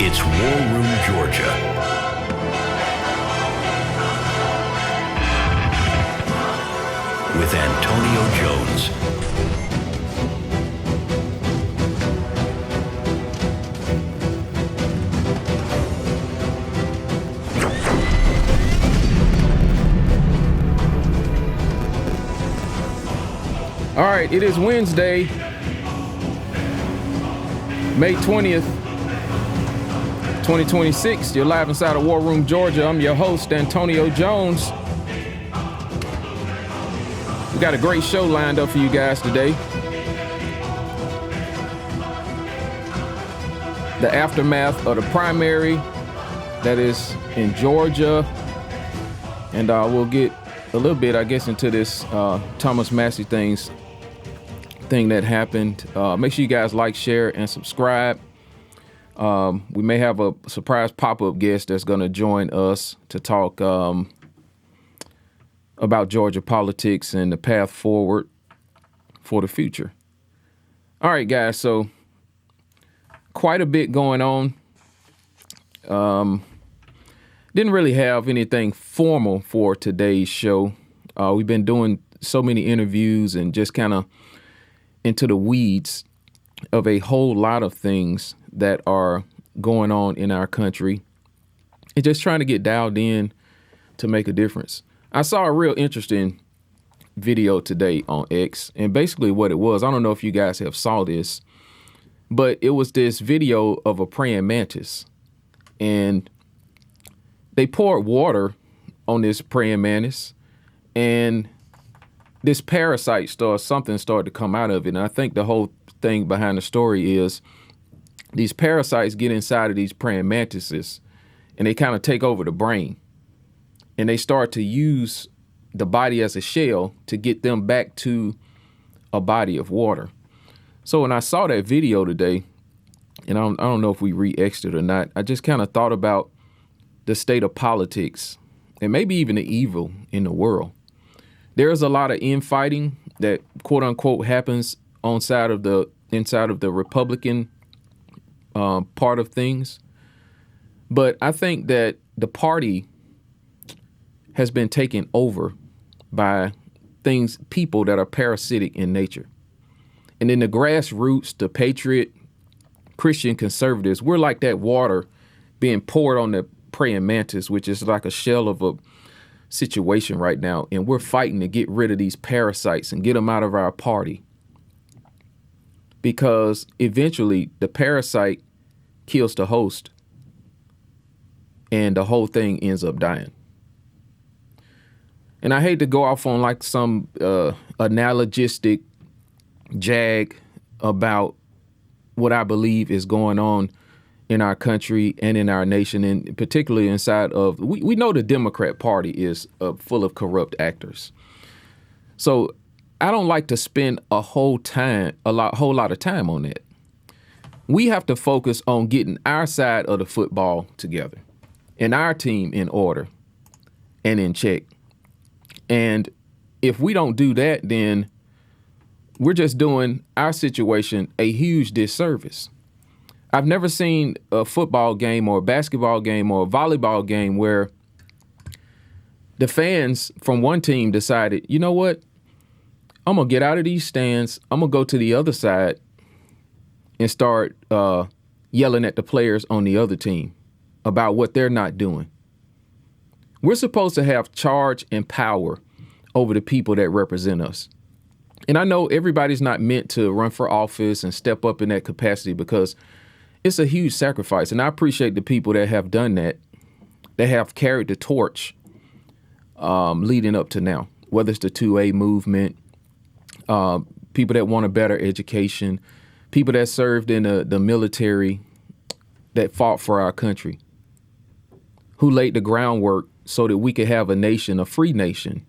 It's War Room Georgia. With Antonio Jones. All right, it is Wednesday, May 20th, 2026. You're live inside of War Room Georgia. I'm your host, Antonio Jones. We got a great show lined up for you guys today. The aftermath of the primary that is in Georgia. And we'll get a little bit, I guess, into this Thomas Massie thing that happened. Make sure you guys like, share, and subscribe. We may have a surprise pop-up guest that's going to join us to talk about Georgia politics and the path forward for the future. All right, guys, so quite a bit going on. Didn't really have anything formal for today's show. We've been doing so many interviews and just kind of into the weeds of a whole lot of things that are going on in our country and just trying to get dialed in to make a difference. I saw a real interesting video today on X, and basically what it was, I don't know if you guys have saw this, but it was this video of a praying mantis, and they poured water on this praying mantis, and this parasite something started to come out of it. And I think the whole thing behind the story is these parasites get inside of these praying mantises, and they kind of take over the brain, and they start to use the body as a shell to get them back to a body of water. So when I saw that video today, and I don't know if we re-X'd it or not, I just kind of thought about the state of politics and maybe even the evil in the world. There's a lot of infighting that quote unquote happens inside of the Republican part of things. But I think that the party has been taken over by people that are parasitic in nature. And then the grassroots, the patriot, Christian conservatives, we're like that water being poured on the praying mantis, which is like a shell of a situation right now. And we're fighting to get rid of these parasites and get them out of our party. Because eventually the parasite kills the host and the whole thing ends up dying. And I hate to go off on like some analogistic jag about what I believe is going on in our country and in our nation, and particularly inside of, we know the Democrat Party is full of corrupt actors. So I don't like to spend a whole lot of time on that. We have to focus on getting our side of the football together and our team in order and in check. And if we don't do that, then we're just doing our situation a huge disservice. I've never seen a football game or a basketball game or a volleyball game where the fans from one team decided, you know what? I'm going to get out of these stands. I'm going to go to the other side and start yelling at the players on the other team about what they're not doing. We're supposed to have charge and power over the people that represent us. And I know everybody's not meant to run for office and step up in that capacity because it's a huge sacrifice. And I appreciate the people that have done that have carried the torch leading up to now, whether it's the 2A movement, people that want a better education, people that served in the military that fought for our country, who laid the groundwork so that we could have a nation, a free nation,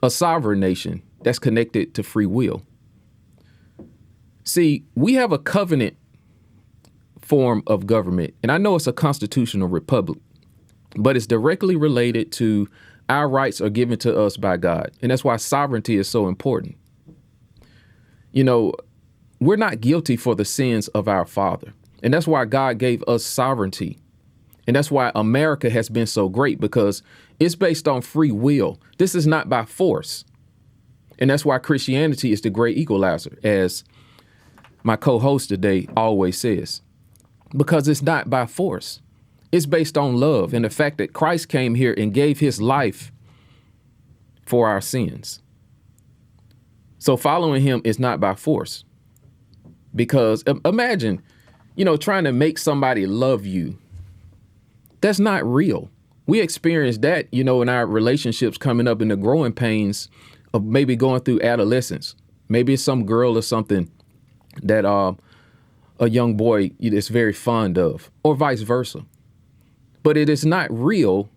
a sovereign nation that's connected to free will. See, we have a covenant form of government, and I know it's a constitutional republic, but it's directly related to our rights are given to us by God. And that's why sovereignty is so important. You know, we're not guilty for the sins of our father. And that's why God gave us sovereignty. And that's why America has been so great, because it's based on free will. This is not by force. And that's why Christianity is the great equalizer, as my co-host today always says, because it's not by force. It's based on love and the fact that Christ came here and gave his life for our sins. So following him is not by force, because imagine, trying to make somebody love you. That's not real. We experience that, in our relationships coming up in the growing pains of maybe going through adolescence. Maybe it's some girl or something that a young boy is very fond of, or vice versa. But it is not real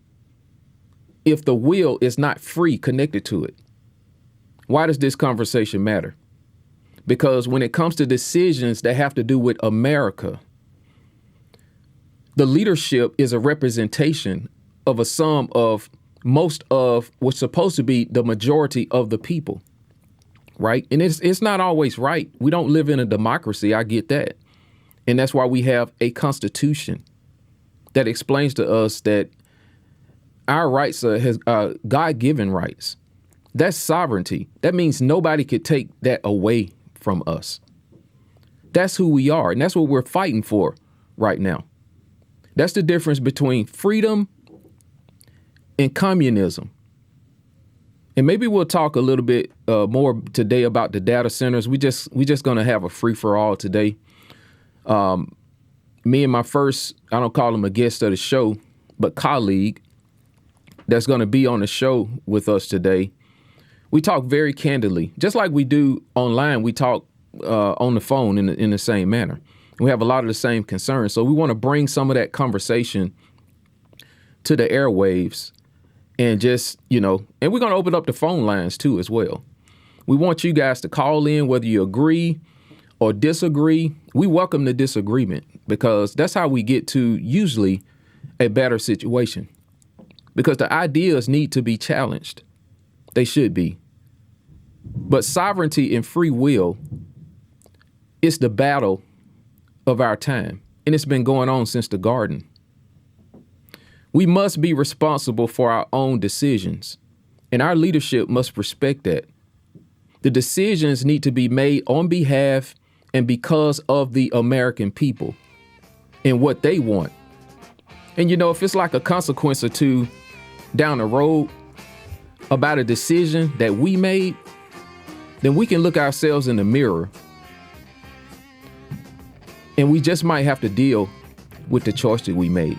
if the will is not free connected to it. Why does this conversation matter? Because when it comes to decisions that have to do with America, the leadership is a representation of a sum of most of what's supposed to be the majority of the people, right? And it's not always right. We don't live in a democracy. I get that. And that's why we have a constitution that explains to us that our rights are God-given rights. That's sovereignty. That means nobody could take that away from us. That's who we are. And that's what we're fighting for right now. That's the difference between freedom and communism. And maybe we'll talk a little bit more today about the data centers. We just going to have a free for all today. Me and my first, I don't call him a guest of the show, but colleague that's going to be on the show with us today. We talk very candidly, just like we do online. We talk on the phone in the same manner. We have a lot of the same concerns. So we want to bring some of that conversation to the airwaves and just, and we're going to open up the phone lines too as well. We want you guys to call in, whether you agree or disagree. We welcome the disagreement, because that's how we get to usually a better situation, because the ideas need to be challenged. They should be. But sovereignty and free will is the battle of our time, and it's been going on since the garden. We must be responsible for our own decisions, and our leadership must respect that. The decisions need to be made on behalf and because of the American people and what they want. And if it's like a consequence or two down the road about a decision that we made, then we can look ourselves in the mirror, and we just might have to deal with the choice that we made.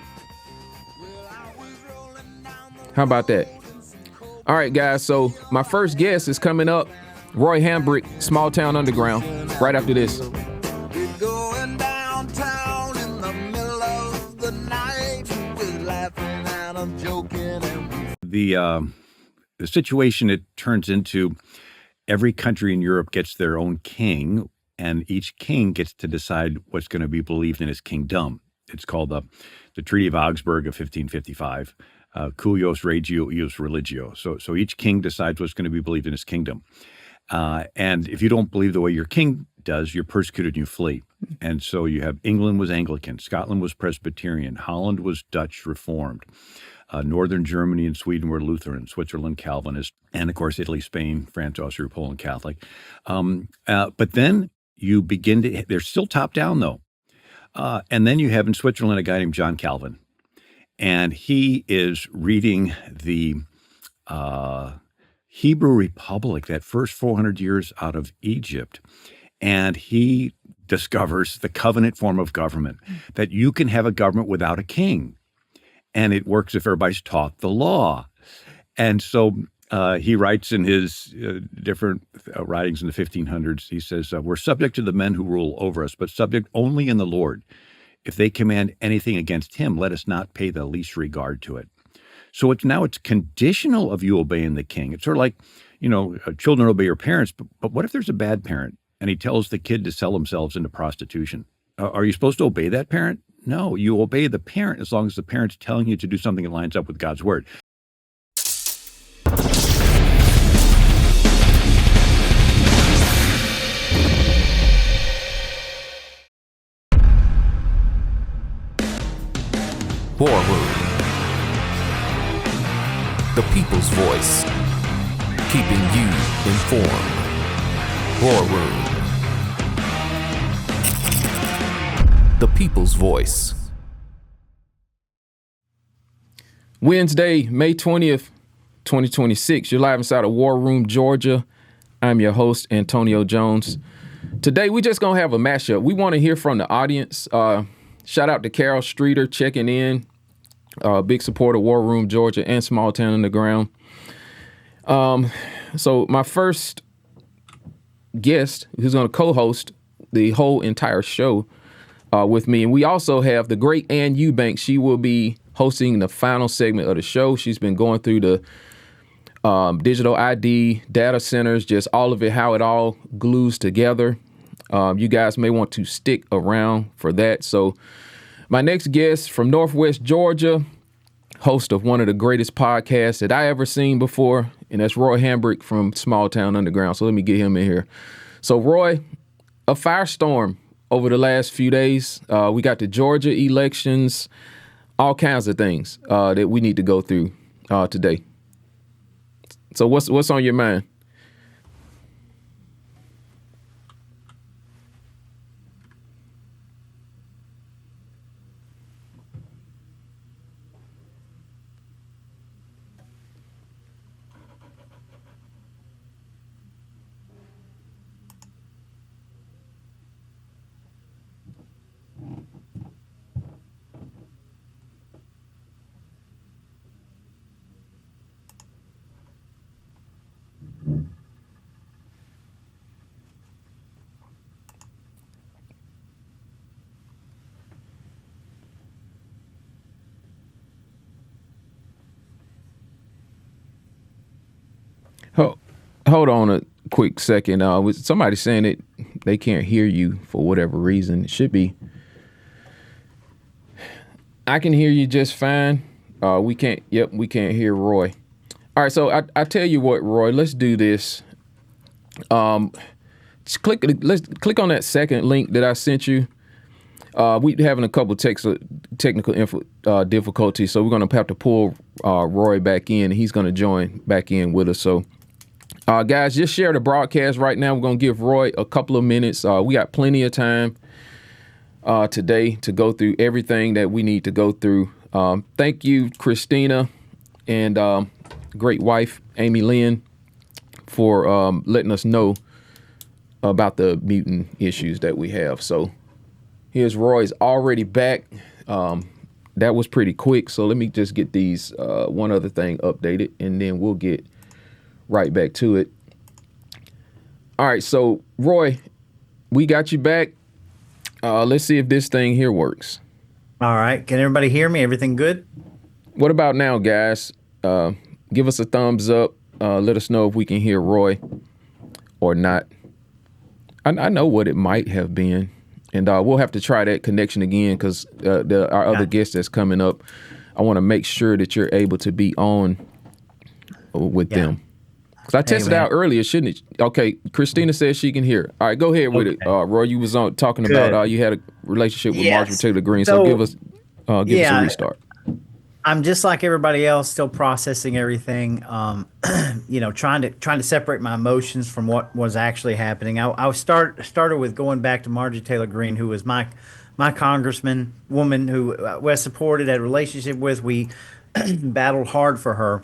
How about that? All right, guys. So my first guest is coming up, Roy Hambrick, Small Town Underground, right after this. Going downtown in the middle of the night, we're laughing and I'm joking. The situation it turns into, every country in Europe gets their own king, and each king gets to decide what's going to be believed in his kingdom. It's called the Treaty of Augsburg of 1555, cuius regio, ius religio. So each king decides what's going to be believed in his kingdom. And if you don't believe the way your king does, you're persecuted and you flee. And so you have England was Anglican, Scotland was Presbyterian, Holland was Dutch Reformed, Northern Germany and Sweden were Lutheran, Switzerland Calvinist, and of course Italy, Spain, France, Austria, Poland Catholic. But then you begin to, they're still top down though. And then you have in Switzerland a guy named John Calvin, and he is reading the Hebrew Republic, that first 400 years out of Egypt, and he discovers the covenant form of government, that you can have a government without a king, and it works if everybody's taught the law. And so he writes in his different writings in the 1500s, he says, we're subject to the men who rule over us, but subject only in the Lord. If they command anything against him, let us not pay the least regard to it. So it's conditional of you obeying the king. It's sort of like, children obey your parents, but what if there's a bad parent and he tells the kid to sell themselves into prostitution? Are you supposed to obey that parent? No, you obey the parent as long as the parent's telling you to do something that lines up with God's word. War Room. The people's voice. Keeping you informed. War Room. The people's voice. Wednesday, May 20th, 2026. You're live inside of War Room, Georgia. I'm your host, Antonio Jones. Today, we just going to have a mashup. We want to hear from the audience. Shout out to Carol Streeter checking in. Big supporter of War Room, Georgia, and Small Town Underground. So my first guest, who's going to co-host the whole entire show with me, and we also have the great Ann Eubank. She will be hosting the final segment of the show. She's been going through the digital ID, data centers, just all of it, how it all glues together. You guys may want to stick around for that. So my next guest from Northwest Georgia, host of one of the greatest podcasts that I ever seen before, and that's Roy Hambrick from Small Town Underground. So let me get him in here. So Roy, a firestorm over the last few days. We got the Georgia elections, all kinds of things that we need to go through today. So what's on your mind? Hold on a quick second. Was somebody saying that they can't hear you for whatever reason? It should be. I can hear you just fine. We can't. Yep, we can't hear Roy. All right, so I tell you what, Roy. Let's do this. Let's click on that second link that I sent you. We having a couple technical difficulties, so we're gonna have to pull Roy back in. He's gonna join back in with us. So. Guys, just share the broadcast right now. We're going to give Roy a couple of minutes. We got plenty of time today to go through everything that we need to go through. Thank you, Christina, and great wife, Amy Lynn, for letting us know about the mutant issues that we have. So here's Roy's already back. That was pretty quick. So let me just get these one other thing updated, and then we'll get right back to it. All right, so Roy, we got you back. Let's see if this thing here works. All right, can everybody hear me? Everything good? What about now, guys? Give us a thumbs up. Let us know if we can hear Roy or not. I know what it might have been, and we'll have to try that connection again because our other guest that's coming up, I want to make sure that you're able to be on with them. Because I tested out earlier, shouldn't it? Okay, Christina says she can hear. All right, go ahead with it. Roy, you was on talking about you had a relationship with Marjorie Taylor Greene, so give us a restart. I'm just like everybody else, still processing everything. Trying to separate my emotions from what was actually happening. I started with going back to Marjorie Taylor Greene, who was my congressman, woman who was supported, had a relationship with. We battled hard for her,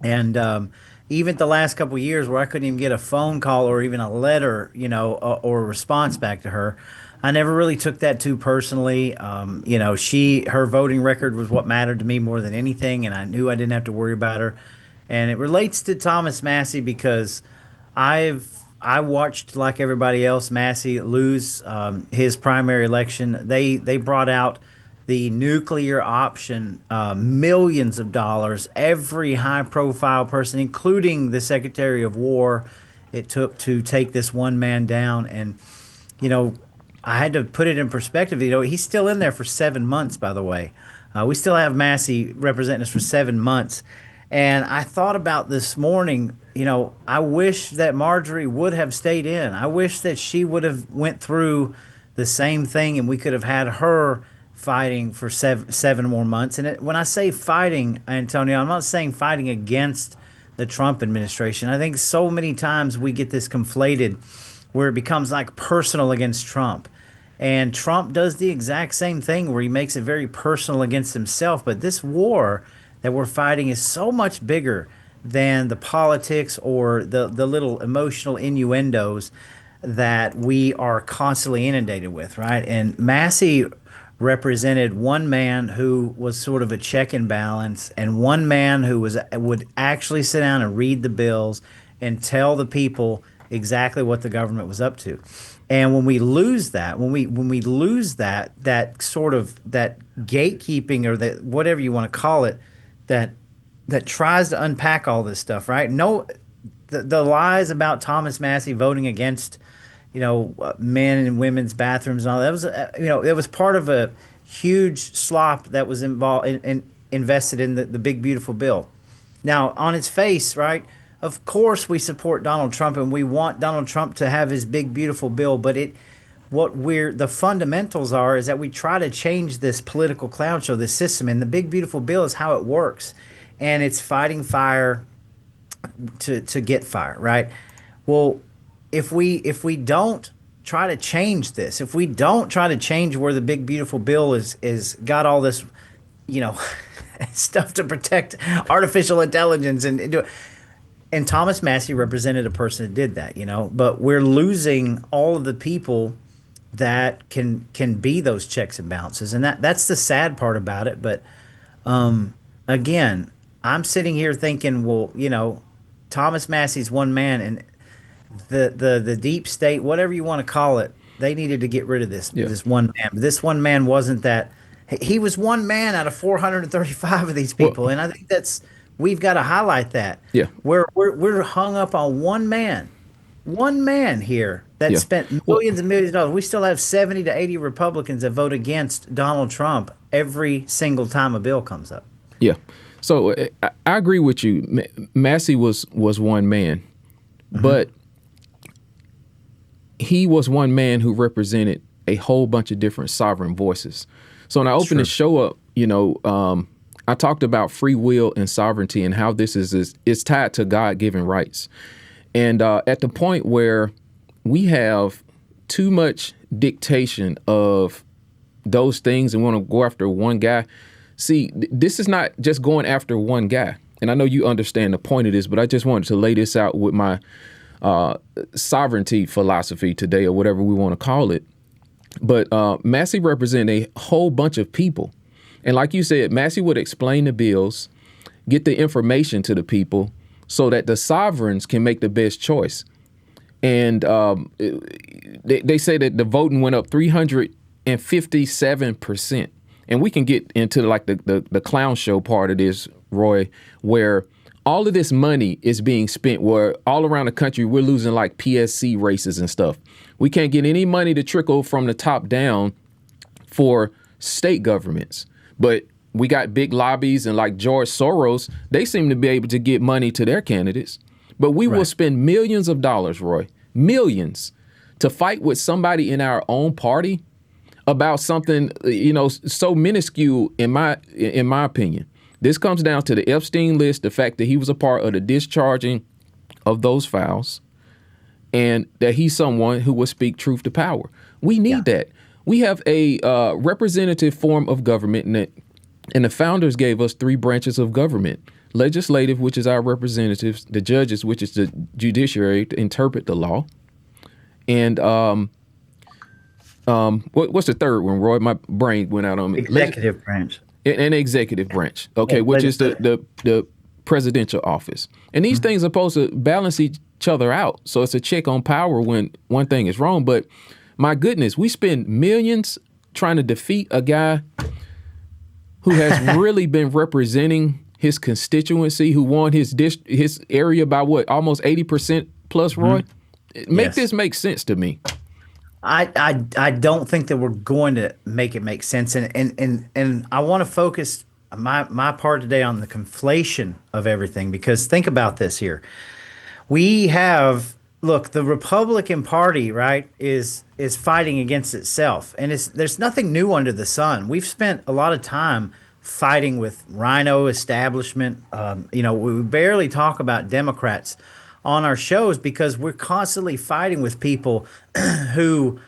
and even the last couple of years where I couldn't even get a phone call or even a letter, or a response back to her, I never really took that too personally. Her voting record was what mattered to me more than anything, and I knew I didn't have to worry about her. And it relates to Thomas Massie because I watched, like everybody else, Massie lose his primary election. They brought out the nuclear option, millions of dollars. Every high-profile person, including the Secretary of War, it took to take this one man down. And, I had to put it in perspective. He's still in there for 7 months, by the way. We still have Massie representing us for 7 months. And I thought about this morning, I wish that Marjorie would have stayed in. I wish that she would have went through the same thing and we could have had her fighting for seven more months. And when I say fighting, Antonio, I'm not saying fighting against the Trump administration. I think so many times we get this conflated where it becomes like personal against Trump. And Trump does the exact same thing where he makes it very personal against himself. But this war that we're fighting is so much bigger than the politics or the little emotional innuendos that we are constantly inundated with, right? And Massey represented one man who was sort of a check and balance, and one man who would actually sit down and read the bills and tell the people exactly what the government was up to. And when we lose that, when we lose that sort of that gatekeeping or that whatever you want to call it, that tries to unpack all this stuff, right? No, the lies about Thomas Massey voting against, men and women's bathrooms and all that was, it was part of a huge slop that was involved invested in the big beautiful bill. Now, on its face, right? Of course, we support Donald Trump and we want Donald Trump to have his big beautiful bill, but the fundamentals is that we try to change this political clown show, this system, and the big beautiful bill is how it works, and it's fighting fire to get fire, right? Well, if we don't try to change this, if we don't try to change where the big beautiful bill is got all this, stuff to protect artificial intelligence and do it. And Thomas Massey represented a person that did that, but we're losing all of the people that can be those checks and balances. And that's the sad part about it. But again, I'm sitting here thinking, well, Thomas Massey's one man, and the deep state, whatever you want to call it, they needed to get rid of this one man. But this one man wasn't that. He was one man out of 435 of these people, and I think we've got to highlight that. Yeah, we're hung up on one man here that spent millions and millions of dollars. We still have 70 to 80 Republicans that vote against Donald Trump every single time a bill comes up. Yeah, so I agree with you. Massey was one man, but he was one man who represented a whole bunch of different sovereign voices. So when I opened the show up, I talked about free will and sovereignty and how this is tied to God-given rights. And at the point where we have too much dictation of those things and want to go after one guy, see, this is not just going after one guy. And I know you understand the point of this, but I just wanted to lay this out with my sovereignty philosophy today, or whatever we want to call it. But Massey represented a whole bunch of people. And like you said, Massey would explain the bills, get the information to the people so that the sovereigns can make the best choice. And they say that the voting went up 357%. And we can get into like the clown show part of this, Roy, where all of this money is being spent where all around the country we're losing like PSC races and stuff. We can't get any money to trickle from the top down for state governments. But we got big lobbies and like George Soros, they seem to be able to get money to their candidates. But we will spend millions of dollars, Roy, millions, to fight with somebody in our own party about something, so minuscule in my opinion. This comes down to the Epstein list, the fact that he was a part of the discharging of those files, and that he's someone who will speak truth to power. We need that. We have a representative form of government, and the founders gave us three branches of government: legislative, which is our representatives; the judges, which is the judiciary to interpret the law; and what's the third one, Roy? My brain went out on me. Executive branch. An executive branch, okay, which is the presidential office. And these things are supposed to balance each other out. So it's a check on power when one thing is wrong. But my goodness, we spend millions trying to defeat a guy who has really been representing his constituency, who won his area by almost 80% plus, Roy? This make sense to me. I don't think that we're going to make it make sense, and I want to focus my part today on the conflation of everything, because think about this here. We have look, the Republican Party, right, is fighting against itself, and there's nothing new under the sun. We've spent a lot of time fighting with rhino establishment. We barely talk about Democrats on our shows because we're constantly fighting with people who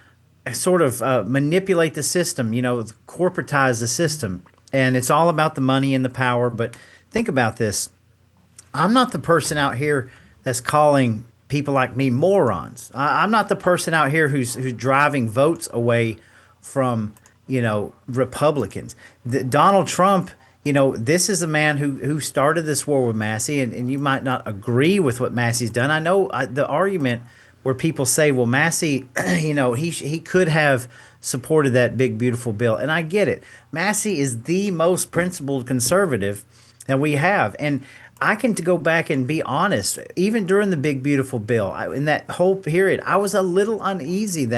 sort of manipulate the system, corporatize the system, and it's all about the money and the power. But think about this. I'm not the person out here that's calling people like me morons. I'm not the person out here who's driving votes away from, Republicans. Donald Trump, this is a man who started this war with Massey, and you might not agree with what Massey's done. I know the argument where people say, well, Massey, he could have supported that big, beautiful bill. And I get it. Massey is the most principled conservative that we have. And I can go back and be honest, even during the big, beautiful bill, in that whole period, I was a little uneasy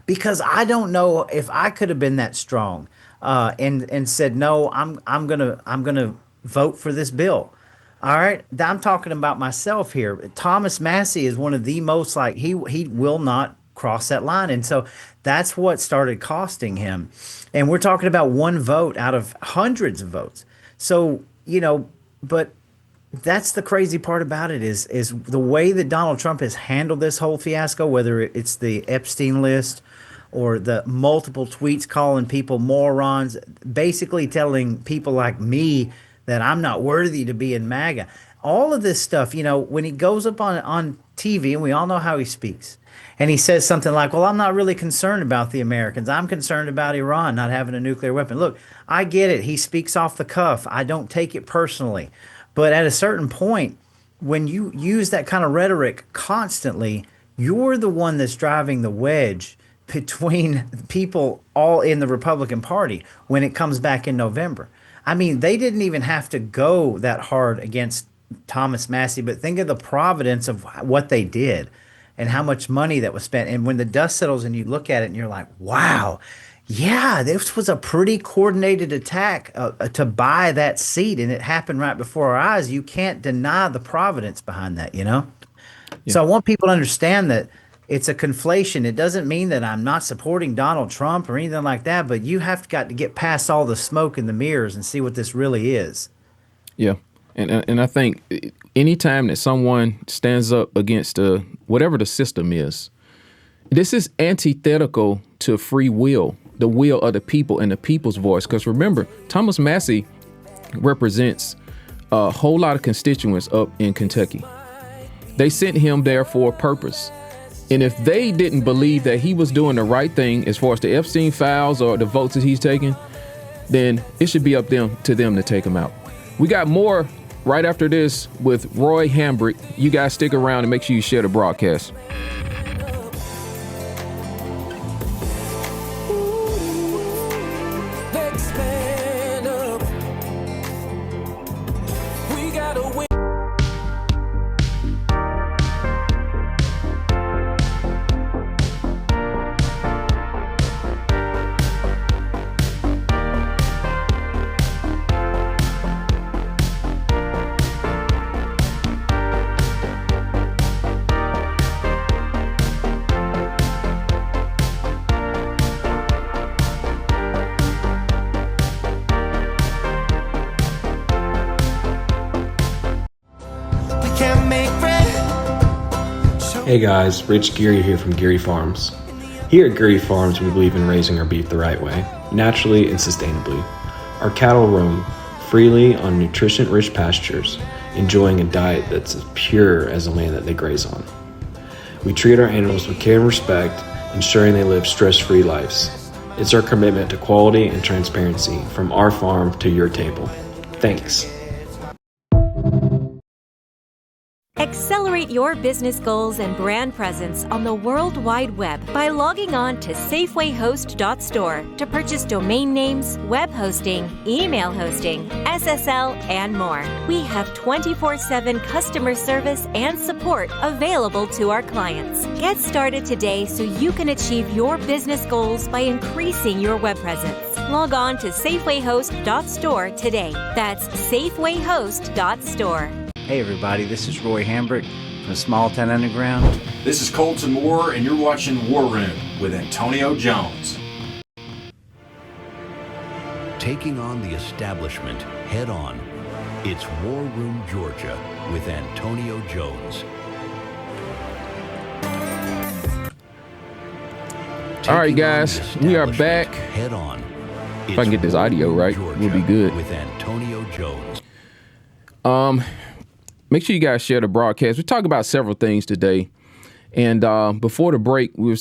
because I don't know if I could have been that strong and said, no, I'm gonna vote for this bill. All right. I'm talking about myself here. Thomas Massey is one of the most he will not cross that line. And so that's what started costing him. And we're talking about one vote out of hundreds of votes. So, but that's the crazy part about it is the way that Donald Trump has handled this whole fiasco, whether it's the Epstein list or the multiple tweets calling people morons, basically telling people like me that I'm not worthy to be in MAGA. All of this stuff, when he goes up on TV, and we all know how he speaks, and he says something like, well, I'm not really concerned about the Americans. I'm concerned about Iran not having a nuclear weapon. Look, I get it. He speaks off the cuff. I don't take it personally. But at a certain point, when you use that kind of rhetoric constantly, you're the one that's driving the wedge between people all in the Republican Party when it comes back in November. I mean, they didn't even have to go that hard against Thomas Massey, but think of the providence of what they did and how much money that was spent. And when the dust settles and you look at it and you're like, wow, yeah, this was a pretty coordinated attack to buy that seat, and it happened right before our eyes. You can't deny the providence behind that, Yeah. So I want people to understand that it's a conflation. It doesn't mean that I'm not supporting Donald Trump or anything like that, but you have got to get past all the smoke and the mirrors and see what this really is. Yeah. And I think anytime that someone stands up against whatever the system is, this is antithetical to free will, the will of the people and the people's voice. Because remember, Thomas Massey represents a whole lot of constituents up in Kentucky. They sent him there for a purpose. And if they didn't believe that he was doing the right thing as far as the Epstein files or the votes that he's taking, then it should be up to them to take him out. We got more right after this with Roy Hambrick. You guys stick around and make sure you share the broadcast. Hey guys, Rich Geary here from Geary Farms. Here at Geary Farms, we believe in raising our beef the right way, naturally and sustainably. Our cattle roam freely on nutrition-rich pastures, enjoying a diet that's as pure as the land that they graze on. We treat our animals with care and respect, ensuring they live stress-free lives. It's our commitment to quality and transparency from our farm to your table. Thanks. Accelerate your business goals and brand presence on the World Wide Web by logging on to safewayhost.store to purchase domain names, web hosting, email hosting, SSL, and more. We have 24/7 customer service and support available to our clients. Get started today so you can achieve your business goals by increasing your web presence. Log on to safewayhost.store today. That's safewayhost.store. Hey everybody, this is Roy Hambrick, from Small Town Underground. This is Colton Moore, and you're watching War Room with Antonio Jones. Taking on the establishment head on. It's War Room Georgia with Antonio Jones. All right, guys, we are back. Head on. If I can get this audio right, we'll be good. With Antonio Jones. Make sure you guys share the broadcast. We talk about several things today, and before the break, we're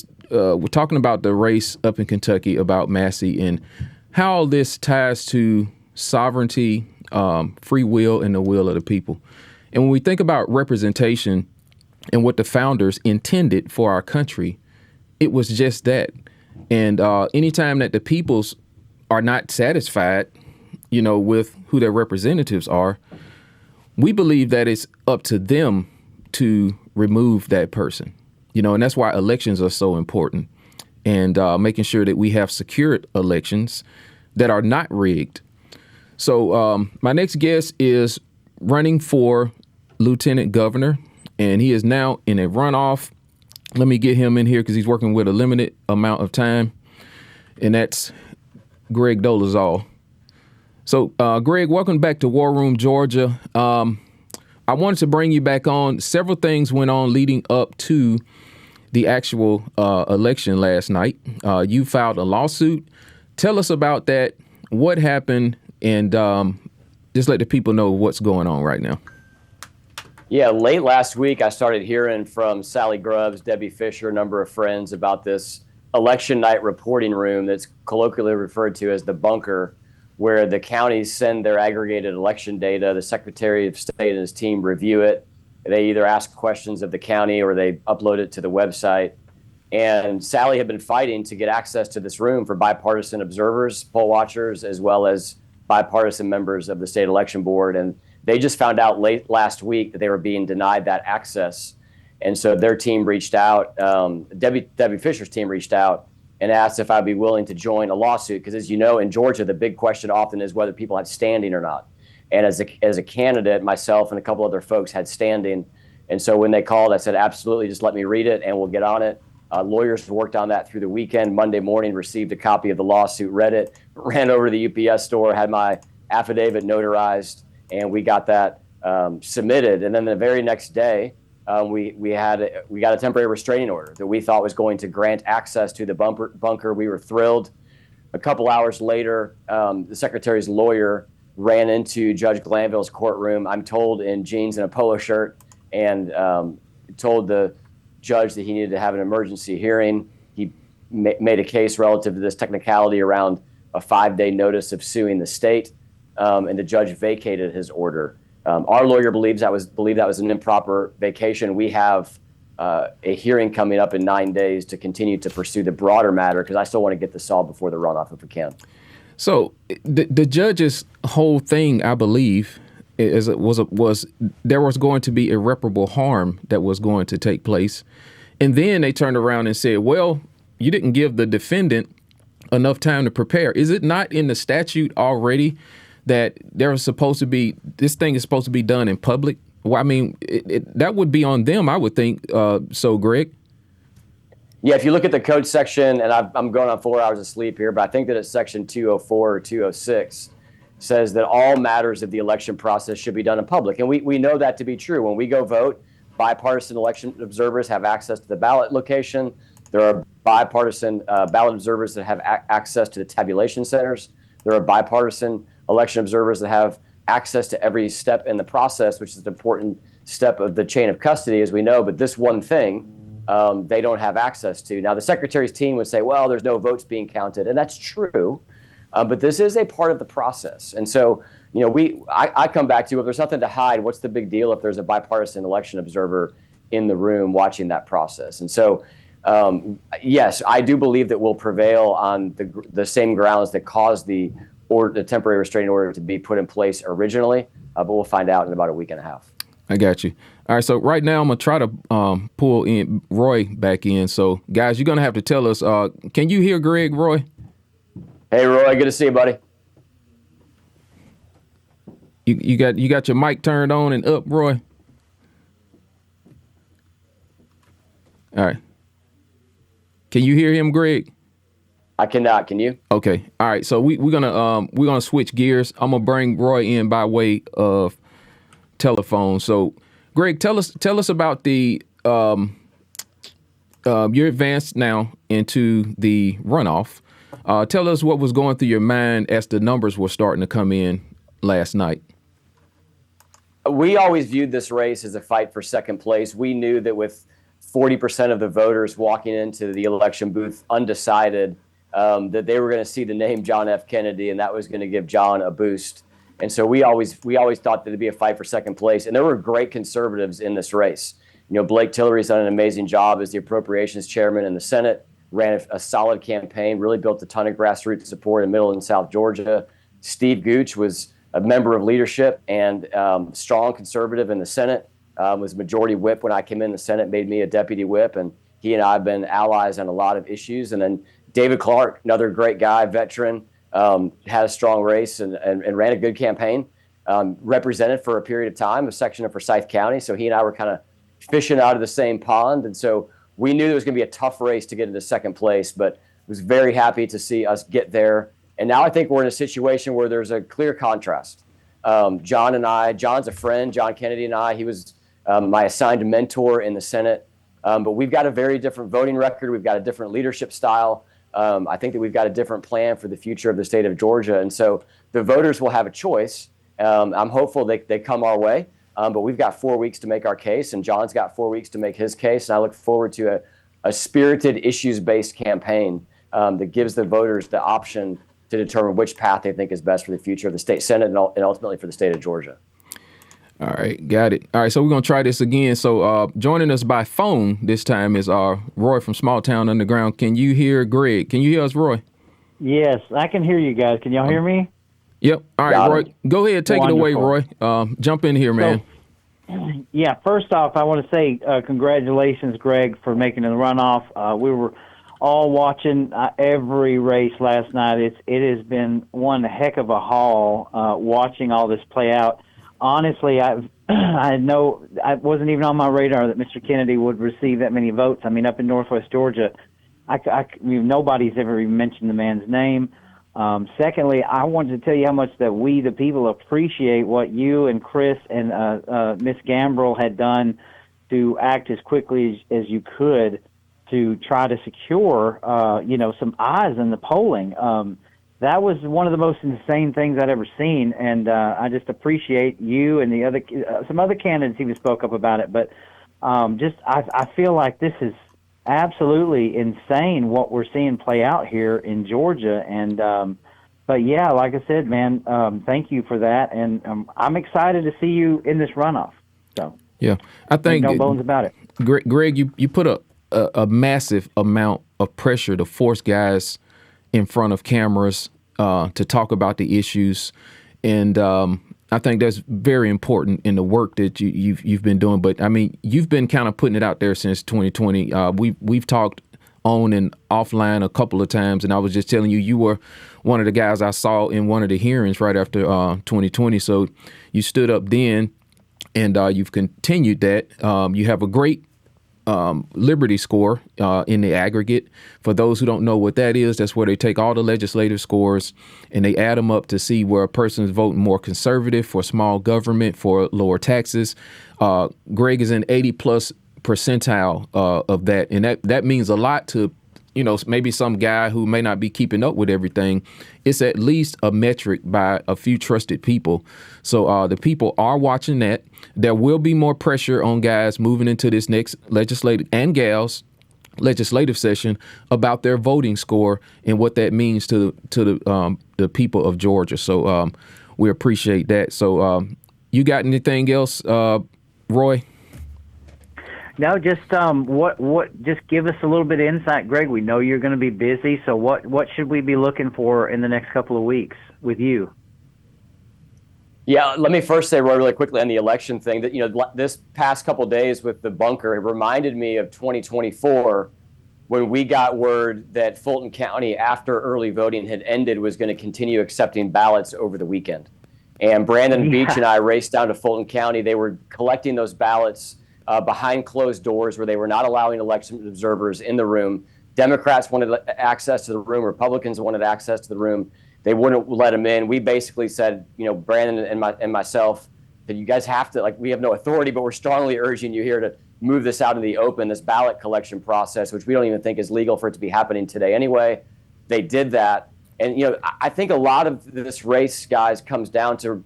talking about the race up in Kentucky about Massey and how all this ties to sovereignty, free will, and the will of the people. And when we think about representation and what the founders intended for our country, it was just that. And anytime that the peoples are not satisfied, with who their representatives are, we believe that it's up to them to remove that person, and that's why elections are so important, and making sure that we have secured elections that are not rigged. So my next guest is running for lieutenant governor, and he is now in a runoff. Let me get him in here because he's working with a limited amount of time, and that's Greg Dolezal. So, Greg, welcome back to War Room, Georgia. I wanted to bring you back on. Several things went on leading up to the actual election last night. You filed a lawsuit. Tell us about that, what happened, and just let the people know what's going on right now. Yeah, late last week, I started hearing from Sally Grubbs, Debbie Fisher, a number of friends about this election night reporting room that's colloquially referred to as the bunker, where the counties send their aggregated election data. The Secretary of State and his team review it. They either ask questions of the county or they upload it to the website. And Sally had been fighting to get access to this room for bipartisan observers, poll watchers, as well as bipartisan members of the state election board. And they just found out late last week that they were being denied that access. And so their team reached out, Debbie Fisher's team reached out and asked if I'd be willing to join a lawsuit. Because as you know, in Georgia, the big question often is whether people have standing or not. And as a candidate, myself and a couple other folks had standing. And so when they called, I said, absolutely, just let me read it and we'll get on it. Lawyers worked on that through the weekend. Monday morning, received a copy of the lawsuit, read it, ran over to the UPS store, had my affidavit notarized, and we got that submitted. And then the very next day, we got a temporary restraining order that we thought was going to grant access to the bunker. We were thrilled. A couple hours later, the secretary's lawyer ran into Judge Glanville's courtroom, I'm told in jeans and a polo shirt, and told the judge that he needed to have an emergency hearing. He made a case relative to this technicality around a 5-day notice of suing the state, and the judge vacated his order. Our lawyer believed that was an improper vacation. We have a hearing coming up in 9 days to continue to pursue the broader matter because I still want to get this solved before the runoff if we can. So the judge's whole thing, I believe, was there was going to be irreparable harm that was going to take place. And then they turned around and said, well, you didn't give the defendant enough time to prepare. Is it not in the statute already that this thing is supposed to be done in public? Well, I mean, that would be on them, I would think. So, Greg? Yeah, if you look at the code section, and I'm going on 4 hours of sleep here, but I think that it's section 204 or 206 says that all matters of the election process should be done in public. And we know that to be true. When we go vote, bipartisan election observers have access to the ballot location. There are bipartisan ballot observers that have access to the tabulation centers. There are bipartisan election observers that have access to every step in the process, which is an important step of the chain of custody, as we know. But this one thing, they don't have access to. Now, the secretary's team would say, well, there's no votes being counted. And that's true. But this is a part of the process. And so, I come back to, if there's nothing to hide, what's the big deal if there's a bipartisan election observer in the room watching that process? And so, yes, I do believe that we'll prevail on the same grounds that caused the temporary restraining order to be put in place originally, but we'll find out in about a week and a half. I got you. All right, so right now I'm going to try to pull in Roy back in. So, guys, you're going to have to tell us, can you hear Greg, Roy? Hey, Roy, good to see you, buddy. You got your mic turned on and up, Roy? All right. Can you hear him, Greg? I cannot. Can you? Okay. All right. So we're gonna switch gears. I'm gonna bring Roy in by way of telephone. So, Greg, tell us about the you're advanced now into the runoff. Tell us what was going through your mind as the numbers were starting to come in last night. We always viewed this race as a fight for second place. We knew that with 40% of the voters walking into the election booth undecided, that they were going to see the name John F. Kennedy, and that was going to give John a boost. And so we always thought that it'd be a fight for second place. And there were great conservatives in this race. You know, Blake Tillery's done an amazing job as the appropriations chairman in the Senate, ran a solid campaign, really built a ton of grassroots support in Middle and South Georgia. Steve Gooch was a member of leadership and strong conservative in the Senate, was majority whip when I came in the Senate, made me a deputy whip, and he and I have been allies on a lot of issues. And then David Clark, another great guy, veteran, had a strong race and ran a good campaign, represented for a period of time a section of Forsyth County. So he and I were kind of fishing out of the same pond. And so we knew there was going to be a tough race to get into second place, but was very happy to see us get there. And now I think we're in a situation where there's a clear contrast. John and I, John's a friend, John Kennedy and I, he was my assigned mentor in the Senate. But we've got a very different voting record. We've got a different leadership style. I think that we've got a different plan for the future of the state of Georgia. And so the voters will have a choice. I'm hopeful they come our way. But we've got 4 weeks to make our case, and John's got 4 weeks to make his case. And I look forward to a spirited, issues-based campaign that gives the voters the option to determine which path they think is best for the future of the state Senate and ultimately for the state of Georgia. All right, got it. All right, so we're going to try this again. So joining us by phone this time is Roy from Small Town Underground. Can you hear Greg? Can you hear us, Roy? Yes, I can hear you guys. Can y'all hear me? Yep. All right, Roy, go ahead. Take Wonderful. it away, Roy. Jump in here, man. Yeah, first off, I want to say congratulations, Greg, for making the runoff. We were all watching every race last night. It has been one heck of a haul watching all this play out. Honestly, I wasn't even on my radar that Mr. Kennedy would receive that many votes. I mean, up in Northwest Georgia, nobody's ever even mentioned the man's name. Secondly, I wanted to tell you how much that we, the people, appreciate what you and Chris and Miss Gambrell had done to act as quickly as you could to try to secure, some eyes in the polling. That was one of the most insane things I'd ever seen, and I just appreciate you and the other some other candidates even spoke up about it. But I feel like this is absolutely insane what we're seeing play out here in Georgia. And but yeah, like I said, man, thank you for that, and I'm excited to see you in this runoff. So yeah, I think no bones about it. Greg, you put a massive amount of pressure to force guys in front of cameras to talk about the issues, and I think that's very important in the work that you've been doing. But I mean, you've been kind of putting it out there since 2020. We've talked on and offline a couple of times, and I was just telling you were one of the guys I saw in one of the hearings right after 2020. So you stood up then, and you've continued that. You have a great Liberty score in the aggregate. For those who don't know what that is, that's where they take all the legislative scores and they add them up to see where a person is voting more conservative, for small government, for lower taxes. Greg is in 80+ percentile of that, and that means a lot to maybe some guy who may not be keeping up with everything. It's at least a metric by a few trusted people. So the people are watching that. There will be more pressure on guys moving into this next legislative and gals legislative session about their voting score and what that means to the people of Georgia. So we appreciate that. So you got anything else, Roy? No, just just give us a little bit of insight, Greg. We know you're going to be busy, so what should we be looking for in the next couple of weeks with you? Yeah, let me first say, Roy, really quickly on the election thing that this past couple of days with the bunker, it reminded me of 2024 when we got word that Fulton County, after early voting had ended, was going to continue accepting ballots over the weekend. And Brandon Beach and I raced down to Fulton County. They were collecting those ballots behind closed doors where they were not allowing election observers in the room. Democrats wanted access to the room. Republicans wanted access to the room. They wouldn't let them in. We basically said, Brandon and myself, that you guys have to, we have no authority, but we're strongly urging you here to move this out in the open, this ballot collection process, which we don't even think is legal for it to be happening today anyway. They did that. And, I think a lot of this race, guys, comes down to,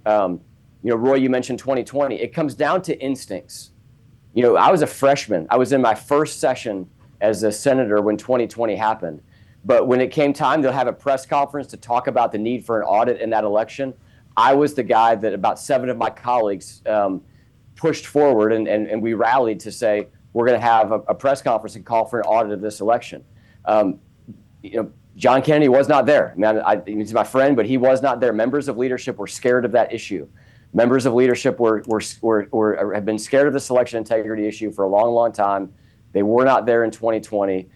Roy, you mentioned 2020. It comes down to instincts. I was a freshman. I was in my first session as a senator when 2020 happened. But when it came time to have a press conference to talk about the need for an audit in that election, I was the guy that about 7 of my colleagues pushed forward, and we rallied to say, we're going to have a press conference and call for an audit of this election. John Kennedy was not there. He's my friend, but he was not there. Members of leadership were scared of that issue. Members of leadership have been scared of this election integrity issue for a long, long time. They were not there in 2020.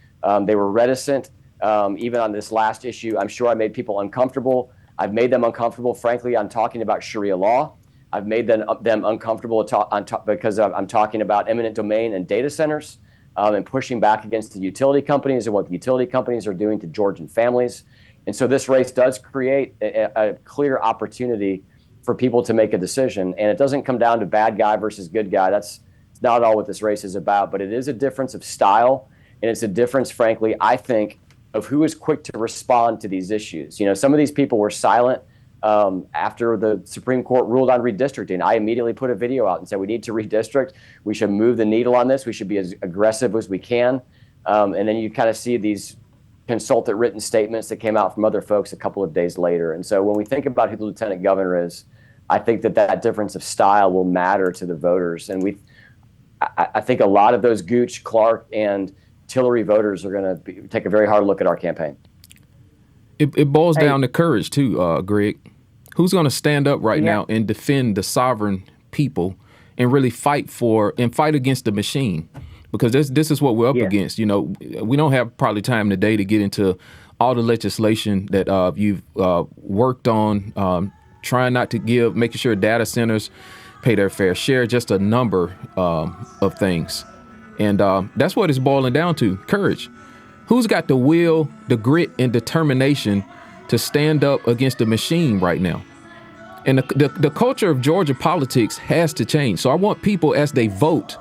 They were reticent, even on this last issue. I'm sure I made people uncomfortable. I've made them uncomfortable, frankly, on talking about Sharia law. I've made them uncomfortable because I'm talking about eminent domain and data centers, and pushing back against the utility companies and what the utility companies are doing to Georgian families. And so this race does create a clear opportunity for people to make a decision. And it doesn't come down to bad guy versus good guy. That's not all what this race is about, but it is a difference of style. And it's a difference, frankly, I think, of who is quick to respond to these issues. Some of these people were silent after the Supreme Court ruled on redistricting. I immediately put a video out and said, we need to redistrict. We should move the needle on this. We should be as aggressive as we can. And then you kind of see these consultant written statements that came out from other folks a couple of days later. And so when we think about who the lieutenant governor is, I think that difference of style will matter to the voters. And I think a lot of those Gooch, Clark, and Tillery voters are going to take a very hard look at our campaign. It boils down to courage too, Greg. Who's going to stand up right now and defend the sovereign people and really fight against the machine? Because this is what we're up against. We don't have probably time today to get into all the legislation that you've worked on, trying not to making sure data centers pay their fair share, just a number of things. And that's what it's boiling down to, courage. Who's got the will, the grit, and determination to stand up against the machine right now? And the culture of Georgia politics has to change. So I want people, as they vote,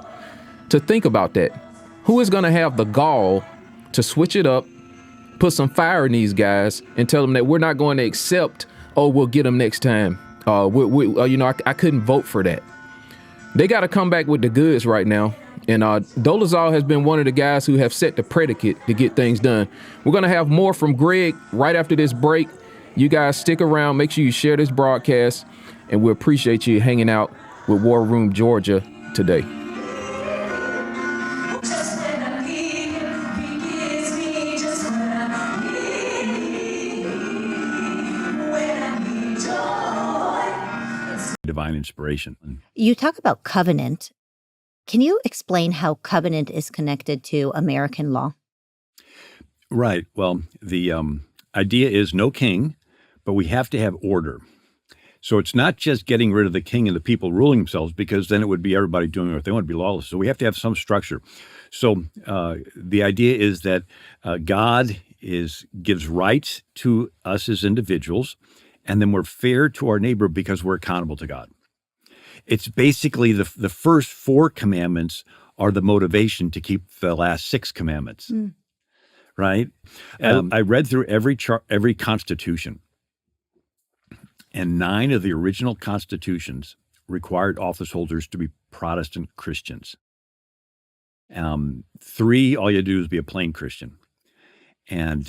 to think about that. Who is going to have the gall to switch it up, put some fire in these guys, and tell them that we're not going to accept, we'll get them next time. I couldn't vote for that. They got to come back with the goods right now. And Dolezal has been one of the guys who have set the predicate to get things done. We're going to have more from Greg right after this break. You guys stick around. Make sure you share this broadcast. And we appreciate you hanging out with War Room Georgia today. Divine inspiration. You talk about covenant. Can you explain how covenant is connected to American law? Right. Well, the idea is no king, but we have to have order. So it's not just getting rid of the king and the people ruling themselves, because then it would be everybody doing what they want to be lawless. So we have to have some structure. So the idea is that God gives rights to us as individuals, and then we're fair to our neighbor because we're accountable to God. It's basically the first 4 commandments are the motivation to keep the last 6 commandments, right? I read through every constitution, and 9 of the original constitutions required office holders to be Protestant Christians. 3, all you had to do is be a plain Christian. And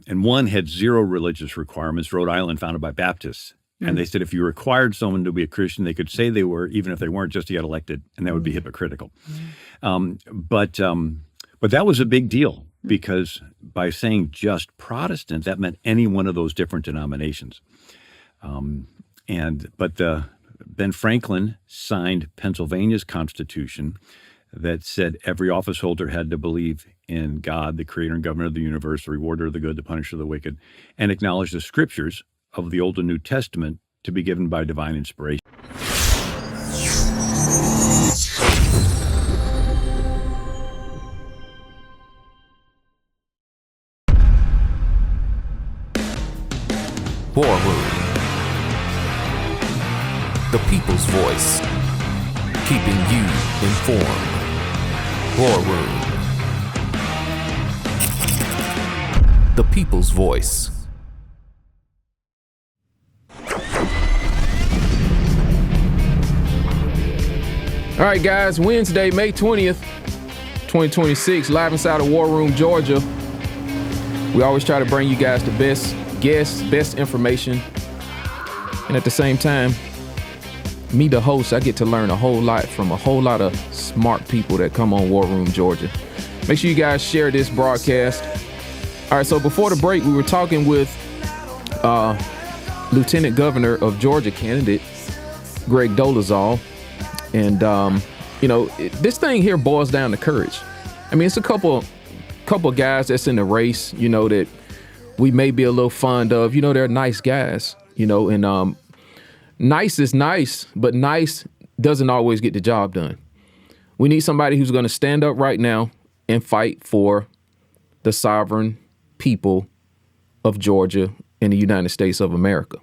1 had 0 religious requirements, Rhode Island, founded by Baptists. And they said if you required someone to be a Christian, they could say they were, even if they weren't, just to get elected, and that would be hypocritical. But that was a big deal, because by saying just Protestant, that meant any one of those different denominations. But Ben Franklin signed Pennsylvania's Constitution that said every office holder had to believe in God, the creator and governor of the universe, the rewarder of the good, the punisher of the wicked, and acknowledge the scriptures of the Old and New Testament to be given by divine inspiration. War Room. The people's voice. Keeping you informed. War Room. The people's voice. All right, guys, Wednesday, May 20th, 2026, live inside of War Room, Georgia. We always try to bring you guys the best guests, best information. And at the same time, me, the host, I get to learn a whole lot from a whole lot of smart people that come on War Room, Georgia. Make sure you guys share this broadcast. All right, so before the break, we were talking with Lieutenant Governor of Georgia candidate, Greg Dolezal. And, this thing here boils down to courage. I mean, it's a couple guys that's in the race, that we may be a little fond of. They're nice guys, and nice is nice, but nice doesn't always get the job done. We need somebody who's going to stand up right now and fight for the sovereign people of Georgia and the United States of America.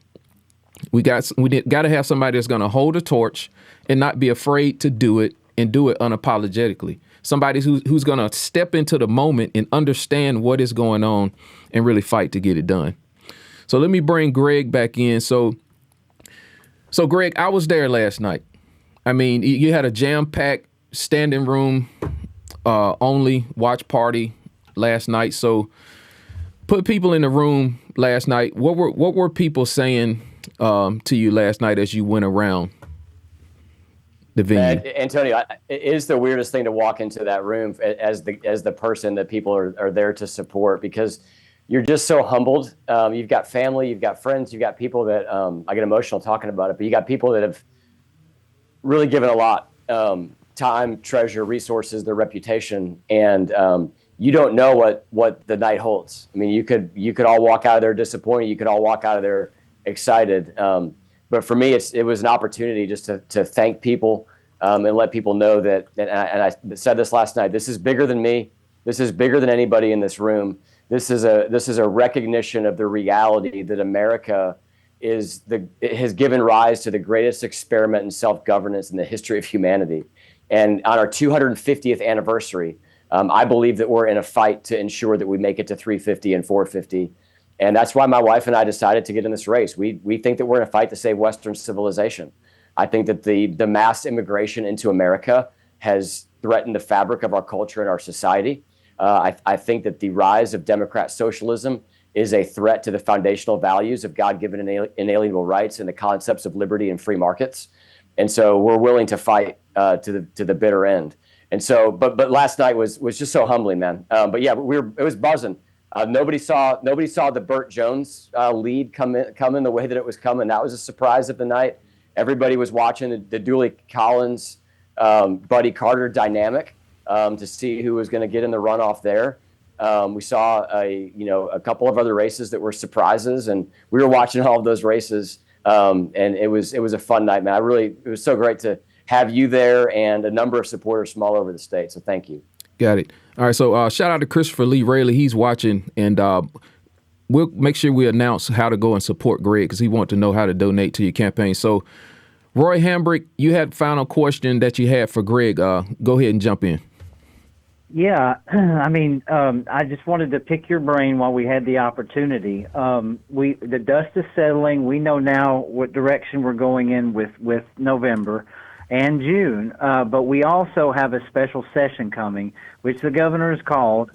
We got to have somebody that's going to hold a torch and not be afraid to do it and do it unapologetically. Somebody who's going to step into the moment and understand what is going on and really fight to get it done. So let me bring Greg back in. So Greg, I was there last night. I mean, you had a jam-packed standing room only watch party last night. So put people in the room last night. What were people saying to you last night as you went around the venue? Antonio, it is the weirdest thing to walk into that room as the person that people are there to support, because you're just so humbled. You've got family, you've got friends, you've got people that I get emotional talking about it, but you got people that have really given a lot, time, treasure, resources, their reputation, and you don't know what the night holds. I mean, you could all walk out of there disappointed. You could all walk out of there excited. But for me, it was an opportunity just to thank people and let people know that, and I said this last night, this is bigger than me. This is bigger than anybody in this room. This is a recognition of the reality that America has given rise to the greatest experiment in self-governance in the history of humanity. And on our 250th anniversary, I believe that we're in a fight to ensure that we make it to 350 and 450. And that's why my wife and I decided to get in this race. We think that we're in a fight to save Western civilization. I think that the mass immigration into America has threatened the fabric of our culture and our society. I think that the rise of Democrat socialism is a threat to the foundational values of God-given inalienable rights and the concepts of liberty and free markets. And so we're willing to fight to the bitter end. And so, but last night was just so humbling, man. But yeah, it was buzzing. Nobody saw the Burt Jones lead come in the way that it was coming. That was a surprise of the night. Everybody was watching the Dooley Collins, Buddy Carter dynamic to see who was going to get in the runoff there. We saw a couple of other races that were surprises, and we were watching all of those races. And it was a fun night, man. It was so great to have you there and a number of supporters from all over the state. So thank you. Got it. All right. So shout out to Christopher Lee Rayleigh. He's watching, and we'll make sure we announce how to go and support Greg because he wants to know how to donate to your campaign. So Roy Hambrick, you had a final question that you had for Greg. Go ahead and jump in. Yeah, I mean, I just wanted to pick your brain while we had the opportunity. The dust is settling. We know now what direction we're going in with November and June, but we also have a special session coming, which the governor has called,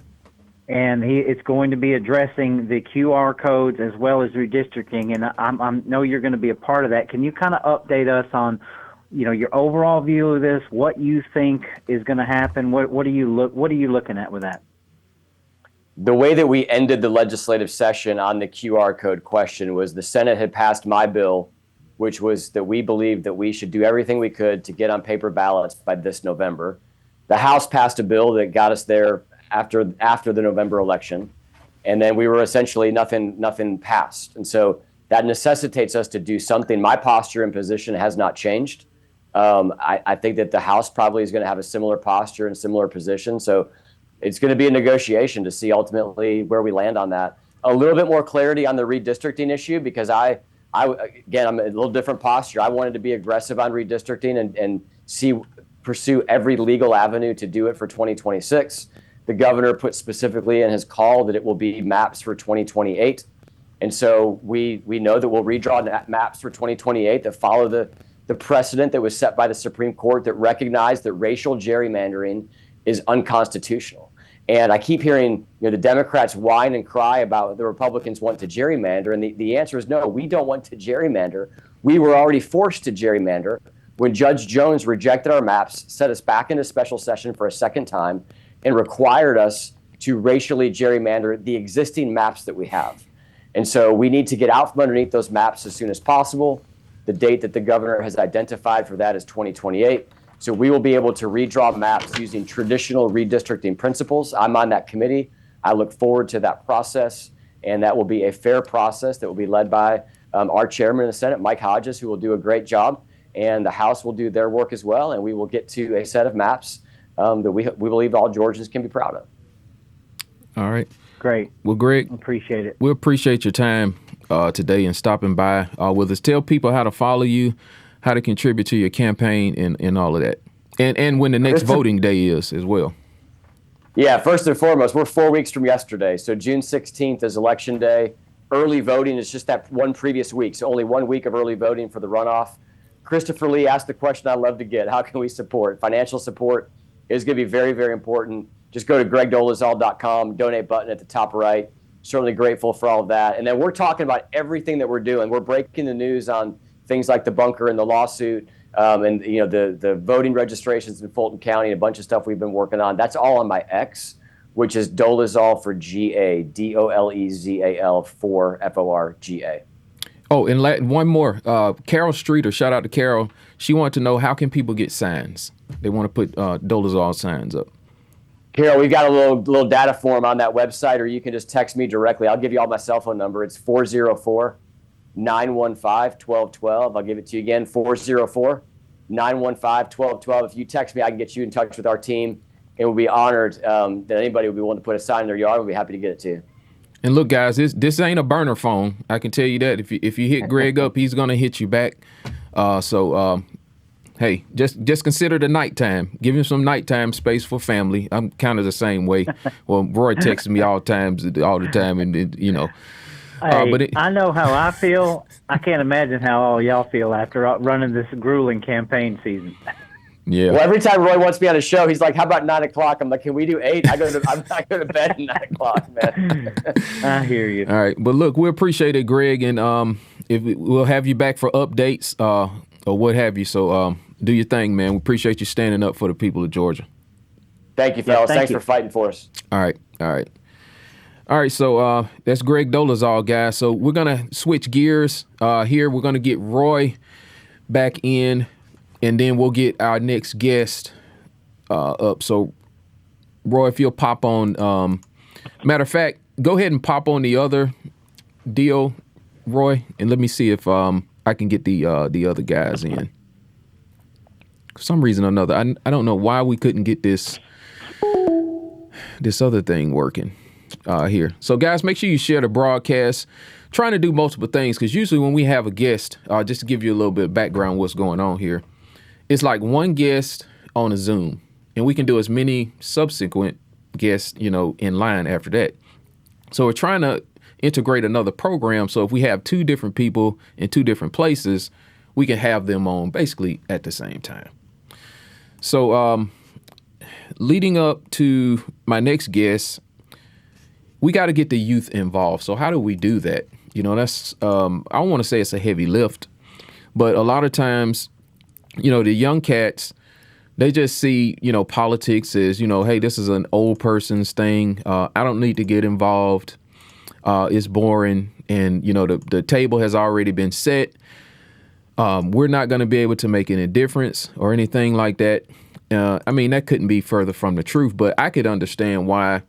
and it's going to be addressing the QR codes as well as redistricting, and I know you're going to be a part of that. Can you kind of update us on, your overall view of this, what you think is going to happen? What are you looking at with that? The way that we ended the legislative session on the QR code question was the Senate had passed my bill, which was that we believed that we should do everything we could to get on paper ballots by this November. The House passed a bill that got us there after the November election, and then we were essentially nothing passed. And so that necessitates us to do something. My posture and position has not changed. I think that the House probably is going to have a similar posture and similar position. So it's going to be a negotiation to see ultimately where we land on that. a little bit more clarity on the redistricting issue, because I'm in a little different posture. I wanted to be aggressive on redistricting and pursue every legal avenue to do it for 2026. The governor put specifically in his call that it will be maps for 2028. And so we know that we'll redraw maps for 2028 that follow the precedent that was set by the Supreme Court that recognized that racial gerrymandering is unconstitutional. And I keep hearing the Democrats whine and cry about the Republicans want to gerrymander. And the answer is no, we don't want to gerrymander. We were already forced to gerrymander when Judge Jones rejected our maps, set us back into special session for a second time, and required us to racially gerrymander the existing maps that we have. And so we need to get out from underneath those maps as soon as possible. The date that the governor has identified for that is 2028. So we will be able to redraw maps using traditional redistricting principles. I'm on that committee. I look forward to that process, and that will be a fair process that will be led by our chairman of the Senate, Mike Hodges, who will do a great job, and the House will do their work as well, and we will get to a set of maps that we believe all Georgians can be proud of. All right. Great. Well, Greg, appreciate it. We appreciate your time today and stopping by with us. Tell people how to follow you, how to contribute to your campaign, and all of that, and when the next voting day is as well. Yeah, first and foremost, we're 4 weeks from yesterday, so June 16th is Election Day. Early voting is just that one previous week, so only 1 week of early voting for the runoff. Christopher Lee asked the question I love to get: how can we support? Financial support is going to be very, very important. Just go to gregdolezal.com, donate button at the top right. Certainly grateful for all of that. And then we're talking about everything that we're doing. We're breaking the news on things like the bunker and the lawsuit, and the voting registrations in Fulton County, and a bunch of stuff we've been working on. That's all on my X, which is Dolezal for GA, Dolezal for FORGA. Oh, and one more. Carol Streeter, shout out to Carol. She wanted to know, how can people get signs? They want to put Dolezal signs up. Carol, we've got a little data form on that website, or you can just text me directly. I'll give you all my cell phone number. It's 404-915-1212. I'll give it to you again, 404-915-1212. If you text me, I can get you in touch with our team, and we'll be honored that anybody would be willing to put a sign in their yard. We'll be happy to get it to you. And look, guys, this ain't a burner phone. I can tell you that. If you hit Greg up, he's gonna hit you back. Hey, just consider the nighttime. Give him some nighttime space for family. I'm kind of the same way. Well, Roy texts me all the time, and Hey, I know how I feel. I can't imagine how all y'all feel after running this grueling campaign season. Yeah. Well, every time Roy wants me on a show, he's like, "How about 9 o'clock?" I'm like, "Can we do 8?" I'm not going to bed at 9 o'clock, man. I hear you. All right, but look, we appreciate it, Greg, and we'll have you back for updates or what have you. So do your thing, man. We appreciate you standing up for the people of Georgia. Thank you, fellas. Thanks for fighting for us. All right. So that's Greg Dolezal, guys. So we're gonna switch gears here. We're gonna get Roy back in, and then we'll get our next guest up. So, Roy, if you'll pop on. Matter of fact, go ahead and pop on the other deal, Roy, and let me see if I can get the other guys in. For some reason or another, I don't know why we couldn't get this other thing working here. So, guys, make sure you share the broadcast. Trying to do multiple things, because usually when we have a guest, just to give you a little bit of background what's going on here, it's like one guest on a Zoom, and we can do as many subsequent guests, in line after that. So we're trying to integrate another program, so if we have two different people in two different places, we can have them on basically at the same time. So leading up to my next guest, we got to get the youth involved. So how do we do that? That's I don't want to say it's a heavy lift, but a lot of times, the young cats, they just see, politics as, hey, this is an old person's thing. I don't need to get involved. It's boring. And, the table has already been set. We're not going to be able to make any difference or anything like that. That couldn't be further from the truth, but I could understand why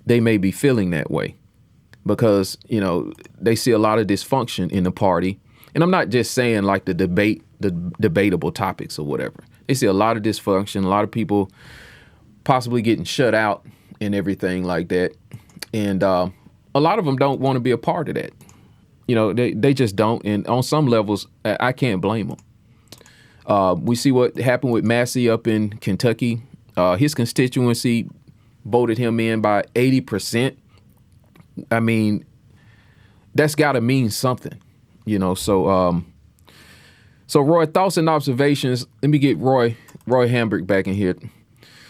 they may be feeling that way, because, they see a lot of dysfunction in the party. And I'm not just saying like the debatable topics or whatever. They see a lot of dysfunction, a lot of people possibly getting shut out and everything like that. And a lot of them don't want to be a part of that. They just don't. And on some levels, I can't blame them. We see what happened with Massey up in Kentucky. His constituency voted him in by 80%. I mean, that's got to mean something, So Roy, thoughts and observations. Let me get Roy Hambrick back in here.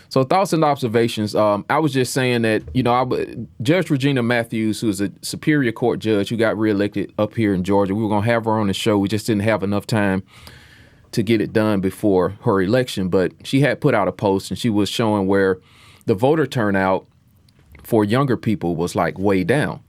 So thoughts and observations. I was just saying that, Judge Regina Matthews, who is a Superior Court judge who got reelected up here in Georgia, we were going to have her on the show. We just didn't have enough time to get it done before her election. But she had put out a post and she was showing where the voter turnout for younger people was like way down.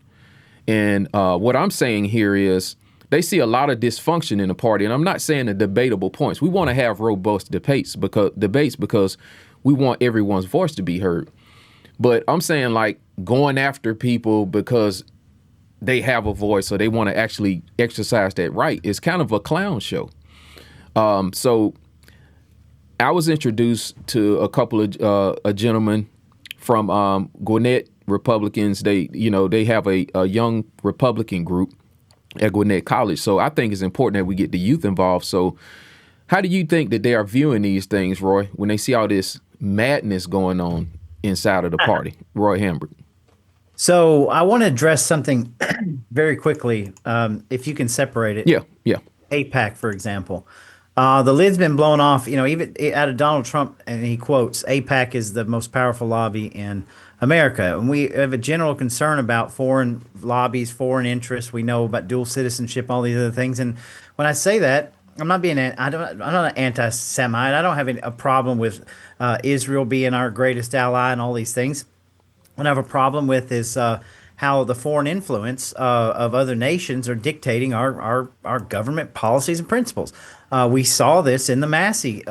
And what I'm saying here is they see a lot of dysfunction in the party. And I'm not saying the debatable points. We want to have robust debates because we want everyone's voice to be heard. But I'm saying like going after people because they have a voice or they want to actually exercise that right is kind of a clown show. So I was introduced to a couple of a gentleman from Gwinnett Republicans. They have a young Republican group at Gwinnett College. So I think it's important that we get the youth involved. So how do you think that they are viewing these things, Roy, when they see all this madness going on inside of the party? Roy Hambrick. So I want to address something very quickly, if you can separate it. Yeah. AIPAC, for example. The lid's been blown off, even out of Donald Trump, and he quotes, AIPAC is the most powerful lobby in America. And we have a general concern about foreign lobbies, foreign interests. We know about dual citizenship, all these other things. And when I say that, I'm not I'm not an anti-Semite. I don't have a problem with Israel being our greatest ally and all these things. What I have a problem with is how the foreign influence of other nations are dictating our government policies and principles. We saw this in the Massey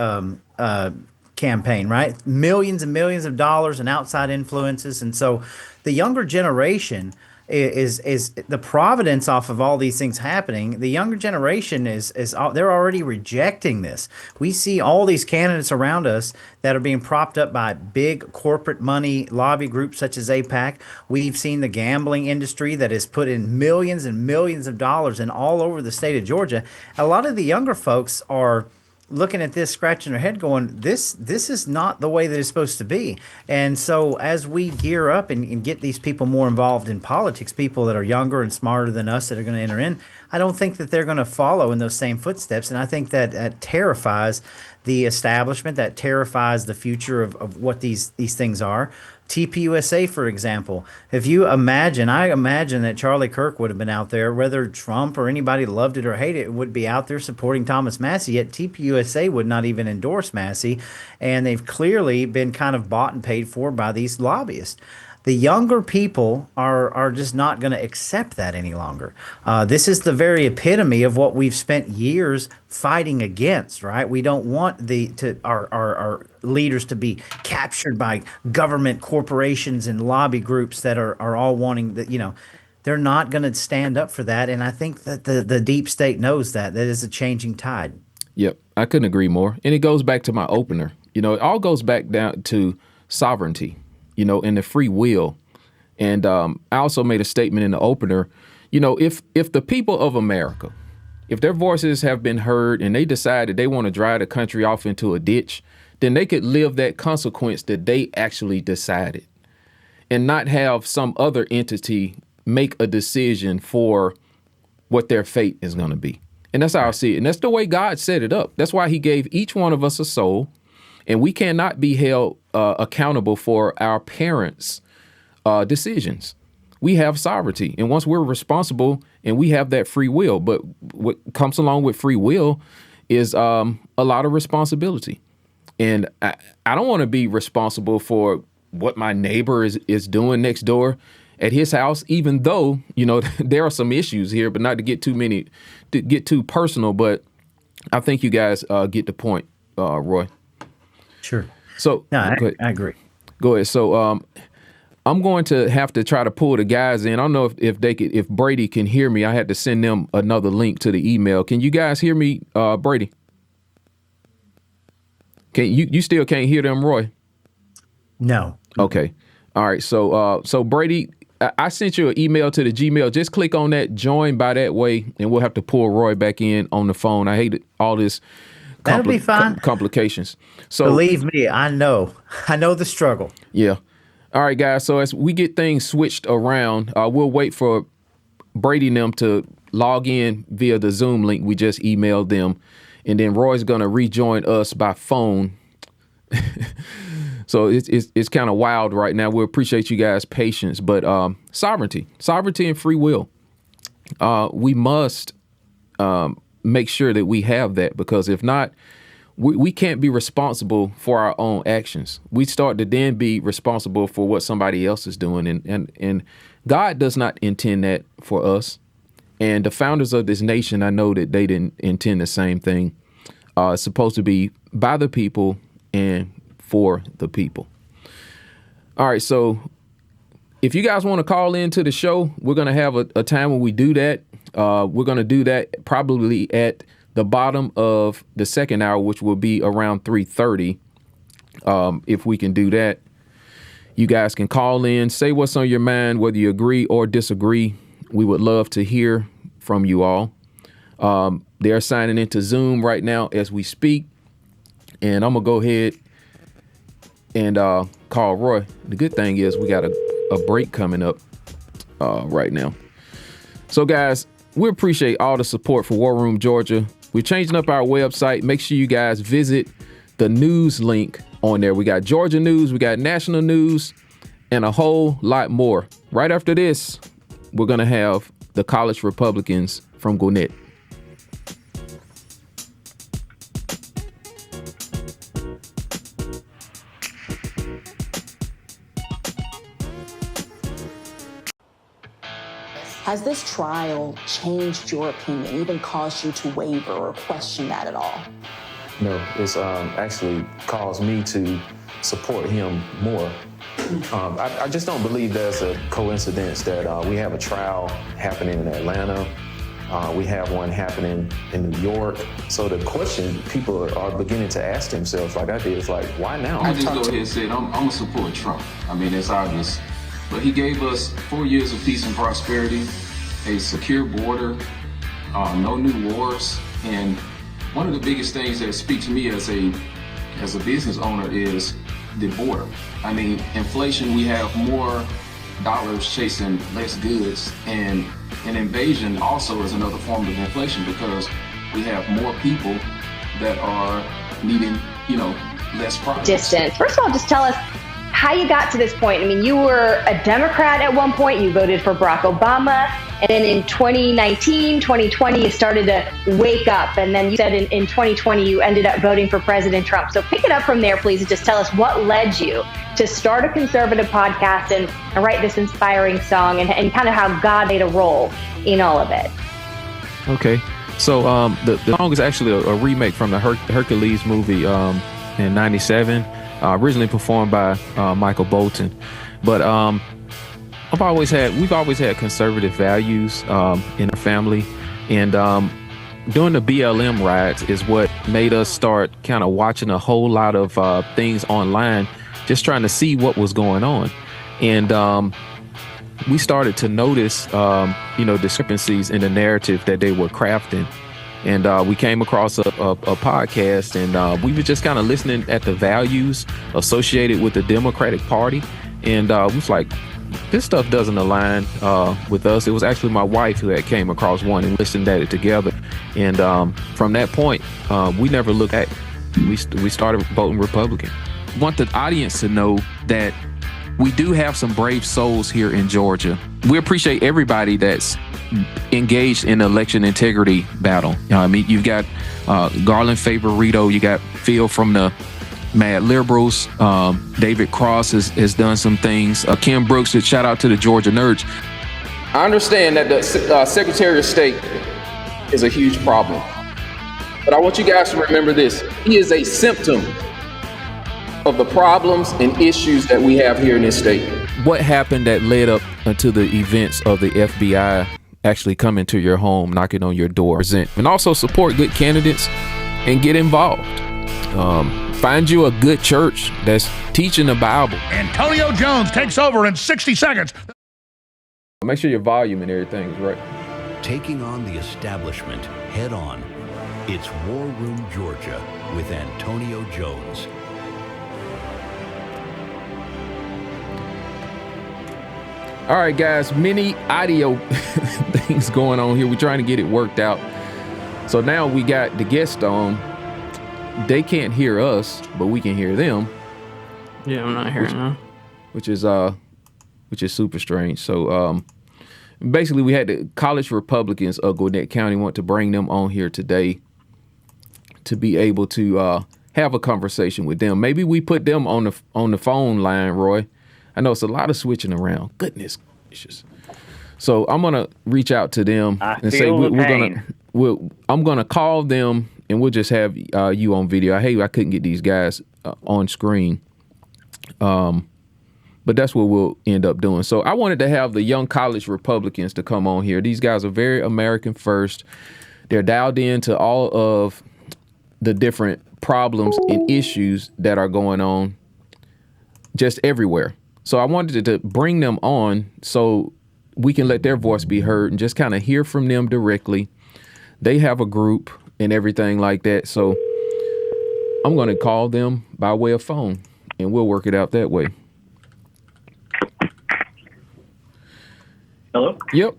campaign, right? Millions and millions of dollars and outside influences. And so the younger generation is the providence off of all these things happening. The younger generation is they're already rejecting this. We see all these candidates around us that are being propped up by big corporate money lobby groups such as AIPAC. We've seen the gambling industry that has put in millions and millions of dollars in all over the state of Georgia. A lot of the younger folks are looking at this, scratching their head going, this is not the way that it's supposed to be. And so as we gear up and get these people more involved in politics, people that are younger and smarter than us that are going to enter in, I don't think that they're going to follow in those same footsteps. And I think that terrifies the establishment, that terrifies the future of what these things are. TPUSA, for example, if you imagine, I imagine that Charlie Kirk would have been out there, whether Trump or anybody loved it or hated it, would be out there supporting Thomas Massey, yet TPUSA would not even endorse Massey, and they've clearly been kind of bought and paid for by these lobbyists. The younger people are just not going to accept that any longer. This is the very epitome of what we've spent years fighting against, right? We don't want our leaders to be captured by government corporations and lobby groups that are all wanting that, they're not going to stand up for that. And I think that the deep state knows that is a changing tide. Yep, I couldn't agree more. And it goes back to my opener. It all goes back down to sovereignty, and the free will. And I also made a statement in the opener, if the people of America, if their voices have been heard and they decide that they want to drive the country off into a ditch, then they could live that consequence that they actually decided and not have some other entity make a decision for what their fate is going to be. And that's how I see it. And that's the way God set it up. That's why he gave each one of us a soul. And we cannot be held accountable for our parents' decisions. We have sovereignty. And once we're responsible and we have that free will, but what comes along with free will is a lot of responsibility. And I don't want to be responsible for what my neighbor is doing next door at his house, even though, there are some issues here, but not to get too personal. But I think you guys get the point, Roy. Sure. So no, I agree. Go ahead. So I'm going to have to try to pull the guys in. I don't know if Brady can hear me. I had to send them another link to the email. Can you guys hear me, Brady? Can you still can't hear them, Roy? No. Okay. All right. So Brady, I sent you an email to the Gmail. Just click on that, join by that way, and we'll have to pull Roy back in on the phone. I hate all this. That'll be fine. Complications. So believe me, I know the struggle. Yeah. All right, guys. So as we get things switched around, we'll wait for Brady and them to log in via the Zoom link we just emailed them, and then Roy's gonna rejoin us by phone. So it's kind of wild right now. We appreciate you guys' patience, but sovereignty and free will. We must make sure that we have that, because if not, we can't be responsible for our own actions. We start to then be responsible for what somebody else is doing, and God does not intend that for us. And the founders of this nation, I know that they didn't intend the same thing. It's supposed to be by the people and for the people. All right, so if you guys want to call into the show, we're going to have a time when we do that. We're going to do that probably at the bottom of the second hour, which will be around 3:30. If we can do that, you guys can call in, say what's on your mind, whether you agree or disagree. We would love to hear from you all. They're signing into Zoom right now as we speak, and I'm going to go ahead and call Roy. The good thing is we got a break coming up right now. So, guys, we appreciate all the support for War Room Georgia. We're changing up our website. Make sure you guys visit the news link on there. We got Georgia news, we got national news, and a whole lot more. Right after this, we're going to have the college Republicans from Gwinnett. Has this trial changed your opinion, even caused you to waver or question that at all? No, it's actually caused me to support him more. I just don't believe there's a coincidence that we have a trial happening in Atlanta. We have one happening in New York. So the question people are beginning to ask themselves, like I did, is like, why now? I just go ahead and say, I'm going to support Trump. I mean, it's obvious. But he gave us 4 years of peace and prosperity, a secure border, no new wars. And one of the biggest things that speak to me as a business owner is the border. I mean, inflation, we have more dollars chasing less goods, and an invasion also is another form of inflation, because we have more people that are needing, less products. Distance. First of all, just tell us how you got to this point. I mean, you were a Democrat at one point, you voted for Barack Obama, and then in 2019, 2020, you started to wake up, and then you said in 2020, you ended up voting for President Trump. So pick it up from there, please, and just tell us what led you to start a conservative podcast and write this inspiring song, and kind of how God played a role in all of it. Okay. So the song is actually a remake from the Hercules movie in 97, originally performed by Michael Bolton. But we've always had conservative values in our family, and doing the BLM riots is what made us start kind of watching a whole lot of things online, just trying to see what was going on. And we started to notice, discrepancies in the narrative that they were crafting. And we came across a podcast, and we were just kind of listening at the values associated with the Democratic Party. And we was like, this stuff doesn't align with us. It was actually my wife who had came across one and listened at it together. And from that point, we never looked back. We started voting Republican. I want the audience to know that we do have some brave souls here in Georgia. We appreciate everybody that's engaged in the election integrity battle. I mean, you've got Garland Favorito, you got Phil from the Mad Liberals, David Cross has done some things. Kim Brooks, shout out to the Georgia Nerds. I understand that the Secretary of State is a huge problem, but I want you guys to remember this. He is a symptom of the problems and issues that we have here in this state. What happened that led up to the events of the FBI actually coming to your home, knocking on your door, and also support good candidates and get involved. Find you a good church that's teaching the Bible. Antonio Jones takes over in 60 seconds. Make sure your volume and everything is right. Taking on the establishment head on. It's War Room Georgia with Antonio Jones. All right, guys, many audio things going on here. We're trying to get it worked out. So now we got the guest on. They can't hear us, but we can hear them. Yeah, I'm not hearing them. Which is super strange. So basically we had the college Republicans of Gwinnett County want to bring them on here today to be able to have a conversation with them. Maybe we put them on the phone line, Roy. I know it's a lot of switching around. Goodness gracious. So I'm gonna reach out to them and say I'm gonna call them and we'll just have you on video. I couldn't get these guys on screen, but that's what we'll end up doing. So I wanted to have the young college Republicans to come on here. These guys are very American first. They're dialed into all of the different problems and issues that are going on just everywhere. So I wanted to bring them on so we can let their voice be heard and just kind of hear from them directly. They have a group and everything like that. So I'm going to call them by way of phone and we'll work it out that way. Hello? Yep.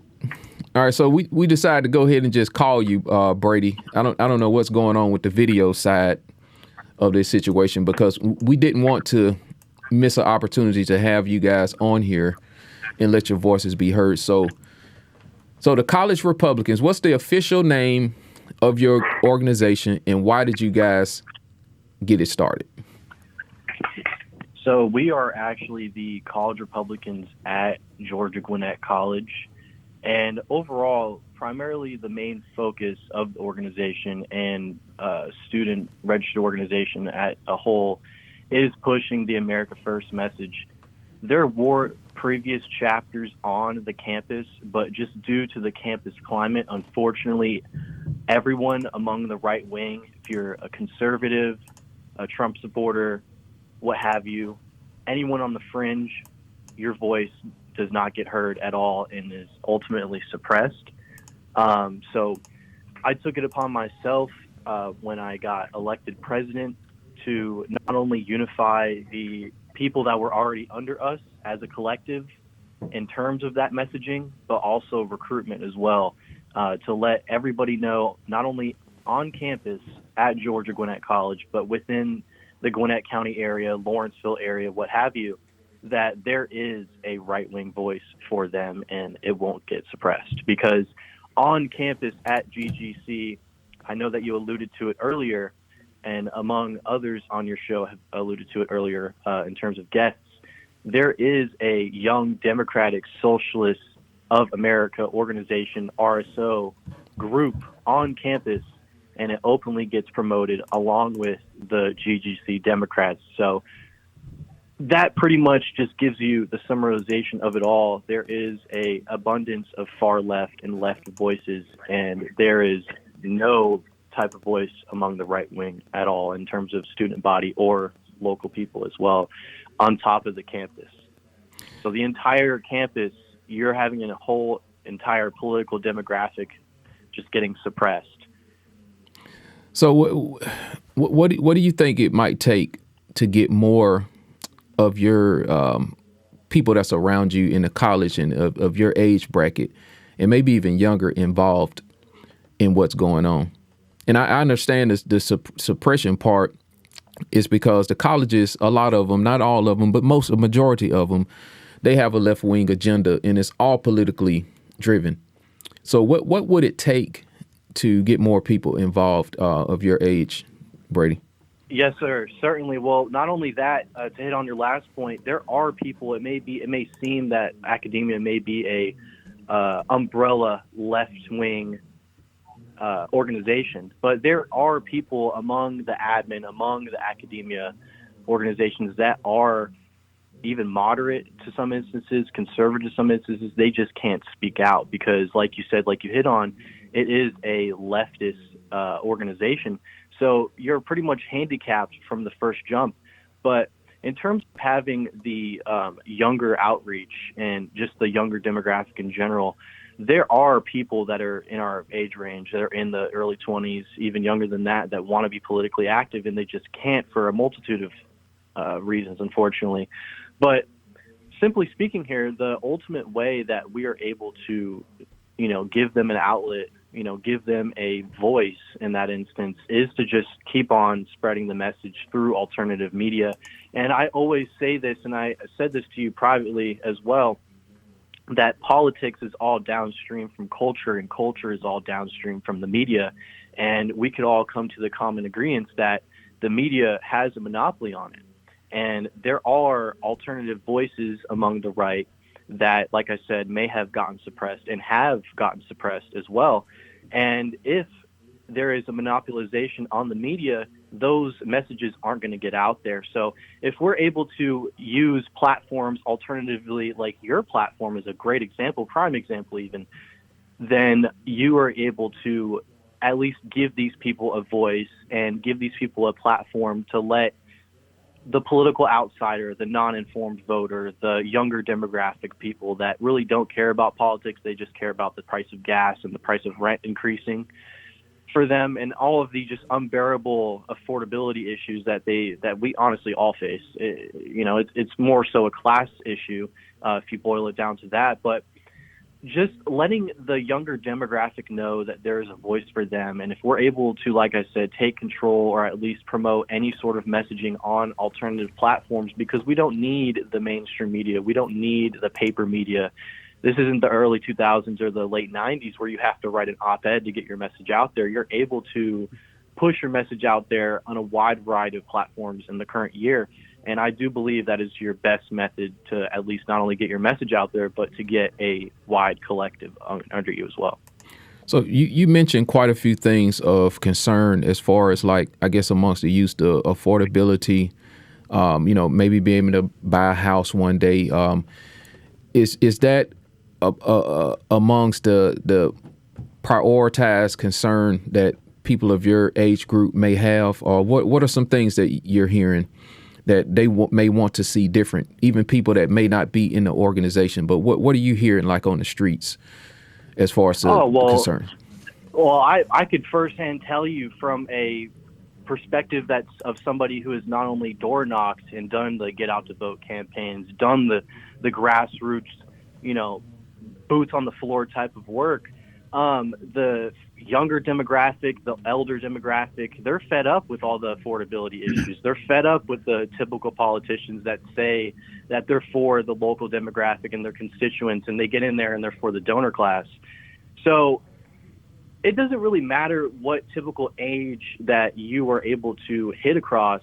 All right. So we decided to go ahead and just call you, Brady. I don't know what's going on with the video side of this situation because we didn't want to miss an opportunity to have you guys on here and let your voices be heard. So the College Republicans, what's the official name of your organization and why did you guys get it started? So we are actually the College Republicans at Georgia Gwinnett College. And overall, primarily the main focus of the organization and student registered organization at a whole is pushing the America First message. There were previous chapters on the campus, but just due to the campus climate, unfortunately, everyone among the right wing, if you're a conservative, a Trump supporter, what have you, anyone on the fringe, your voice does not get heard at all and is ultimately suppressed. So I took it upon myself when I got elected president to not only unify the people that were already under us as a collective in terms of that messaging, but also recruitment as well, to let everybody know, not only on campus at Georgia Gwinnett College, but within the Gwinnett County area, Lawrenceville area, what have you, that there is a right-wing voice for them and it won't get suppressed. Because on campus at GGC, I know that you alluded to it earlier, and among others on your show have alluded to it earlier in terms of guests, there is a Young Democratic Socialists of America organization, RSO, group on campus, and it openly gets promoted along with the GGC Democrats. So that pretty much just gives you the summarization of it all. There is a abundance of far left and left voices, and there is no type of voice among the right wing at all in terms of student body or local people as well on top of the campus. So the entire campus, you're having a whole entire political demographic just getting suppressed. So what do you think it might take to get more of your people that's around you in the college and of your age bracket and maybe even younger involved in what's going on? And I understand the suppression part is because the colleges, a lot of them, not all of them, but a majority of them, they have a left-wing agenda and it's all politically driven. So what would it take to get more people involved of your age, Brady? Yes, sir. Certainly. Well, not only that, to hit on your last point, there are people. It may seem that academia may be a umbrella left-wing organization, but there are people among the admin, among the academia organizations that are even moderate to some instances, conservative to some instances. They just can't speak out because, like you said, like you hit on, it is a leftist organization. So you're pretty much handicapped from the first jump. But in terms of having the younger outreach and just the younger demographic in general, there are people that are in our age range that are in the early 20s, even younger than that want to be politically active, and they just can't for a multitude of reasons, unfortunately. But simply speaking here, the ultimate way that we are able to, give them an outlet, give them a voice in that instance is to just keep on spreading the message through alternative media. And I always say this, and I said this to you privately as well, that politics is all downstream from culture, and culture is all downstream from the media. And we could all come to the common agreement that the media has a monopoly on it. And there are alternative voices among the right that, like I said, may have gotten suppressed and have gotten suppressed as well. And if there is a monopolization on the media, those messages aren't going to get out there. So if we're able to use platforms alternatively, like your platform is a great example, prime example even, then you are able to at least give these people a voice and give these people a platform to let the political outsider, the non-informed voter, the younger demographic people that really don't care about politics, they just care about the price of gas and the price of rent increasing for them, and all of the just unbearable affordability issues that we honestly all face. It's more so a class issue if you boil it down to that, but just letting the younger demographic know that there is a voice for them. And if we're able to, like I said, take control or at least promote any sort of messaging on alternative platforms, because we don't need the mainstream media. We don't need the paper media. This isn't the early 2000s or the late 90s where you have to write an op-ed to get your message out there. You're able to push your message out there on a wide variety of platforms in the current year. And I do believe that is your best method to at least not only get your message out there, but to get a wide collective under you as well. So you mentioned quite a few things of concern as far as, like, I guess amongst the youth, the affordability, maybe being able to buy a house one day. Is that amongst the prioritized concern that people of your age group may have? Or what are some things that you're hearing that they may want to see different, even people that may not be in the organization? But what are you hearing, like, on the streets as far as concern? Well, I could firsthand tell you from a perspective that's of somebody who has not only door knocked and done the get out to vote campaigns, done the grassroots, boots on the floor type of work. The younger demographic, the elder demographic, they're fed up with all the affordability issues. They're fed up with the typical politicians that say that they're for the local demographic and their constituents, and they get in there and they're for the donor class. So it doesn't really matter what typical age that you are able to hit across.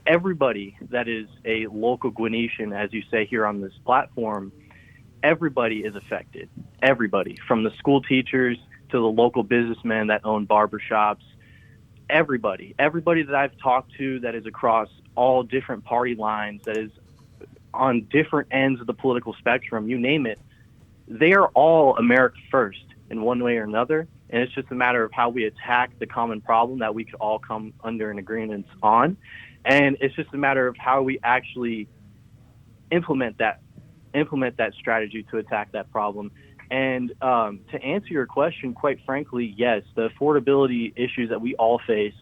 Everybody that is a local Gwinnetian, as you say here on this platform, everybody is affected. Everybody, from the school teachers to the local businessmen that own barbershops, everybody that I've talked to that is across all different party lines, that is on different ends of the political spectrum, you name it, they are all America first in one way or another. And it's just a matter of how we attack the common problem that we could all come under an agreement on. And it's just a matter of how we actually implement that strategy to attack that problem. And to answer your question, quite frankly, yes, the affordability issues that we all face,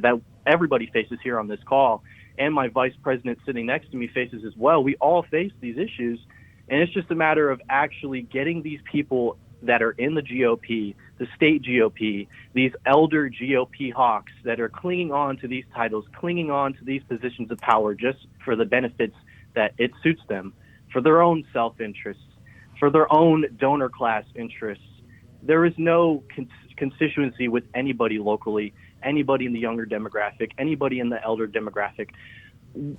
that everybody faces here on this call, and my vice president sitting next to me faces as well, we all face these issues. And it's just a matter of actually getting these people that are in the GOP, the state GOP, these elder GOP hawks that are clinging on to these titles, clinging on to these positions of power just for the benefits that it suits them, for their own self-interests, for their own donor class interests. There is no constituency with anybody locally, anybody in the younger demographic, anybody in the elder demographic. In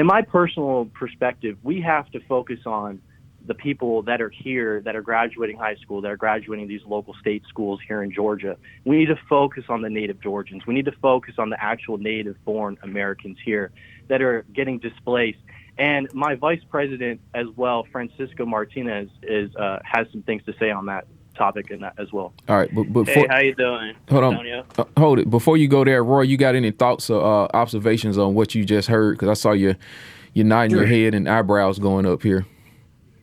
my personal perspective, we have to focus on the people that are here, that are graduating high school, that are graduating these local state schools here in Georgia. We need to focus on the native Georgians. We need to focus on the actual native-born Americans here that are getting displaced. And my vice president as well, Francisco Martinez, has some things to say on that. topic in that as well. All right, but Hey, how you doing? hold on, Antonio? hold it. Before you go there, Roy, you got any thoughts or observations on what you just heard? Because I saw you nodding your head and eyebrows going up here.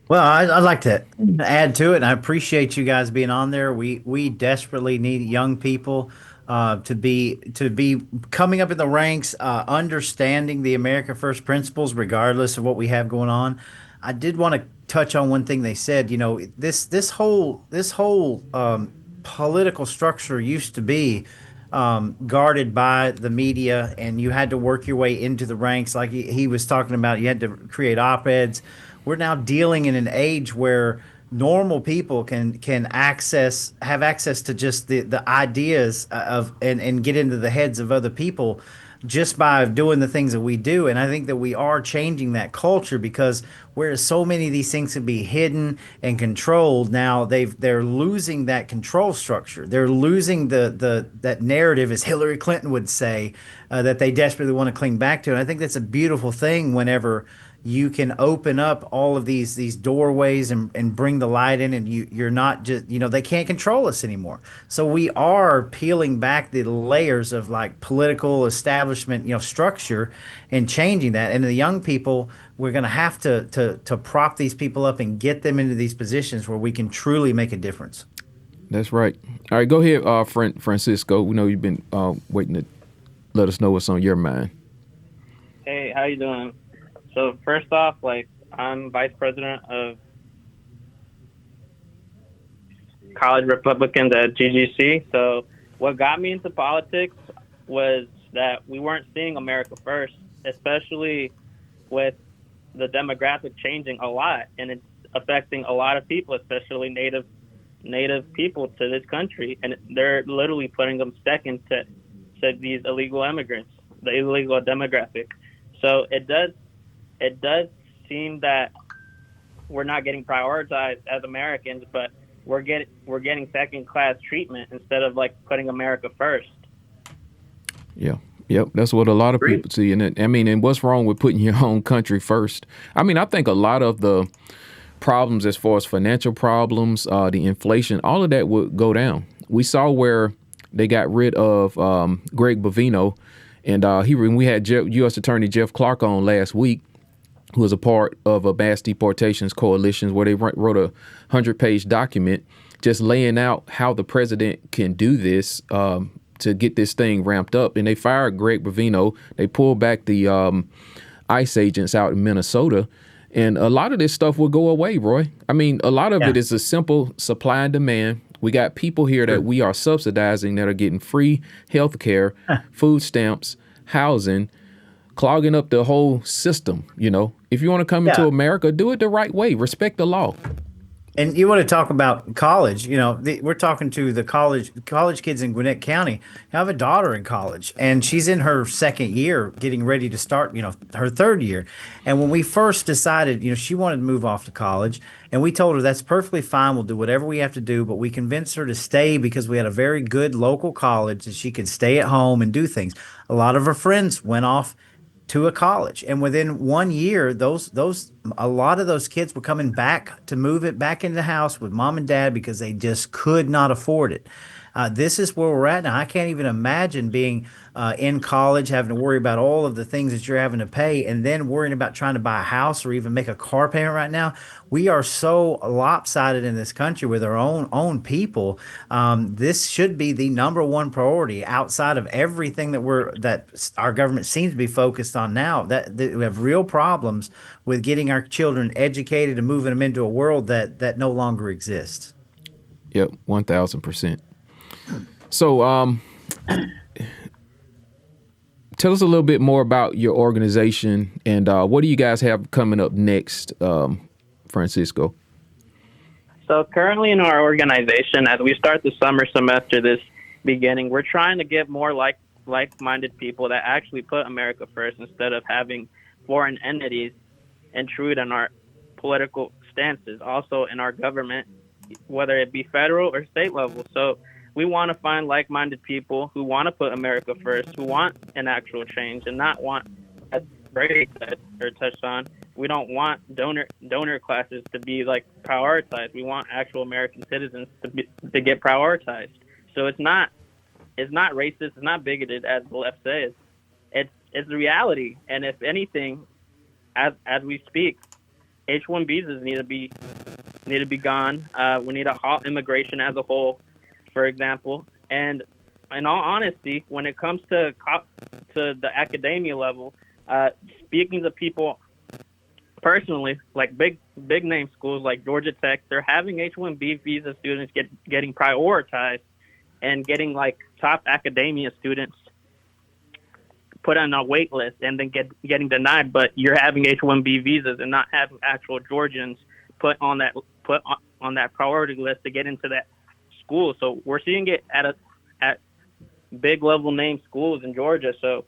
Well, I'd like to add to it, and I appreciate you guys being on there. We desperately need young people to be coming up in the ranks, understanding the America First principles, regardless of what we have going on. I did want to touch on one thing they said. You know, this whole political structure used to be guarded by the media, and you had to work your way into the ranks. Like he was talking about, you had to create op-eds. We're now dealing in an age where normal people can have access to just the ideas of and get into the heads of other people just by doing the things that we do. And I think that we are changing that culture, because whereas so many of these things can be hidden and controlled, now they're losing that control structure. They're losing that narrative, as Hillary Clinton would say, that they desperately want to cling back to. And I think that's a beautiful thing whenever you can open up all of these doorways and bring the light in, and you're not just, they can't control us anymore. So we are peeling back the layers of like political establishment, structure, and changing that. And the young people, we're going to have to prop these people up and get them into these positions where we can truly make a difference. That's right. All right, go ahead, Francisco. We know you've been waiting to let us know what's on your mind. Hey, how you doing? So first off, I'm vice president of college Republicans at GGC. So what got me into politics was that we weren't seeing America first, especially with the demographic changing a lot, and it's affecting a lot of people, especially native people to this country, and they're literally putting them second to these illegal immigrants, the illegal demographic. So it does seem that we're not getting prioritized as Americans, but we're getting second class treatment instead of putting America first. Yeah. Yep, that's what a lot of people see. And what's wrong with putting your own country first? I think a lot of the problems as far as financial problems, the inflation, all of that would go down. We saw where they got rid of Greg Bovino, and we had U.S. Attorney Jeff Clark on last week, who was a part of a mass deportations coalition where they wrote a 100-page document just laying out how the president can do this to get this thing ramped up. And they fired Greg Bovino. They pulled back the ICE agents out in Minnesota. And a lot of this stuff will go away, Roy. A lot of it is a simple supply and demand. We got people here that we are subsidizing that are getting free health care, food stamps, housing, clogging up the whole system. If you want to come into America, do it the right way. Respect the law. And you want to talk about college? We're talking to the college kids in Gwinnett County. I have a daughter in college, and she's in her second year, getting ready to start, her third year. And when we first decided, she wanted to move off to college, and we told her that's perfectly fine. We'll do whatever we have to do, but we convinced her to stay because we had a very good local college that she could stay at home and do things. A lot of her friends went off to a college, and within 1 year, a lot of those kids were coming back to move it back into the house with mom and dad because they just could not afford it. This is where we're at now. I can't even imagine being in college, having to worry about all of the things that you're having to pay, and then worrying about trying to buy a house or even make a car payment right now. We are so lopsided in this country with our own people. This should be the number one priority outside of everything that our government seems to be focused on now. That we have real problems with getting our children educated and moving them into a world that no longer exists. Yep, 1,000%. So, tell us a little bit more about your organization and what do you guys have coming up next, Francisco? So currently in our organization, as we start the summer semester this beginning, we're trying to get more like-minded people that actually put America first instead of having foreign entities intrude on our political stances, also in our government, whether it be federal or state level. So we want to find like-minded people who want to put America first, who want an actual change and not want, as Brady said or touched on, we don't want donor classes to be like prioritized. We want actual American citizens to get prioritized. So it's not racist, it's not bigoted as the left says. It's reality. And if anything, as we speak, H-1 visas need to be gone. We need to halt immigration as a whole, for example. And in all honesty, when it comes to the academia level, speaking to people personally, like big name schools like Georgia Tech, they're having H-1B visa students getting prioritized and getting like top academia students put on a wait list and then getting denied. But you're having H-1B visas and not having actual Georgians put on that priority list to get into that school. So we're seeing it at big level name schools in Georgia. So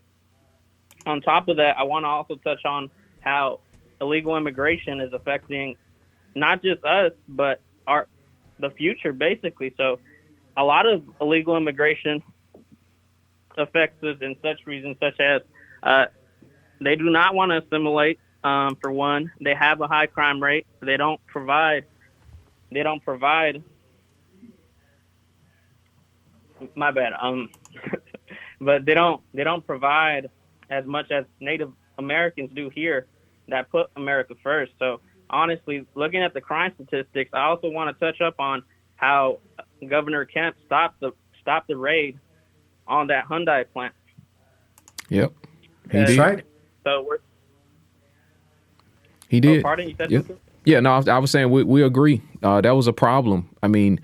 on top of that, I want to also touch on how illegal immigration is affecting not just us, but the future, basically. So a lot of illegal immigration affects us in such reasons such as they do not want to assimilate. For one, they have a high crime rate. They don't provide. My bad. But they don't provide as much as Native Americans do here that put America first. So honestly, looking at the crime statistics, I also want to touch up on how Governor Kemp stopped the raid on that Hyundai plant. Yep. That's right. So he did. Oh, pardon? You said something? Yeah, no, I was saying we agree. That was a problem. I mean,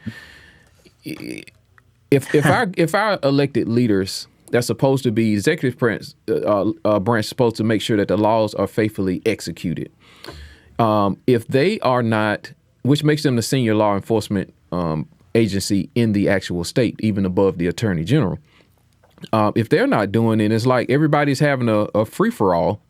if our elected leaders, that's supposed to be executive branch supposed to make sure that the laws are faithfully executed. If they are not, which makes them the senior law enforcement agency in the actual state, even above the attorney general. If they're not doing it, it's like everybody's having a free for all,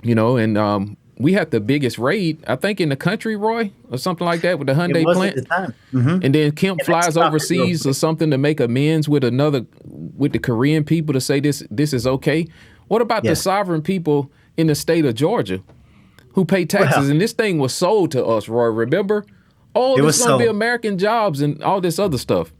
and we had the biggest raid, I think, in the country, Roy, or something like that with the Hyundai plant. At the time. Mm-hmm. And then Kemp flies overseas or something to make amends with the Korean people to say this is okay. What about the sovereign people in the state of Georgia who pay taxes? Well, and this thing was sold to us, Roy, remember? Oh, this is going to be American jobs and all this other stuff.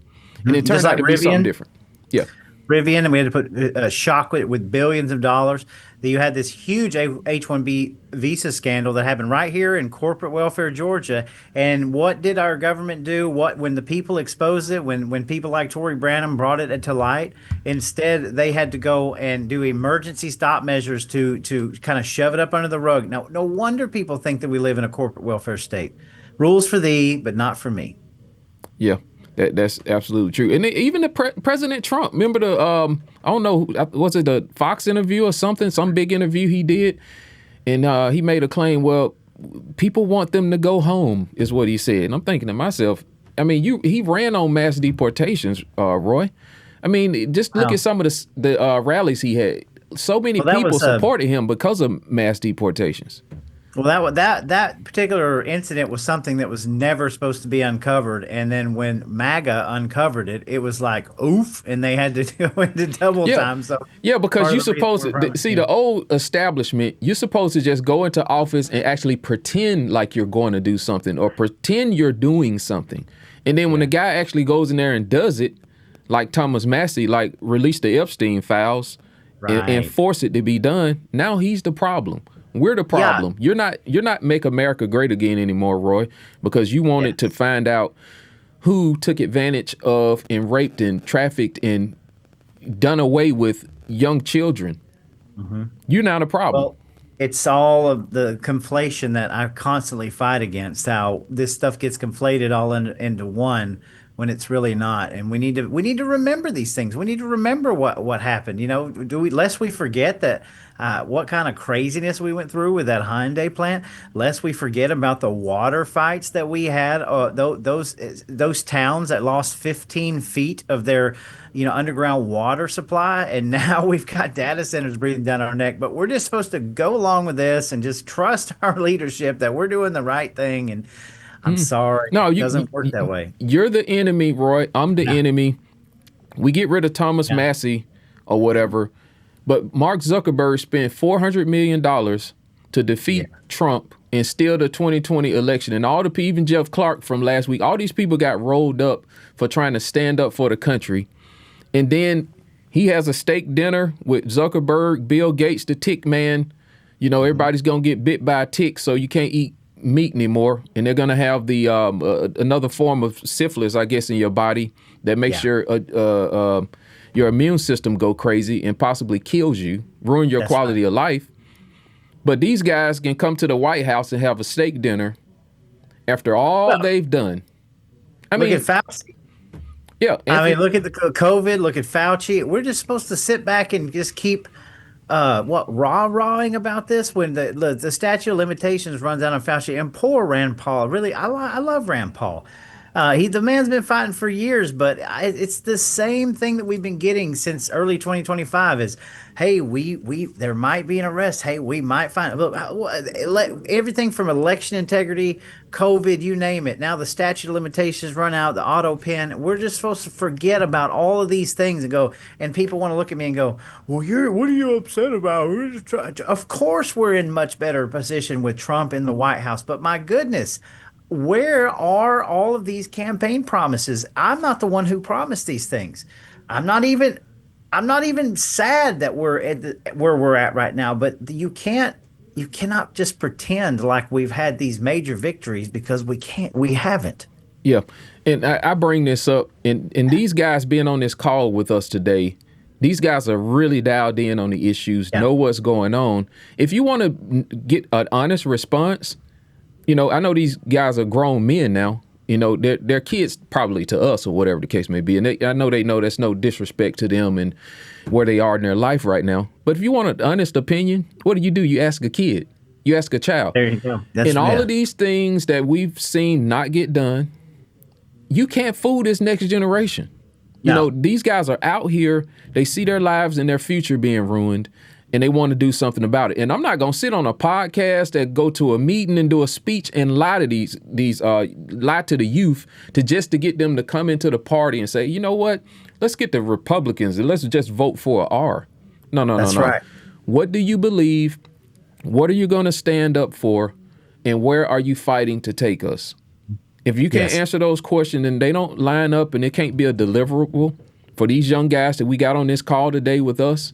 And it turned out to be something different. Yeah. Rivian, and we had to put a shock with billions of dollars. That you had this huge H-1B visa scandal that happened right here in corporate welfare, Georgia. And what did our government do? When the people exposed it, when people like Tory Branham brought it to light, instead they had to go and do emergency stop measures to kind of shove it up under the rug. Now, no wonder people think that we live in a corporate welfare state. Rules for thee, but not for me. Yeah. That's absolutely true. And even the President Trump, remember I don't know, was it the Fox interview or something, some big interview he did? And he made a claim, well, people want them to go home, is what he said. And I'm thinking to myself, I mean, he ran on mass deportations, Roy. I mean, just look at some of the rallies he had. So many people supported him because of mass deportations. Well, that particular incident was something that was never supposed to be uncovered, and then when MAGA uncovered it, it was like oof, and they had to go into double time. So because you're supposed to see the old establishment. You're supposed to just go into office and actually pretend like you're going to do something or pretend you're doing something, and then when the guy actually goes in there and does it, like Thomas Massey, like release the Epstein files and force it to be done. Now he's the problem. We're the problem. Yeah. You're not Make America Great Again anymore, Roy, because you wanted to find out who took advantage of and raped and trafficked and done away with young children. Mm-hmm. You're not a problem. Well, it's all of the conflation that I constantly fight against, how this stuff gets conflated all into one when it's really not. And we need to remember these things. We need to remember what happened. Lest we forget that what kind of craziness we went through with that Hyundai plant, lest we forget about the water fights that we had, those towns that lost 15 feet of their underground water supply, and now we've got data centers breathing down our neck. But we're just supposed to go along with this and just trust our leadership that we're doing the right thing. And I'm sorry, it doesn't work that way. You're the enemy, Roy. I'm the enemy. We get rid of Thomas Massey or whatever. But Mark Zuckerberg spent $400 million to defeat Trump and steal the 2020 election. And all the people, even Jeff Clark from last week, all these people got rolled up for trying to stand up for the country. And then he has a steak dinner with Zuckerberg, Bill Gates, the tick man. You know, everybody's going to get bit by a tick, so you can't eat meat anymore. And they're going to have the another form of syphilis, I guess, in your body that makes your immune system go crazy and possibly kills you, ruin your quality of life. But these guys can come to the White House and have a steak dinner after all they've done. Look at Fauci. Yeah. I mean, look at the COVID, look at Fauci. We're just supposed to sit back and just keep rah-rahing about this when the statute of limitations runs out on Fauci. And poor Rand Paul. Really, I love Rand Paul. The man's been fighting for years, but it's the same thing that we've been getting since early 2025 is, hey, there might be an arrest. Hey, we might find everything from election integrity, COVID, you name it. Now the statute of limitations run out, the auto pen. We're just supposed to forget about all of these things and go, and people want to look at me and go, well, what are you upset about? Of course we're in much better position with Trump in the White House, but my goodness, where are all of these campaign promises? I'm not the one who promised these things. I'm not even sad that we're at where we're at right now, but you cannot just pretend like we've had these major victories because we haven't. Yeah. And I bring this up and these guys being on this call with us today, these guys are really dialed in on the issues, know what's going on. If you want to get an honest response, you know, I know these guys are grown men now. You know, they're kids probably to us or whatever the case may be. And I know they know that's no disrespect to them and where they are in their life right now. But if you want an honest opinion, what do? You ask a kid. You ask a child. There you go. All of these things that we've seen not get done, you can't fool this next generation. You know, these guys are out here. They see their lives and their future being ruined. And they want to do something about it. And I'm not going to sit on a podcast that go to a meeting and do a speech and lie to lie to the youth to get them to come into the party and say, you know what, let's get the Republicans and let's just vote for an R. No. That's right. What do you believe? What are you going to stand up for? And where are you fighting to take us? If you can't answer those questions and they don't line up and it can't be a deliverable for these young guys that we got on this call today with us,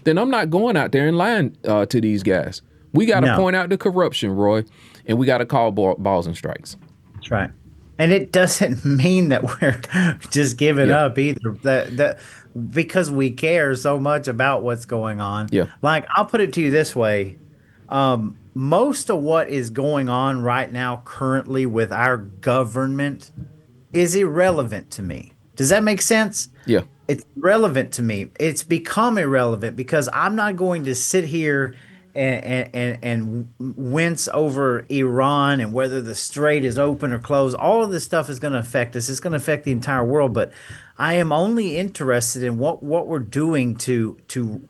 then I'm not going out there and lying to these guys. We got to point out the corruption, Roy, and we got to call balls and strikes. That's right. And it doesn't mean that we're just giving up either. Because we care so much about what's going on. Yeah. Like, I'll put it to you this way. Most of what is going on right now currently with our government is irrelevant to me. Does that make sense? Yeah. It's relevant to me. It's become irrelevant because I'm not going to sit here and wince over Iran and whether the strait is open or closed. All of this stuff is going to affect us. It's going to affect the entire world. But I am only interested in what we're doing to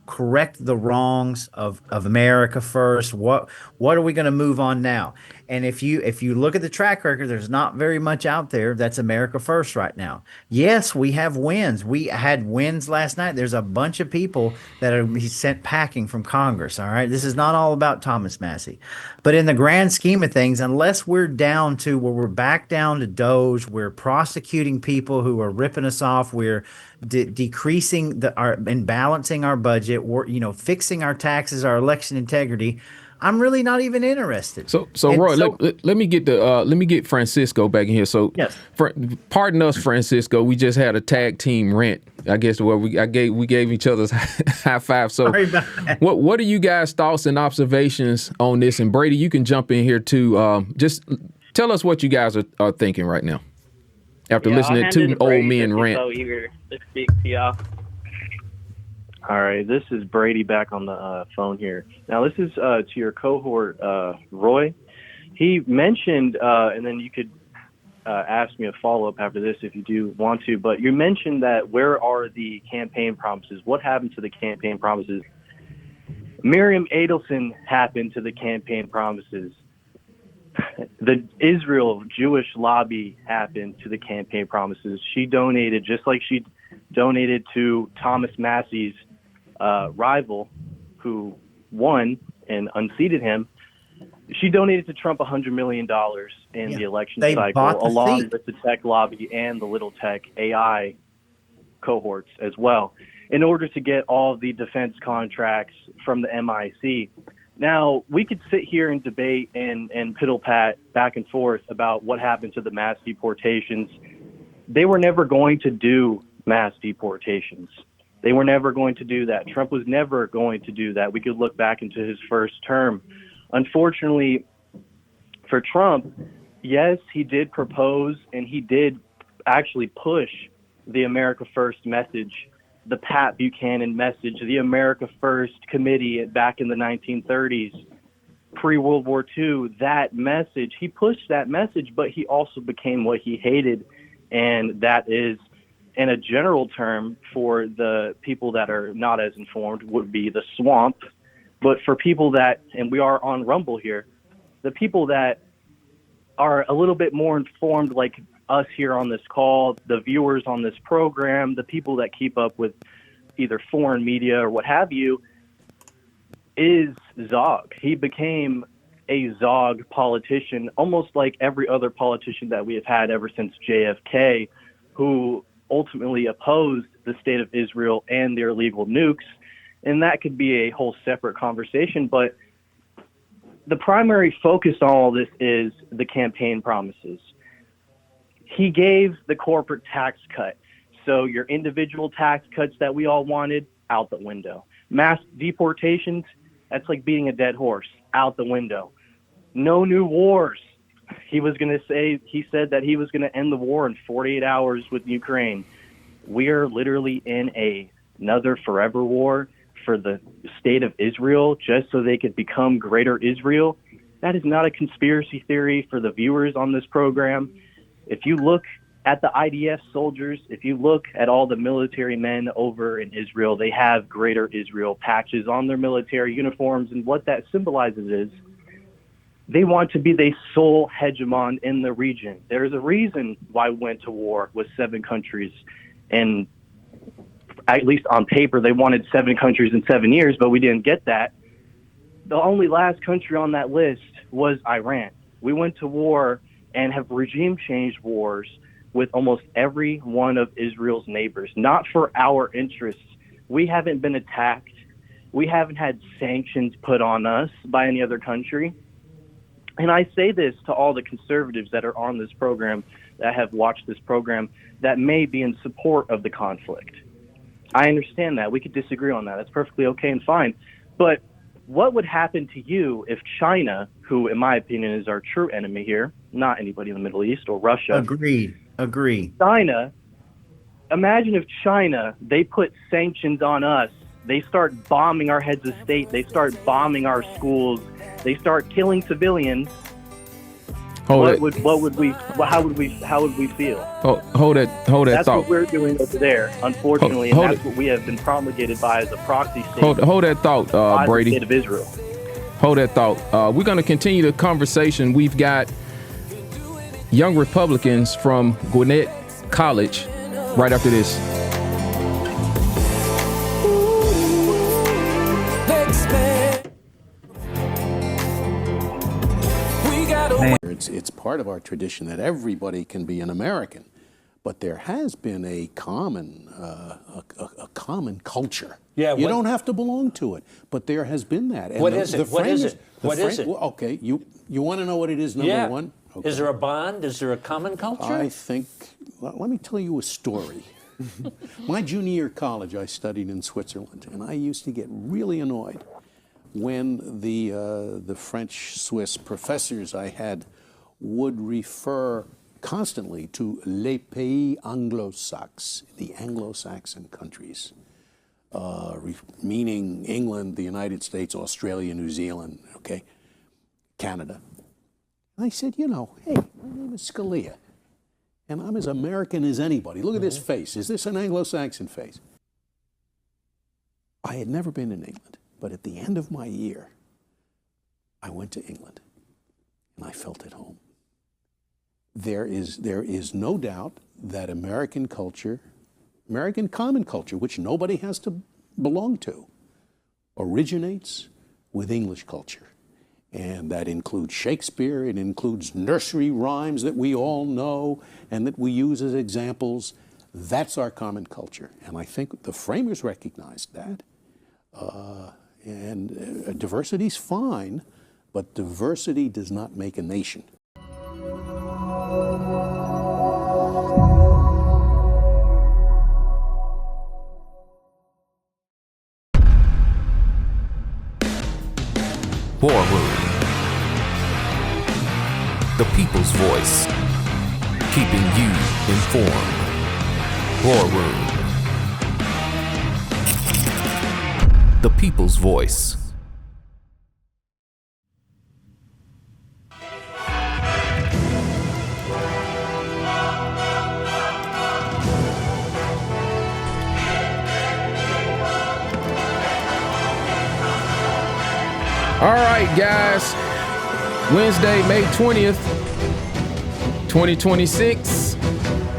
correct the wrongs of America first. What are we going to move on now? And if you look at the track record, there's not very much out there that's America first right now. Yes, we have wins. We had wins last night. There's a bunch of people that are sent packing from Congress. All right, this is not all about Thomas Massey, but in the grand scheme of things, unless we're down to where we're back down to Doge, we're prosecuting people who are ripping us off. We're decreasing and balancing our budget. We're fixing our taxes, our election integrity. I'm really not even interested. So Roy, let me get Francisco back in here. So yes, pardon us, Francisco. We just had a tag team rant. I guess where we gave each other's high five. So what are you guys' thoughts and observations on this? And Brady, you can jump in here too. Just tell us what you guys are thinking right now after listening to two old men rant. So eager to speak to y'all. All right, this is Brady back on the phone here. Now, this is to your cohort, Roy. He mentioned, and then you could ask me a follow-up after this if you do want to, but you mentioned that where are the campaign promises? What happened to the campaign promises? Miriam Adelson happened to the campaign promises. The Israel Jewish lobby happened to the campaign promises. She donated, just like she donated to Thomas Massey's rival who won and unseated him, she donated to Trump $100 million in the election cycle, along with the tech lobby and the little tech AI cohorts as well, in order to get all the defense contracts from the MIC. Now, we could sit here and debate and piddle-pat back and forth about what happened to the mass deportations. They were never going to do mass deportations. They were never going to do that. Trump was never going to do that. We could look back into his first term. Unfortunately, for Trump, yes, he did propose and he did actually push the America First message, the Pat Buchanan message, the America First committee back in the 1930s, pre-World War II, that message. He pushed that message, but he also became what he hated, and that is, in a general term, for the people that are not as informed, would be the swamp. But for people that, and we are on Rumble here, the people that are a little bit more informed, like us here on this call, the viewers on this program, the people that keep up with either foreign media or what have you, is Zog. He became a Zog politician, almost like every other politician that we have had ever since JFK, who ultimately opposed the state of Israel and their illegal nukes. And that could be a whole separate conversation, but the primary focus on all this is the campaign promises. He gave the corporate tax cut. So your individual tax cuts that we all wanted, out the window. Mass deportations, that's like beating a dead horse, out the window. No new wars. He said that he was going to end the war in 48 hours with Ukraine. We are literally in another forever war for the state of Israel just so they could become greater Israel. That is not a conspiracy theory for the viewers on this program. If you look at the IDF soldiers, if you look at all the military men over in Israel, they have greater Israel patches on their military uniforms. And what that symbolizes is they want to be the sole hegemon in the region. There's a reason why we went to war with 7 countries, and at least on paper, they wanted 7 countries in 7 years, but we didn't get that. The only last country on that list was Iran. We went to war and have regime change wars with almost every one of Israel's neighbors, not for our interests. We haven't been attacked. We haven't had sanctions put on us by any other country. And I say this to all the conservatives that are on this program, that have watched this program, that may be in support of the conflict. I understand that. We could disagree on that. That's perfectly okay and fine. But what would happen to you if China, who in my opinion is our true enemy here, not anybody in the Middle East or Russia. Agree. China, imagine if China, they put sanctions on us. They start bombing our heads of state. They start bombing our schools. They start killing civilians. How would we feel? Hold that that's thought. What we're doing over there, unfortunately, and that's what we have been promulgated by as a proxy state. Hold that thought, Brady. The state of Israel. Hold that thought. We're going to continue the conversation. We've got young Republicans from Gwinnett College right after this. It's part of our tradition that everybody can be an American, but there has been a common culture. Yeah, you don't have to belong to it, but there has been that. And what is it? What is it? Well, okay, you want to know what it is, number one? Okay. Is there a bond? Is there a common culture? I think, let me tell you a story. My junior year of college, I studied in Switzerland, and I used to get really annoyed when the French Swiss professors I had would refer constantly to les pays anglo-saxons, the Anglo-Saxon countries, meaning England, the United States, Australia, New Zealand, okay, Canada. I said, hey, my name is Scalia, and I'm as American as anybody. Look at this face. Is this an Anglo-Saxon face? I had never been in England, but at the end of my year, I went to England, and I felt at home. There is no doubt that American culture, American common culture, which nobody has to belong to originates with English culture. And that includes Shakespeare, it includes nursery rhymes that we all know and that we use as examples. That's our common culture. And I think the framers recognized that. Diversity's fine, but diversity does not make a nation. War Room. The people's voice. Keeping you informed. War Room. The people's voice. All right, guys. Wednesday, May 20th, 2026.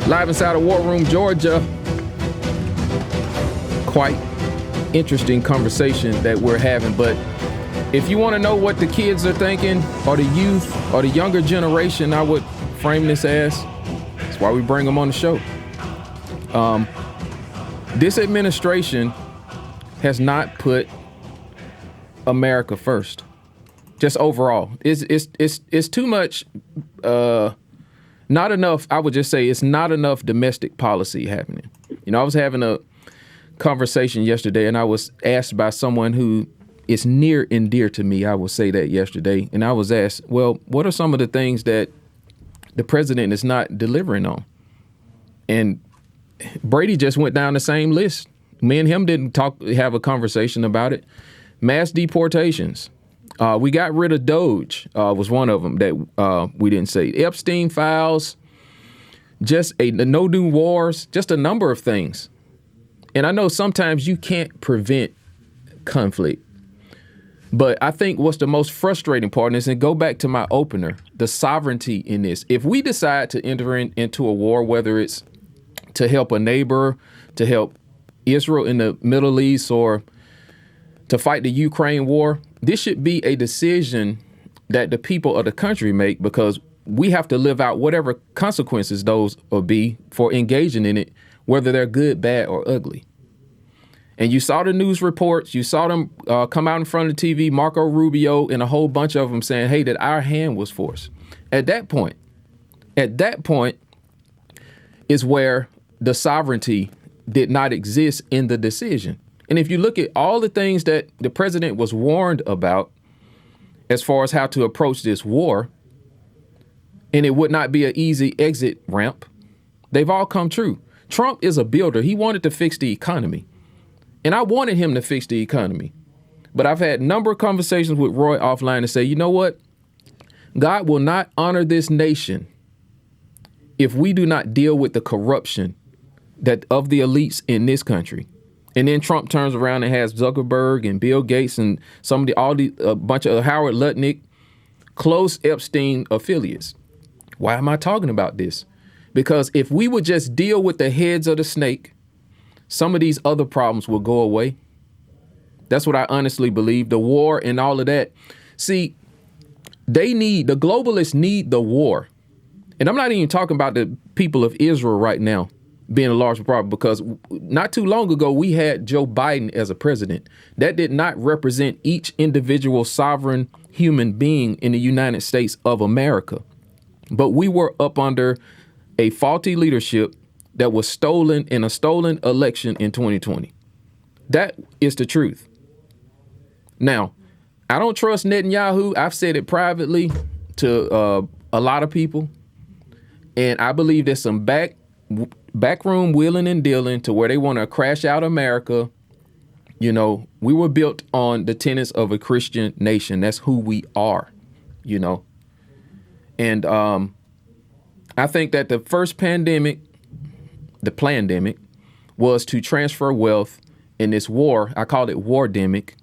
Live inside of War Room, Georgia. Quite interesting conversation that we're having. But if you want to know what the kids are thinking, or the youth, or the younger generation, I would frame this as, that's why we bring them on the show. This administration has not put America first. Just overall, it's too much. Not enough. I would just say it's not enough domestic policy happening. You know, I was having a conversation yesterday, and I was asked by someone who is near and dear to me. I will say that yesterday, and I was asked, well, what are some of the things that the president is not delivering on? And Brady just went down the same list. Me and him didn't have a conversation about it. Mass deportations. We got rid of Doge, was one of them that we didn't say. Epstein files, just no new wars, just a number of things. And I know sometimes you can't prevent conflict. But I think what's the most frustrating part is, and go back to my opener, the sovereignty in this. If we decide to enter into a war, whether it's to help a neighbor, to help Israel in the Middle East, or to fight the Ukraine war, this should be a decision that the people of the country make, because we have to live out whatever consequences those will be for engaging in it, whether they're good, bad, or ugly. And you saw the news reports, you saw them come out in front of the TV, Marco Rubio and a whole bunch of them saying, hey, that our hand was forced. At that point is where the sovereignty did not exist in the decision. And if you look at all the things that the president was warned about as far as how to approach this war, and it would not be an easy exit ramp, they've all come true. Trump is a builder. He wanted to fix the economy. And I wanted him to fix the economy. But I've had a number of conversations with Roy offline to say, you know what? God will not honor this nation if we do not deal with the corruption that of the elites in this country. And then Trump turns around and has Zuckerberg and Bill Gates and a bunch of Howard Lutnick, close Epstein affiliates. Why am I talking about this? Because if we would just deal with the heads of the snake, some of these other problems will go away. That's what I honestly believe. The war and all of that. See, the globalists need the war. And I'm not even talking about the people of Israel right now being a large problem, because not too long ago, we had Joe Biden as a president. That did not represent each individual sovereign human being in the United States of America. But we were up under a faulty leadership that was stolen in a stolen election in 2020. That is the truth. Now, I don't trust Netanyahu. I've said it privately to a lot of people. And I believe there's some backroom wheeling and dealing to where they want to crash out America. You know, we were built on the tenets of a Christian nation. That's who we are, you know. And I think that the first pandemic, the plandemic, was to transfer wealth. In this war, I call it wardemic,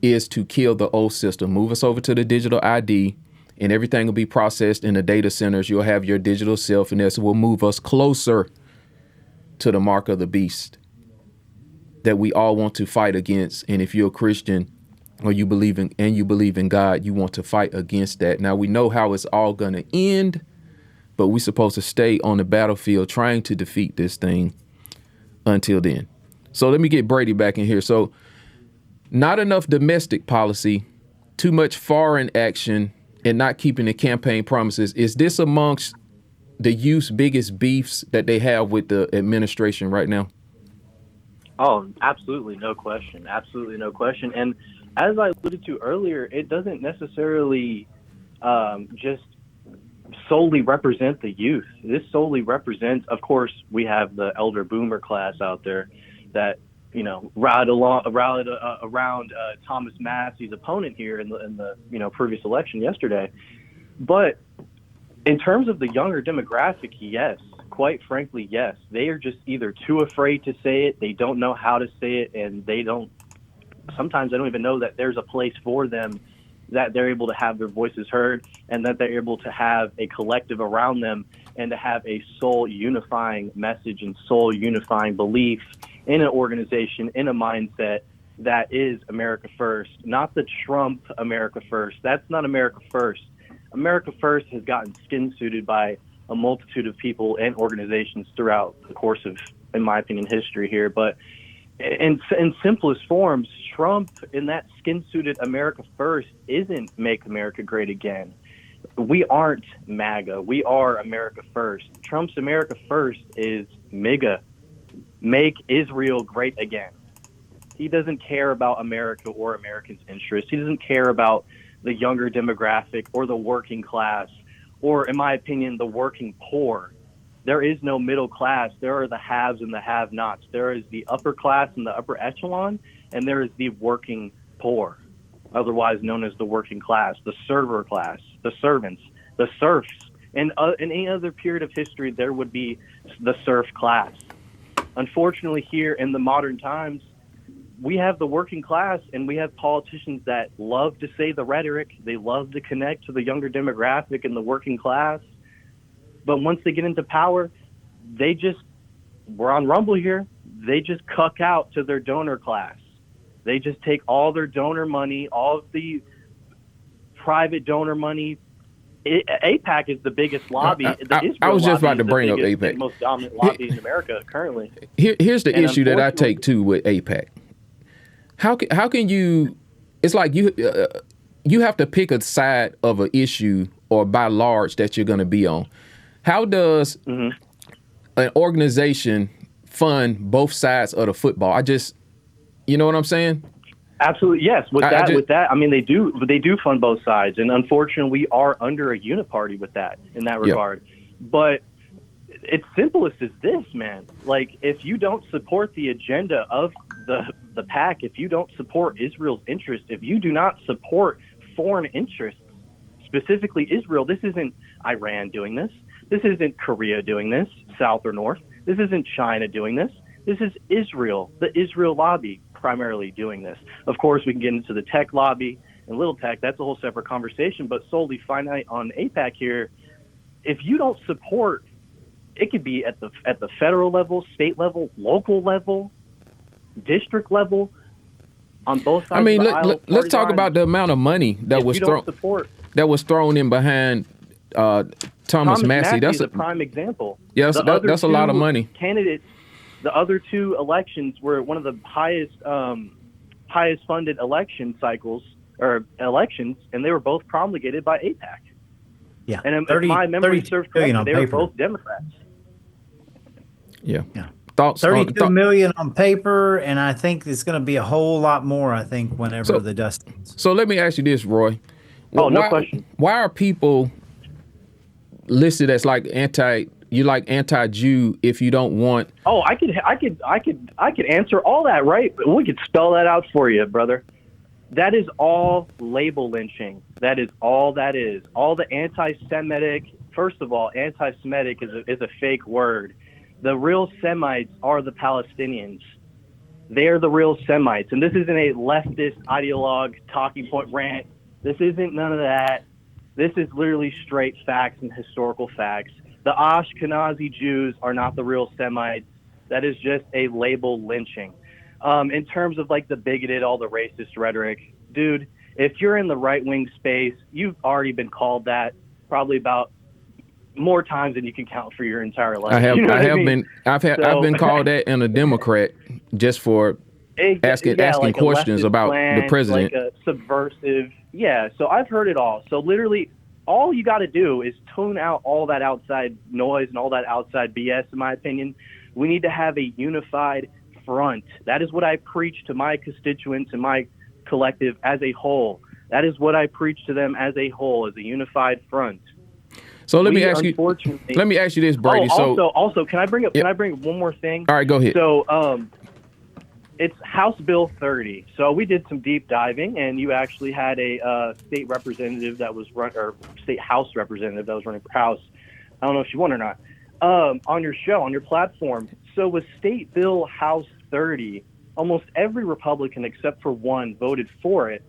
is to kill the old system. Move us over to the digital ID, and everything will be processed in the data centers. You'll have your digital self, and this will move us closer to the mark of the beast. that we all want to fight against. And if you're a Christian or you believe in God, you want to fight against that. Now, we know how it's all going to end, but we're supposed to stay on the battlefield trying to defeat this thing until then. So let me get Brady back in here. So not enough domestic policy, too much foreign action, and not keeping the campaign promises. Is this amongst the youth's biggest beefs that they have with the administration right now? Oh, absolutely. No question. Absolutely no question. And as I alluded to earlier, it doesn't necessarily just solely represent the youth. This solely represents, of course, we have the elder boomer class out there that, you know, rallied around Thomas Massey's opponent here in the previous election yesterday. But in terms of the younger demographic, yes, quite frankly, yes. They are just either too afraid to say it, they don't know how to say it, and sometimes they don't even know that there's a place for them, that they're able to have their voices heard, and that they're able to have a collective around them and to have a soul unifying message and soul unifying belief in an organization, in a mindset that is America first, not the Trump America first. That's not America first. America first has gotten skin suited by a multitude of people and organizations throughout the course of, in my opinion, history here. But in simplest forms, Trump in that skin-suited America first isn't make America great again. We aren't MAGA. We are America first. Trump's America first is MIGA. Make Israel great again. He doesn't care about America or Americans' interests. He doesn't care about the younger demographic or the working class or, in my opinion, the working poor. There is no middle class. There are the haves and the have-nots. There is the upper class and the upper echelon, and there is the working poor, otherwise known as the working class, the server class, the servants, the serfs. And in any other period of history, there would be the serf class. Unfortunately, here in the modern times, we have the working class, and we have politicians that love to say the rhetoric. They love to connect to the younger demographic and the working class. But once they get into power, we're on Rumble here, they just cuck out to their donor class. They just take all their donor money, all of the private donor money. AIPAC is the biggest lobby. I was just about to bring up AIPAC. The most dominant lobby in America currently. Here's the issue that I take too with AIPAC. How can you? It's like you have to pick a side of an issue or by large that you're going to be on. How does an organization fund both sides of the football? You know what I'm saying? Absolutely, yes. With that, I mean, they do fund both sides, and unfortunately, we are under a uniparty with that in that regard. Yeah. But it's simplest as this, man. Like, if you don't support the agenda of the PAC, if you don't support Israel's interest, if you do not support foreign interests, specifically Israel, this isn't Iran doing this. This isn't Korea doing this, South or North. This isn't China doing this. This is Israel, the Israel lobby primarily doing this. Of course, we can get into the tech lobby and little tech. That's a whole separate conversation, but solely finite on AIPAC here. If you don't support, it could be at the federal level, state level, local level, district level, on both sides. I mean, let's talk about the amount of money that was thrown in behind Thomas Massey. That's a prime example. Yeah, that's a lot of money. Candidates, the other two elections were one of the highest funded election cycles or elections, and they were both promulgated by AIPAC. Yeah, and if my memory serves correctly, they were both Democrats. Yeah. Thoughts? 32 million on paper, and I think it's going to be a whole lot more. I think whenever the dust ends. So let me ask you this, Roy. No question. Why are people listed as like anti-Jew if you don't want? Oh, I could answer all that, right? We could spell that out for you, brother. That is all label lynching. That is all that is. All the anti-Semitic. First of all, anti-Semitic is a fake word. The real Semites are the Palestinians. They are the real Semites. And this isn't a leftist ideologue talking point rant. This isn't none of that. This is literally straight facts and historical facts. The Ashkenazi Jews are not the real Semites. That is just a label lynching. In terms of like the bigoted, all the racist rhetoric, dude, if you're in the right-wing space, you've already been called that probably about more times than you can count for your entire life. I've been called that and a Democrat just for asking like questions about the president. Like a subversive. Yeah, so I've heard it all. So literally all you got to do is tune out all that outside noise and all that outside BS, in my opinion. We need to have a unified front. That is what I preach to my constituents and my collective as a whole. That is what I preach to them as a whole, as a unified front. So let me ask you this, Brady. Also, can I bring up one more thing? All right, go ahead. So, it's House Bill 30. So we did some deep diving, and you actually had a state representative that was state House representative that was running for House. I don't know if she won or not. On your show, on your platform. So with State Bill House 30, almost every Republican except for one voted for it.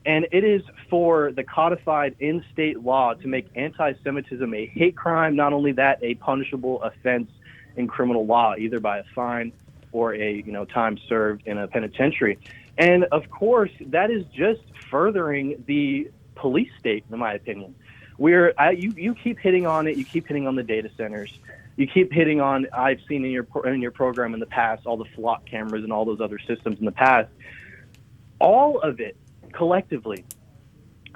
And it is for the codified in-state law to make anti-Semitism a hate crime. Not only that, a punishable offense in criminal law, either by a fine or a time served in a penitentiary. And of course, that is just furthering the police state, in my opinion. You keep hitting on it. You keep hitting on the data centers. You keep hitting on. I've seen in your program in the past all the flock cameras and all those other systems in the past. All of it collectively,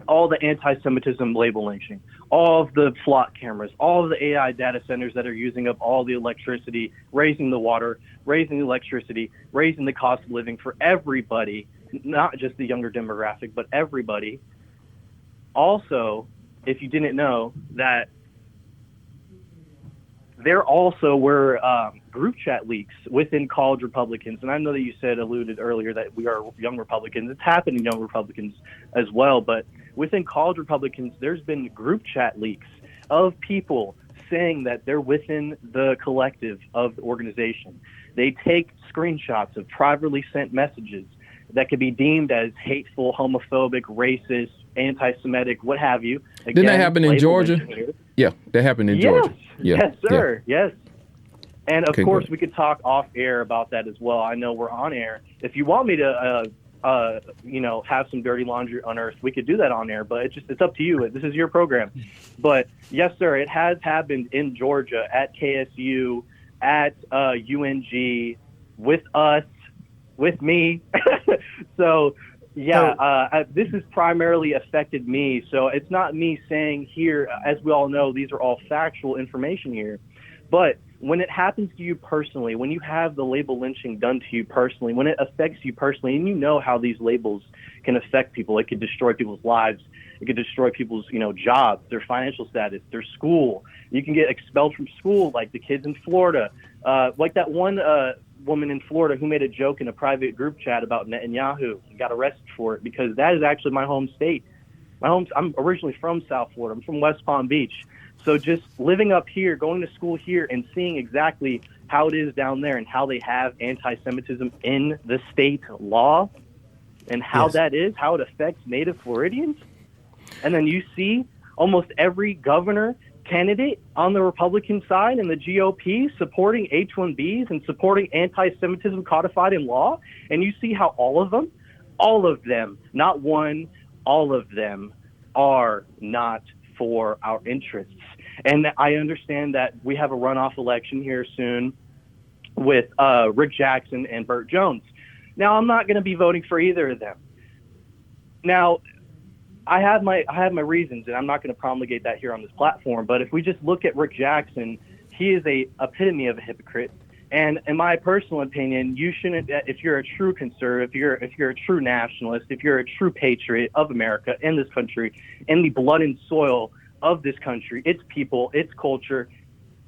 all the anti-Semitism label lynching, all of the flock cameras, all of the AI data centers that are using up all the electricity, raising the water, raising the electricity, raising the cost of living for everybody, not just the younger demographic, but everybody. Also, if you didn't know that there also were group chat leaks within college Republicans. And I know that you alluded earlier that we are young Republicans. It's happened in young Republicans as well. But within college Republicans, there's been group chat leaks of people saying that they're within the collective of the organization. They take screenshots of privately sent messages that could be deemed as hateful, homophobic, racist, anti-Semitic, what have you. Again, didn't that happen in Georgia? Yeah, that happened in Georgia. Yeah. Yes, sir. Yeah. Yes. And of course, we could talk off air about that as well. I know we're on air. If you want me to, have some dirty laundry unearthed, we could do that on air. But it's up to you. This is your program. But yes, sir, it has happened in Georgia at KSU, at UNG, with us, with me. So. Yeah, this has primarily affected me. So it's not me saying here, as we all know, these are all factual information here. But when it happens to you personally, when you have the label lynching done to you personally, when it affects you personally, and you know how these labels can affect people, it could destroy people's lives. It could destroy people's, jobs, their financial status, their school. You can get expelled from school, like the kids in Florida. Like that one woman in Florida who made a joke in a private group chat about Netanyahu and got arrested for it, because that is actually my home state. I'm originally from South Florida. I'm from West Palm Beach. So just living up here, going to school here, and seeing exactly how it is down there and how they have anti-Semitism in the state law and how that is, how it affects native Floridians. And then you see almost every governor candidate on the Republican side and the GOP supporting H-1Bs and supporting anti-Semitism codified in law. And you see how all of them, not one, all of them are not for our interests. And I understand that we have a runoff election here soon with Rick Jackson and Burt Jones. Now, I'm not going to be voting for either of them. Now, I have my reasons, and I'm not going to promulgate that here on this platform. But if we just look at Rick Jackson, he is a epitome of a hypocrite. And in my personal opinion, you shouldn't. If you're a true conservative, if you're a true nationalist, if you're a true patriot of America, in this country, in the blood and soil of this country, its people, its culture,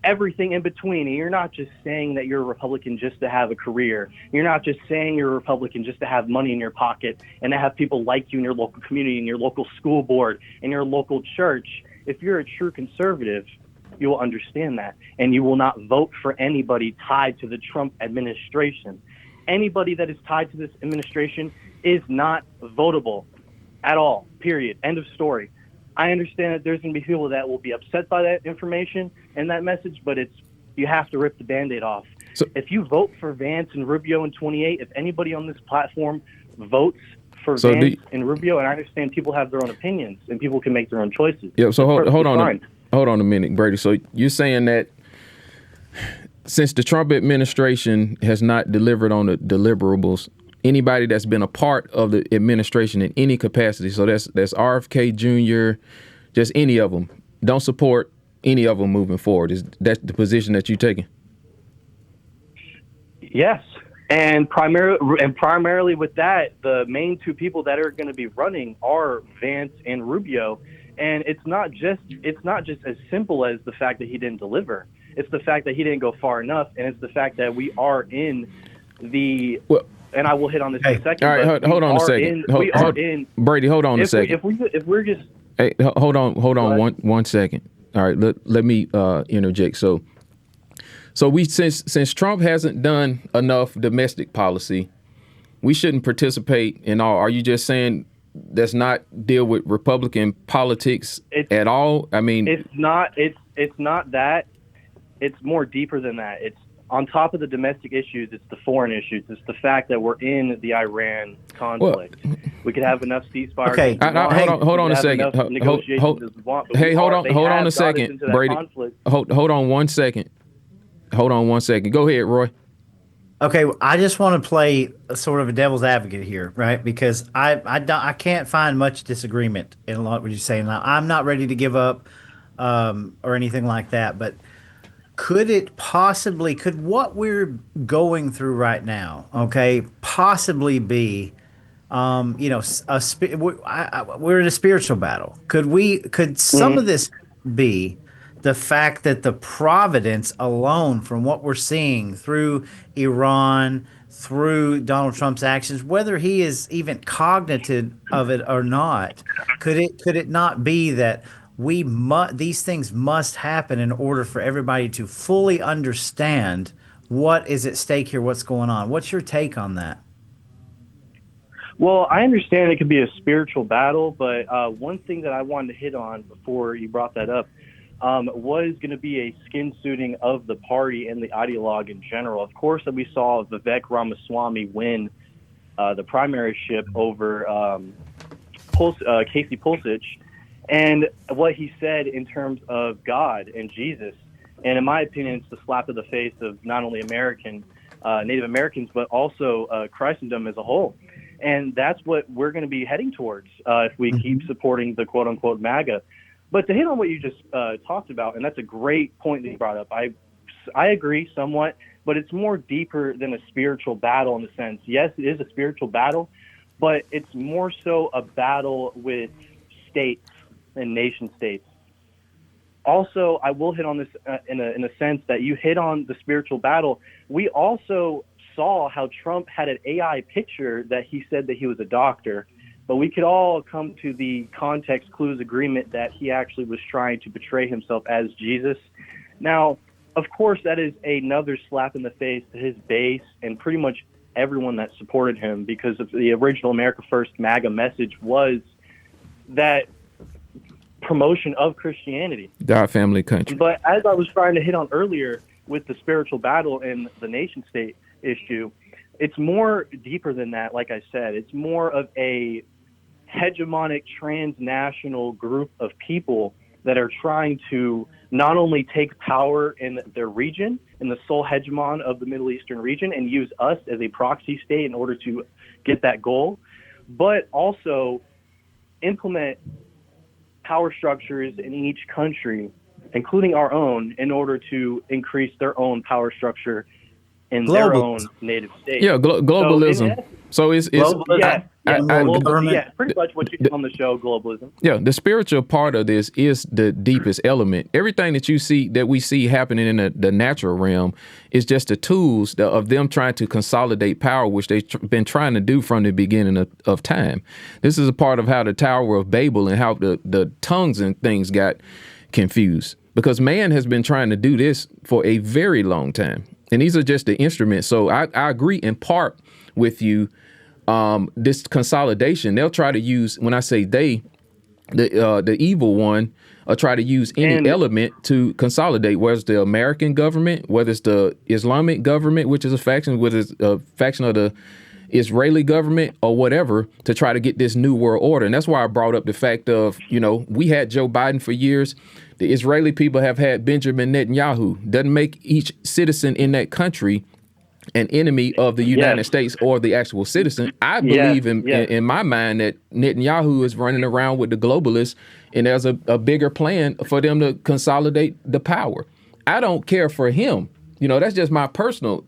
everything in between. And you're not just saying that you're a Republican just to have a career. You're not just saying you're a Republican just to have money in your pocket and to have people like you in your local community, in your local school board, in your local church. If you're a true conservative, you will understand that, and you will not vote for anybody tied to the Trump administration. Anybody that is tied to this administration is not votable at all, period. End of story. I understand that there's going to be people that will be upset by that information and that message, but you have to rip the Band-Aid off. if you vote for Vance and Rubio in 28, if anybody on this platform votes for So Vance and Rubio, and I understand people have their own opinions and people can make their own choices. Yeah. So hold on. Fine. Hold on a minute, Brady. So you're saying that since the Trump administration has not delivered on the deliverables, anybody that's been a part of the administration in any capacity, so that's RFK Jr., just any of them, don't support any of them moving forward. Is that the position that you're taking? Yes. And primarily with that, the main two people that are going to be running are Vance and Rubio. And it's not just as simple as the fact that he didn't deliver. It's the fact that he didn't go far enough, and it's the fact that we are in the. And I will hit on this in a second. All right, hold on a second. Brady, hold on a second. If we're just. Hey, hold on one second. All right, let me interject. So we since Trump hasn't done enough domestic policy, we shouldn't participate in all. Are you just saying that's not deal with Republican politics at all? I mean, it's not that. It's more deeper than that. It's on top of the domestic issues. It's the foreign issues. It's the fact that we're in the Iran conflict. We could have enough ceasefires. Okay, hold on a second. Hey, hold on a second, Brady. Hold on 1 second. Hold on 1 second. Go ahead, Roy. Okay, I just want to play a sort of a devil's advocate here, right? Because I can't find much disagreement in a lot of what you're saying. Now, I'm not ready to give up or anything like that, but could what we're going through right now, okay, possibly be, we're in a spiritual battle? Could some of this be the fact that the providence alone from what we're seeing through Iran, through Donald Trump's actions, whether he is even cognitive of it or not, could it not be that these things must happen in order for everybody to fully understand what is at stake here, what's going on? What's your take on that? Well, I understand it could be a spiritual battle, but one thing that I wanted to hit on before you brought that up was going to be a skin suiting of the party and the ideologue in general. Of course, we saw Vivek Ramaswamy win the primaryship over Casey Pulsich, and what he said in terms of God and Jesus. And in my opinion, it's the slap of the face of not only Native Americans, but also Christendom as a whole. And that's what we're going to be heading towards if we keep supporting the quote-unquote MAGA. But to hit on what you just talked about, and that's a great point that you brought up, I agree somewhat, but it's more deeper than a spiritual battle in the sense. Yes, it is a spiritual battle, but it's more so a battle with states and nation states. Also, I will hit on this in a sense that you hit on the spiritual battle. We also saw how Trump had an AI picture that he said that he was a doctor, but we could all come to the context clues agreement that he actually was trying to portray himself as Jesus. Now, of course, that is another slap in the face to his base and pretty much everyone that supported him, because of the original America First MAGA message was that promotion of Christianity. God, family, country. But as I was trying to hit on earlier with the spiritual battle and the nation state issue, it's more deeper than that. Like I said, it's more of a hegemonic transnational group of people that are trying to not only take power in their region, in the sole hegemon of the Middle Eastern region, and use us as a proxy state in order to get that goal, but also implement power structures in each country, including our own, in order to increase their own power structure in their own native state. Yeah, globalism. So it's pretty much what you do on the show, globalism. Yeah, the spiritual part of this is the deepest element. Everything that we see happening in the natural realm is just the tools of them trying to consolidate power, which they've been trying to do from the beginning of time. This is a part of how the Tower of Babel and how the tongues and things got confused, because man has been trying to do this for a very long time. And these are just the instruments. So I agree in part with you. This consolidation, they'll try to use, when I say they, the evil one try to use any element to consolidate, whether it's the American government, whether it's the Islamic government, which is a faction, whether it's a faction of the Israeli government or whatever, to try to get this new world order. And that's why I brought up the fact of, we had Joe Biden for years. The Israeli people have had Benjamin Netanyahu. Doesn't make each citizen in that country an enemy of the United States or the actual citizen. I believe in my mind that Netanyahu is running around with the globalists, and there's a bigger plan for them to consolidate the power. I don't care for him. That's just my personal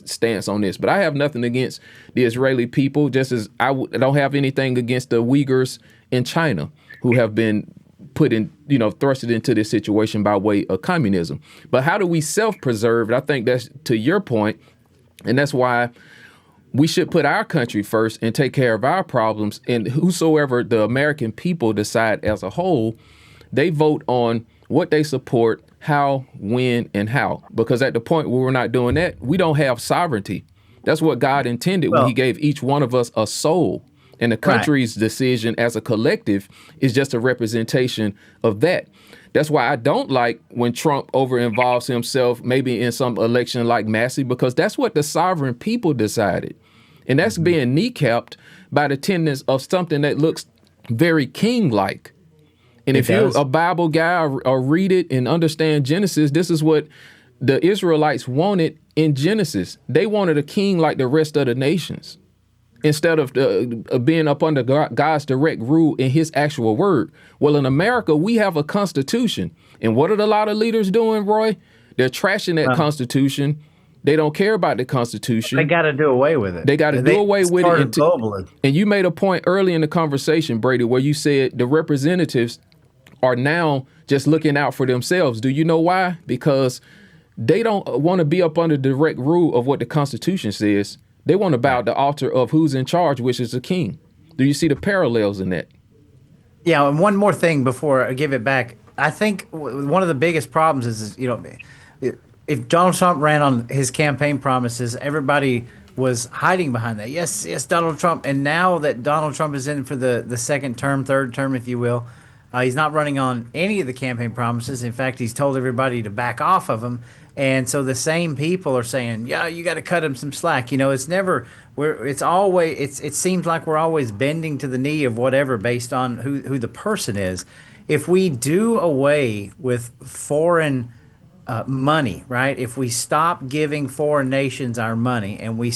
stance on this. But I have nothing against the Israeli people, just as I don't have anything against the Uyghurs in China who have been put in, thrusted into this situation by way of communism. But how do we self-preserve? I think that's to your point. And that's why we should put our country first and take care of our problems. And whosoever the American people decide as a whole, they vote on what they support, how, when, and how. Because at the point where we're not doing that, we don't have sovereignty. That's what God intended when he gave each one of us a soul. And the country's decision as a collective is just a representation of that. That's why I don't like when Trump over-involves himself maybe in some election like Massey, because that's what the sovereign people decided. And that's being kneecapped by the tenets of something that looks very king-like. And if you're a Bible guy or read it and understand Genesis, this is what the Israelites wanted in Genesis. They wanted a king like the rest of the nations, instead of being up under God's direct rule in his actual word. Well, in America, we have a constitution. And what are a lot of leaders doing, Roy? They're trashing that constitution. They don't care about the constitution. They got to do away with it. They got to do away with it. And you made a point early in the conversation, Brady, where you said the representatives are now just looking out for themselves. Do you know why? Because they don't want to be up under direct rule of what the Constitution says. They want to bow at the altar of who's in charge, which is the king. Do you see the parallels in that? Yeah, and one more thing before I give it back. I think one of the biggest problems is, if Donald Trump ran on his campaign promises, everybody was hiding behind that. Yes, Donald Trump. And now that Donald Trump is in for the second term, third term, if you will, he's not running on any of the campaign promises. In fact, he's told everybody to back off of them. And so the same people are saying, yeah, you got to cut him some slack. It's never, it seems like we're always bending to the knee of whatever based on who the person is. If we do away with foreign money, right? If we stop giving foreign nations our money and we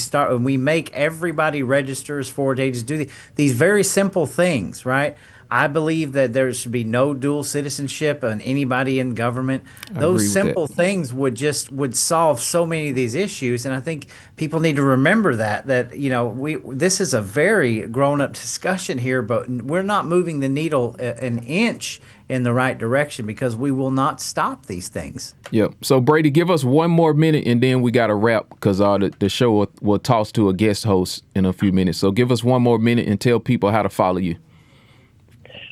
make everybody register as forward agents, do these very simple things, right? I believe that there should be no dual citizenship on anybody in government. Those simple things would solve so many of these issues, and I think people need to remember that this is a very grown-up discussion here, but we're not moving the needle an inch in the right direction because we will not stop these things. Yep. So Brady, give us one more minute, and then we got to wrap because the show will toss to a guest host in a few minutes. So give us one more minute and tell people how to follow you.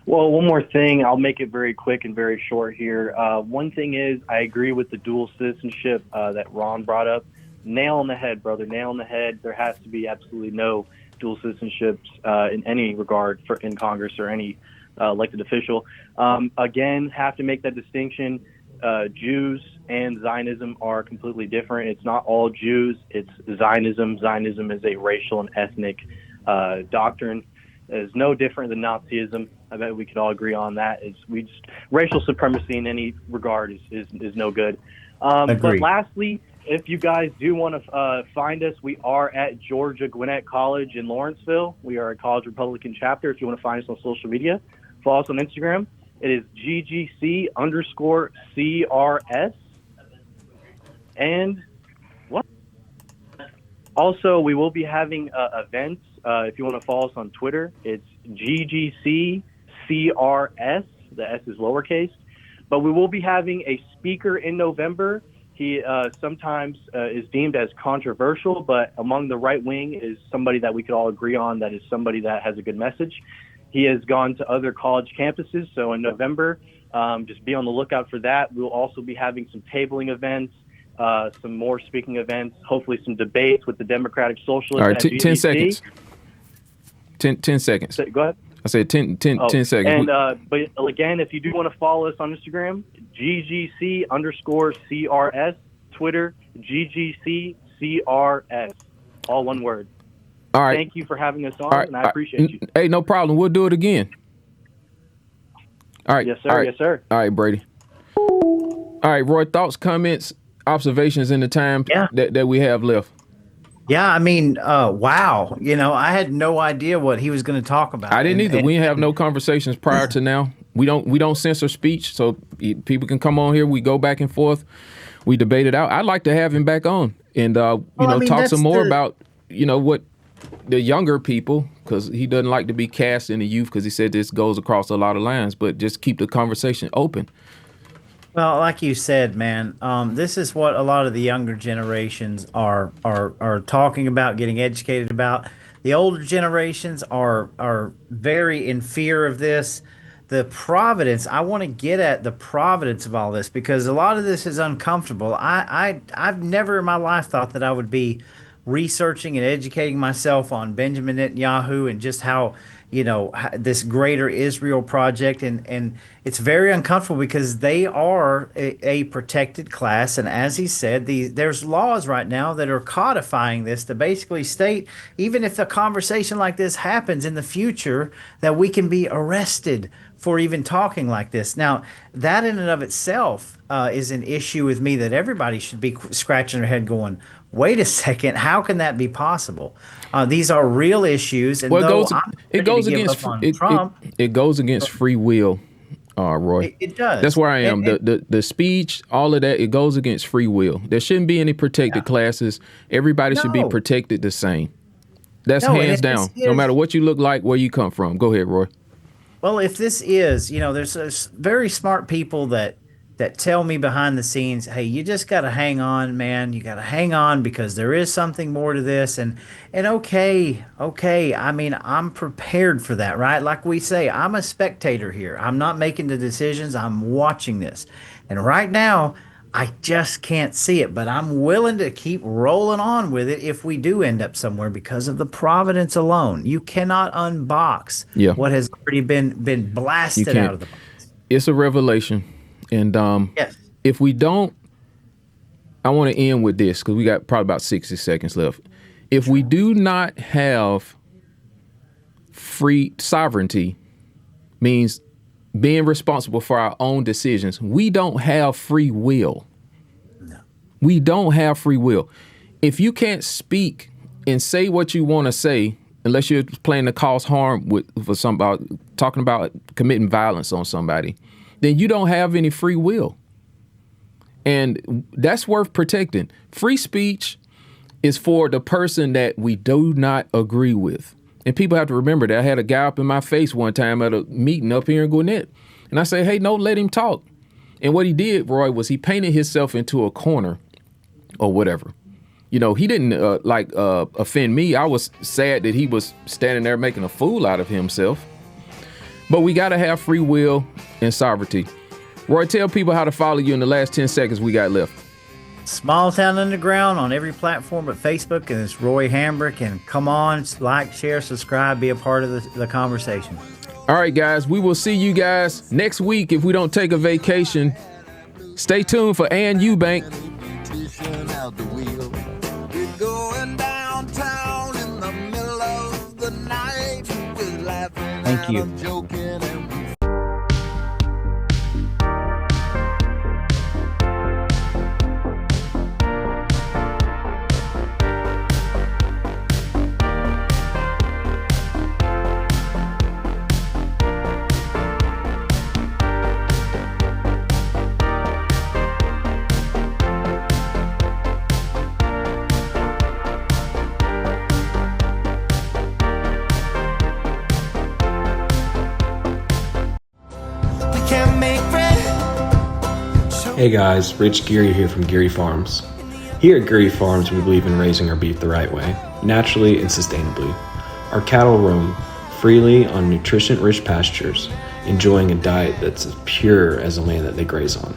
Well, one more thing. I'll make it very quick and very short here. One thing is I agree with the dual citizenship that Ron brought up. Nail on the head, brother. Nail on the head. There has to be absolutely no dual citizenships in any regard in Congress or any elected official. Again, have to make that distinction. Jews and Zionism are completely different. It's not all Jews. It's Zionism. Zionism is a racial and ethnic doctrine. It's no different than Nazism. I bet we could all agree on that. Racial supremacy in any regard is no good. But lastly, if you guys do want to find us, we are at Georgia Gwinnett College in Lawrenceville. We are a college Republican chapter. If you want to find us on social media, follow us on Instagram. It is GGC_CRS. And what? Also, we will be having events. If you want to follow us on Twitter, it's GGCCRS. The S is lowercase. But we will be having a speaker in November. He sometimes is deemed as controversial, but among the right wing is somebody that we could all agree on that is somebody that has a good message. He has gone to other college campuses. So in November, just be on the lookout for that. We'll also be having some tabling events, some more speaking events, hopefully some debates with the Democratic Socialists. All right, 10 seconds. 10 seconds. Go ahead. I said 10 seconds. And but again, if you do want to follow us on Instagram, GGC_CRS, Twitter, GGCCRS, all one word. All right. Thank you for having us on, and I appreciate you. Hey, no problem. We'll do it again. All right. Yes, sir. All right. Yes, sir. All right, Brady. All right, Roy, thoughts, comments, observations in the time that we have left. Yeah, I mean, wow. I had no idea what he was going to talk about. I didn't either. We have no conversations prior to now. We don't censor speech, so people can come on here. We go back and forth. We debate it out. I'd like to have him back on and talk some more about what the younger people, because he doesn't like to be cast in the youth, because he said this goes across a lot of lines, but just keep the conversation open. Well, like you said, man, this is what a lot of the younger generations are talking about, getting educated about. The older generations are very in fear of this. The providence, I want to get at the providence of all this, because a lot of this is uncomfortable. I've never in my life thought that I would be researching and educating myself on Benjamin Netanyahu and just how this greater Israel project, and it's very uncomfortable because they are a protected class, and as he said, there's laws right now that are codifying this to basically state, even if a conversation like this happens in the future, that we can be arrested for even talking like this. Now, that in and of itself is an issue with me that everybody should be scratching their head going, wait a second, how can that be possible? These are real issues, and it goes against free will, Roy. It does. That's where I am. The speech, all of that, it goes against free will. There shouldn't be any protected classes. Everybody should be protected the same. That's hands down. No matter what you look like, where you come from. Go ahead, Roy. Well, if this is, there's very smart people that tell me behind the scenes, hey, you just got to hang on, man. You got to hang on because there is something more to this. And okay. I mean, I'm prepared for that, right? Like we say, I'm a spectator here. I'm not making the decisions. I'm watching this. And right now, I just can't see it, but I'm willing to keep rolling on with it if we do end up somewhere because of the providence alone. You cannot unbox what has already been blasted out of the box. It's a revelation. And if we don't, I want to end with this because we got probably about 60 seconds left. If we do not have free sovereignty, means being responsible for our own decisions, we don't have free will. No. We don't have free will. If you can't speak and say what you want to say, unless you're planning to cause harm for somebody, talking about committing violence on somebody, then you don't have any free will. And that's worth protecting. Free speech is for the person that we do not agree with. And people have to remember that. I had a guy up in my face one time at a meeting up here in Gwinnett. And I said, hey, no, let him talk. And what he did, Roy, was he painted himself into a corner or whatever. He didn't offend me. I was sad that he was standing there making a fool out of himself. But we got to have free will and sovereignty. Roy, tell people how to follow you in the last 10 seconds we got left. Small Town Underground on every platform but Facebook, and it's Roy Hambrick. And come on, like, share, subscribe, be a part of the conversation. All right, guys, we will see you guys next week if we don't take a vacation. Stay tuned for Ann Eubank. We're going downtown in the middle of the night. We're laughing. Thank you. And joking and Hey guys, Rich Geary here from Geary Farms. Here at Geary Farms, we believe in raising our beef the right way, naturally and sustainably. Our cattle roam freely on nutrition-rich pastures, enjoying a diet that's as pure as the land that they graze on.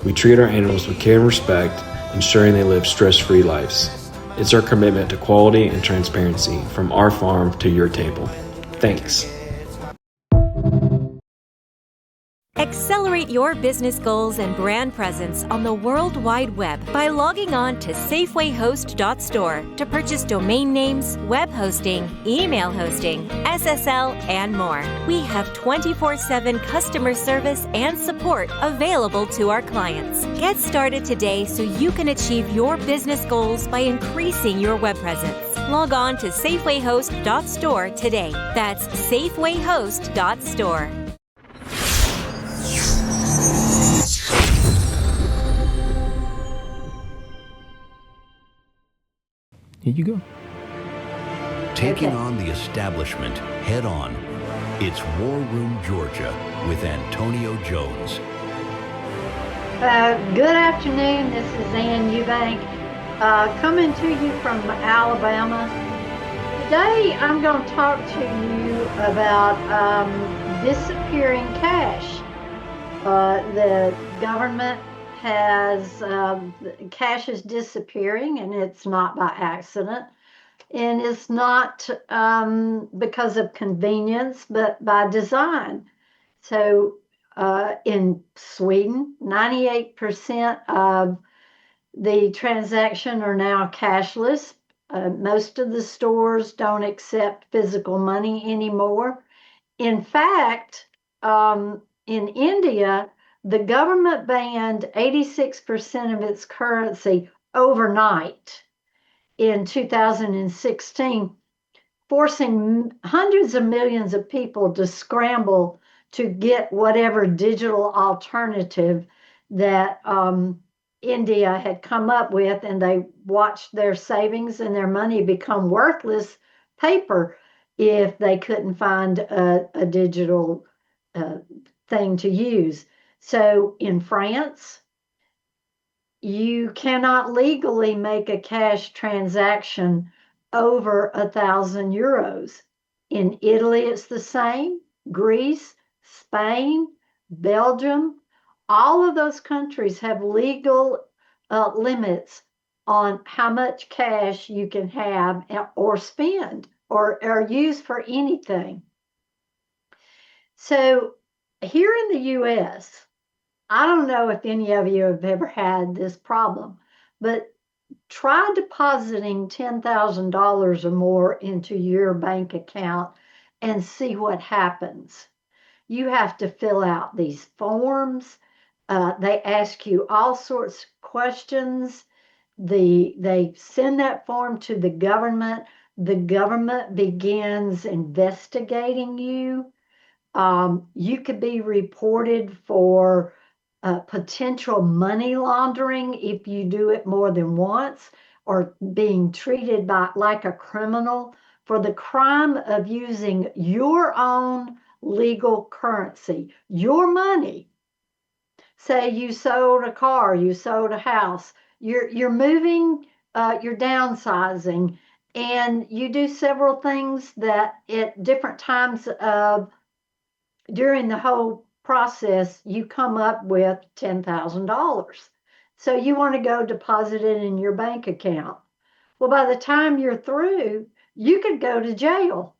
We treat our animals with care and respect, ensuring they live stress-free lives. It's our commitment to quality and transparency from our farm to your table. Thanks. Accelerate your business goals and brand presence on the World Wide Web by logging on to safewayhost.store to purchase domain names, web hosting, email hosting, SSL, and more. We have 24/7 customer service and support available to our clients. Get started today so you can achieve your business goals by increasing your web presence. Log on to safewayhost.store today. That's safewayhost.store. Here you go. Taking on the establishment head on. It's War Room Georgia with Antonio Jones. Good afternoon. This is Ann Eubank coming to you from Alabama. Today I'm going to talk to you about disappearing cash. The government has cash is disappearing, and it's not by accident, and it's not because of convenience, but by design. So in Sweden, 98% of the transaction are now cashless. Most of the stores don't accept physical money anymore. In fact, in India, the government banned 86% of its currency overnight in 2016, forcing hundreds of millions of people to scramble to get whatever digital alternative that India had come up with, and they watched their savings and their money become worthless paper if they couldn't find a digital thing to use. So in France, you cannot legally make a cash transaction over 1,000 euros. In Italy, it's the same. Greece, Spain, Belgium, all of those countries have legal limits on how much cash you can have or spend or use for anything. So here in the U.S., I don't know if any of you have ever had this problem, but try depositing $10,000 or more into your bank account and see what happens. You have to fill out these forms. They ask you all sorts of questions. They send that form to the government. The government begins investigating you. You could be reported for potential money laundering if you do it more than once, or being treated like a criminal for the crime of using your own legal currency, your money. Say you sold a car, you sold a house, you're moving, you're downsizing, and you do several things that at different times during the whole process, you come up with $10,000. So you want to go deposit it in your bank account. Well, by the time you're through, you could go to jail,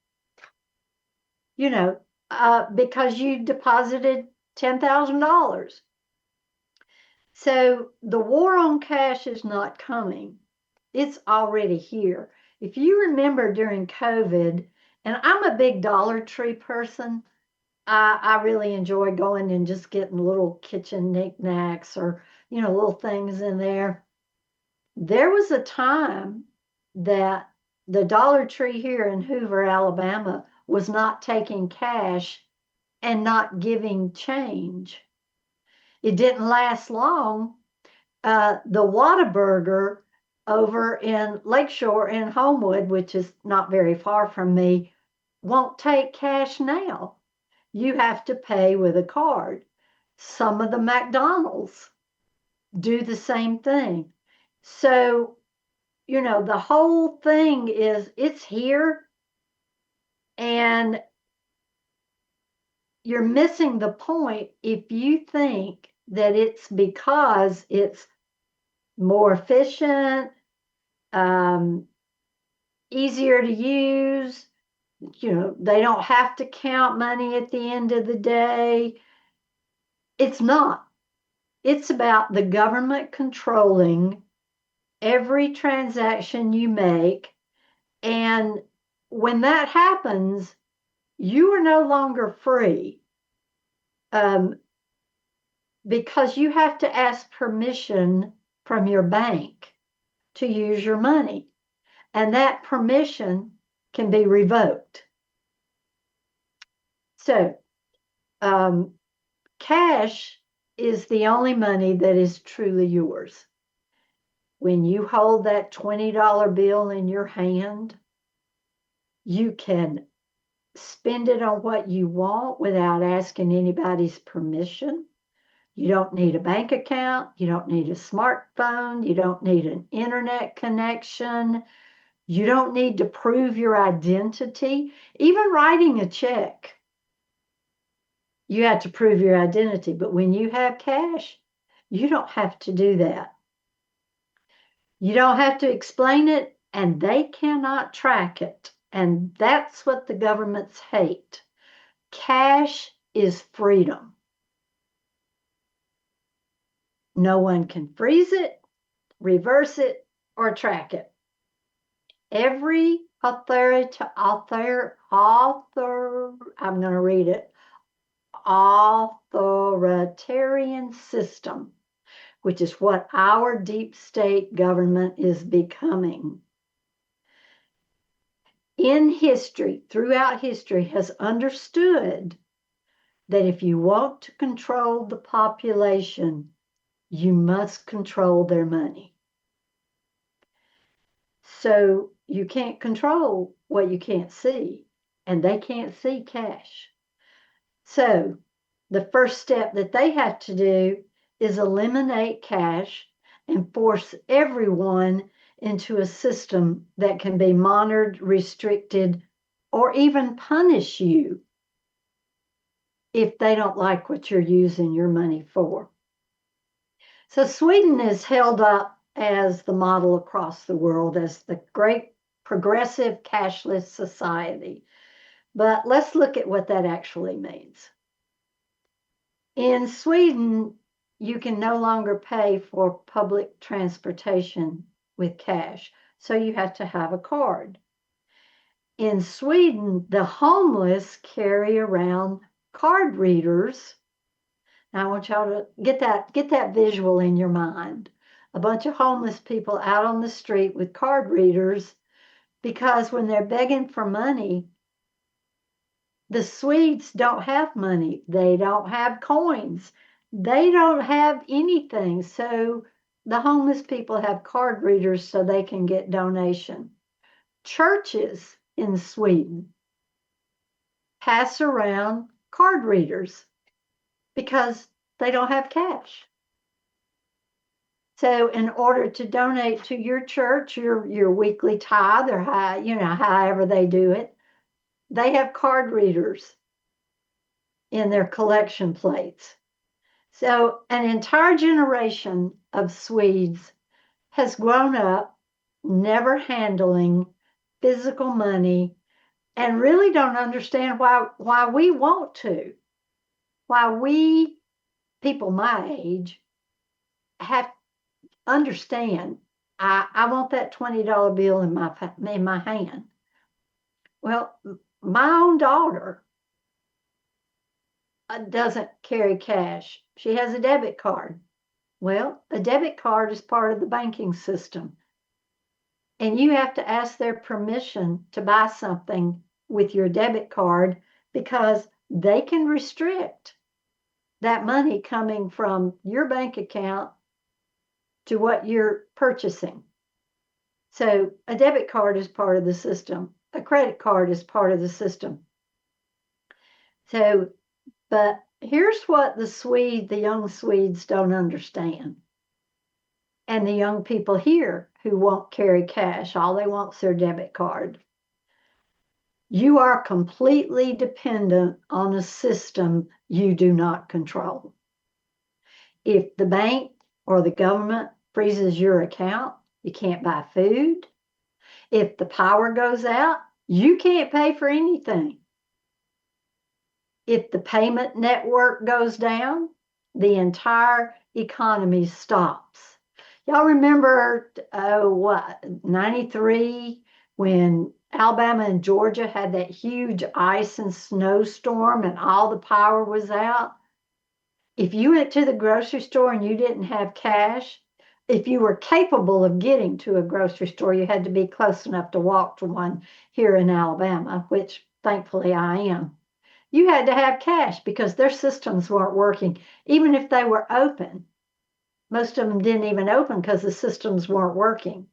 because you deposited $10,000. So the war on cash is not coming. It's already here. If you remember during COVID, and I'm a big Dollar Tree person, I really enjoy going and just getting little kitchen knickknacks or, little things in there. There was a time that the Dollar Tree here in Hoover, Alabama, was not taking cash and not giving change. It didn't last long. The Whataburger over in Lakeshore in Homewood, which is not very far from me, won't take cash now. You have to pay with a card. Some of the McDonald's do the same thing. So, the whole thing is, it's here, and you're missing the point if you think that it's because it's more efficient, easier to use. They don't have to count money at the end of the day. It's not. It's about the government controlling every transaction you make. And when that happens, you are no longer free, because you have to ask permission from your bank to use your money. And that permission can be revoked. So, cash is the only money that is truly yours. When you hold that $20 bill in your hand, you can spend it on what you want without asking anybody's permission. You don't need a bank account. You don't need a smartphone. You don't need an internet connection. You don't need to prove your identity. Even writing a check, you have to prove your identity. But when you have cash, you don't have to do that. You don't have to explain it, and they cannot track it. And that's what the governments hate. Cash is freedom. No one can freeze it, reverse it, or track it. Every I'm going to read it, authoritarian system, which is what our deep state government is becoming, in history, throughout history, has understood that if you want to control the population, you must control their money. So you can't control what you can't see, and they can't see cash. So the first step that they have to do is eliminate cash and force everyone into a system that can be monitored, restricted, or even punish you if they don't like what you're using your money for. So Sweden is held up as the model across the world as the great progressive cashless society. But let's look at what that actually means. In Sweden, you can no longer pay for public transportation with cash, so you have to have a card. In Sweden, the homeless carry around card readers. Now I want y'all to get that visual in your mind. A bunch of homeless people out on the street with card readers, because when they're begging for money, the Swedes don't have money. They don't have coins. They don't have anything. So the homeless people have card readers so they can get donation. Churches in Sweden pass around card readers because they don't have cash. So in order to donate to your church, your weekly tithe, or however they do it, they have card readers in their collection plates. So an entire generation of Swedes has grown up never handling physical money and really don't understand why we want to, why we, people my age, have understand, I want that $20 bill in my hand. Well, my own daughter doesn't carry cash. She has a debit card. Well, a debit card is part of the banking system. And you have to ask their permission to buy something with your debit card, because they can restrict that money coming from your bank account to what you're purchasing. So a debit card is part of the system. A credit card is part of the system. So, but here's what the young Swedes don't understand. And the young people here who won't carry cash, all they want is their debit card. You are completely dependent on a system you do not control. If the bank or the government freezes your account, you can't buy food. If the power goes out, you can't pay for anything. If the payment network goes down, the entire economy stops. Y'all remember, 93 when Alabama and Georgia had that huge ice and snowstorm and all the power was out? If you went to the grocery store and you didn't have cash, if you were capable of getting to a grocery store, you had to be close enough to walk to one here in Alabama, which thankfully I am. You had to have cash because their systems weren't working, even if they were open. Most of them didn't even open because the systems weren't working.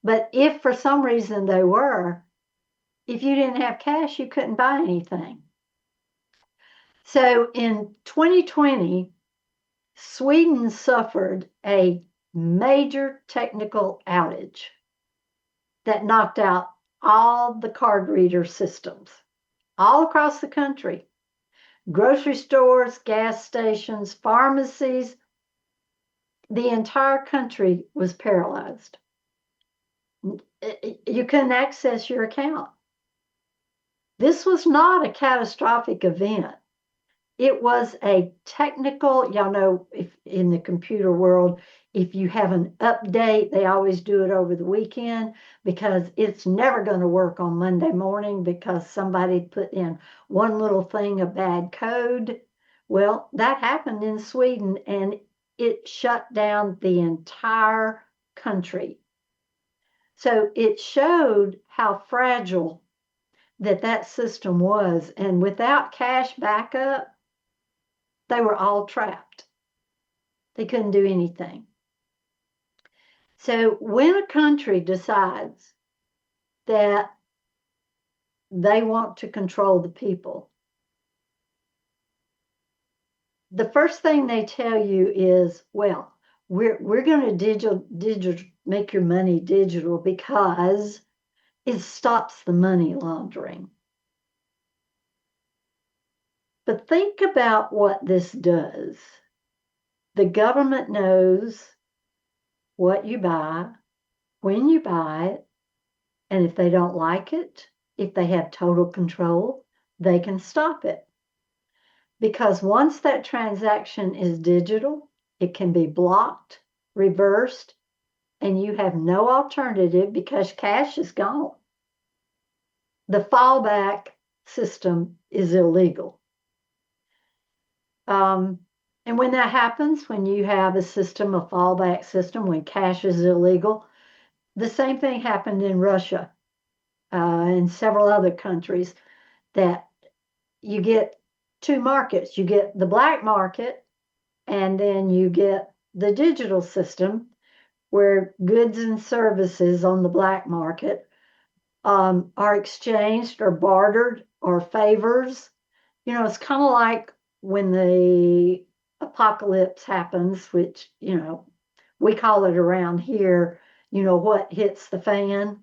But if for some reason they were, if you didn't have cash, you couldn't buy anything. So in 2020, Sweden suffered a major technical outage that knocked out all the card reader systems all across the country. Grocery stores, gas stations, pharmacies, the entire country was paralyzed. You couldn't access your account. This was not a catastrophic event. It was a technical, y'all know, if in the computer world, if you have an update, they always do it over the weekend because it's never going to work on Monday morning because somebody put in one little thing of bad code. Well, that happened in Sweden and it shut down the entire country. So it showed how fragile that system was. And without cash backup, they were all trapped. They couldn't do anything. So when a country decides that they want to control the people, the first thing they tell you is, well, we're going to digital make your money digital because it stops the money laundering. But think about what this does. The government knows what you buy, when you buy it, and if they don't like it, if they have total control, they can stop it. Because once that transaction is digital, it can be blocked, reversed, and you have no alternative because cash is gone. The fallback system is illegal. And when that happens, when you have a system, a fallback system, when cash is illegal, the same thing happened in Russia and several other countries, that you get two markets. You get the black market, and then you get the digital system where goods and services on the black market are exchanged or bartered or favors. You know, it's kind of like when the apocalypse happens, which, you know, we call it around here, you know, what hits the fan.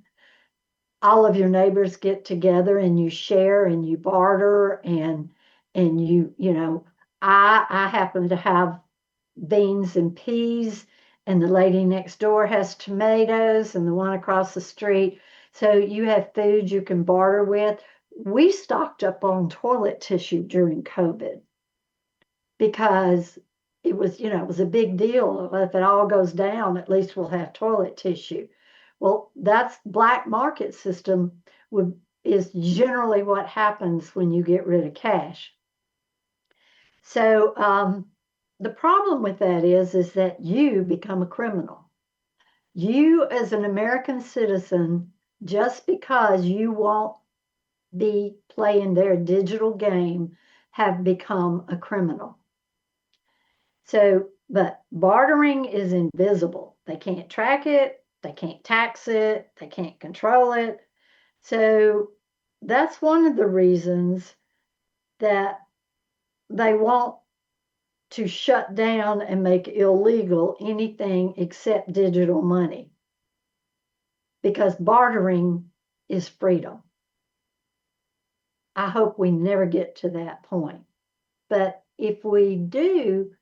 All of your neighbors get together and you share and you barter and you know, I happen to have beans and peas, and the lady next door has tomatoes, and the one across the street. So you have food you can barter with. We stocked up on toilet tissue during COVID because it was, you know, it was a big deal. If it all goes down, at least we'll have toilet tissue. Well, that's black market system is generally what happens when you get rid of cash. So the problem with that is that you become a criminal. You, as an American citizen, just because you won't be playing their digital game, have become a criminal. So, but bartering is invisible. They can't track it, they can't tax it, they can't control it. So that's one of the reasons that they want to shut down and make illegal anything except digital money, because bartering is freedom. I hope we never get to that point. But if we do,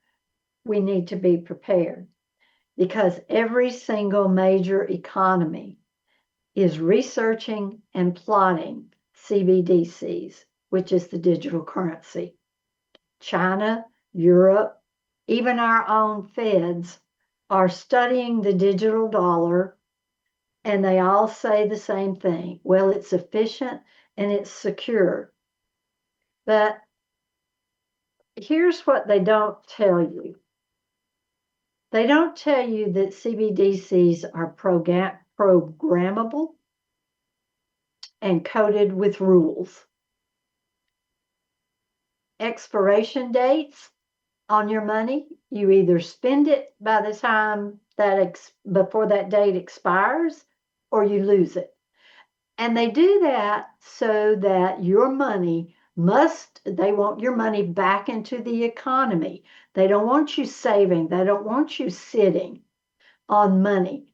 we need to be prepared, because every single major economy is researching and plotting CBDCs, which is the digital currency. China, Europe, even our own feds, are studying the digital dollar, and they all say the same thing. Well, it's efficient and it's secure. But here's what they don't tell you. They don't tell you that CBDCs are programmable and coded with rules. Expiration dates on your money, you either spend it by the time before that date expires, or you lose it. And they do that so that your money they want your money back into the economy. They don't want you saving. They don't want you sitting on money,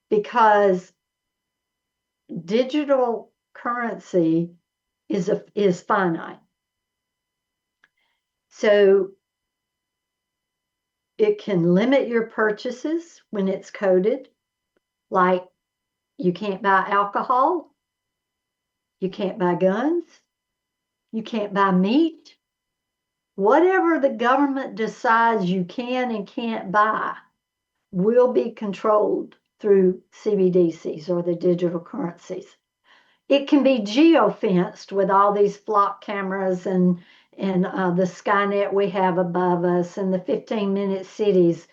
because digital currency is finite. So it can limit your purchases when it's coded, like you can't buy alcohol, you can't buy guns, you can't buy meat. Whatever the government decides you can and can't buy will be controlled through CBDCs, or the digital currencies. It can be geofenced with all these flock cameras and the Skynet we have above us, and the 15-minute cities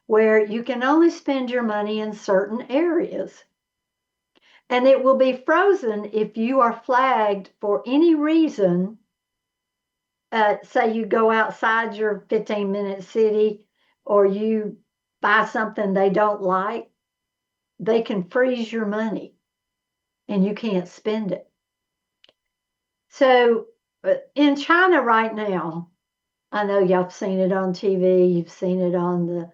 where you can only spend your money in certain areas. And it will be frozen if you are flagged for any reason. Say you go outside your 15-minute city, or you buy something they don't like, they can freeze your money and you can't spend it. So in China right now, I know y'all have seen it on TV, you've seen it on the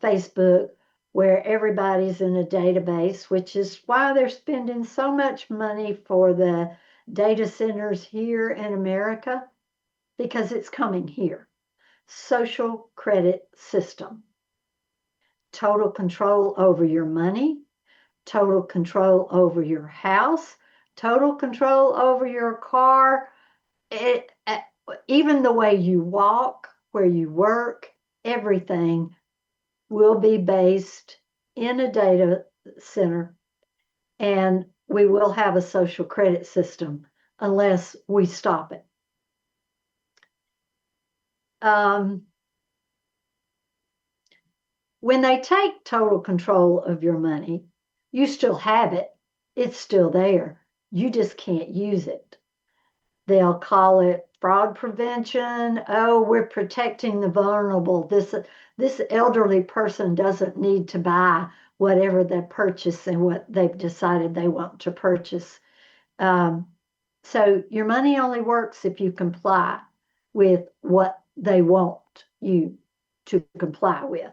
Facebook, where everybody's in a database, which is why they're spending so much money for the data centers here in America, because it's coming here. Social credit system. Total control over your money, total control over your house, total control over your car, even the way you walk, where you work, everything will be based in a data center, and we will have a social credit system unless we stop it. When they take total control of your money, you still have it. It's still there. You just can't use it. They'll call it fraud prevention. Oh, we're protecting the vulnerable. This elderly person doesn't need to buy whatever they purchase and what they've decided they want to purchase. So your money only works if you comply with what they want you to comply with.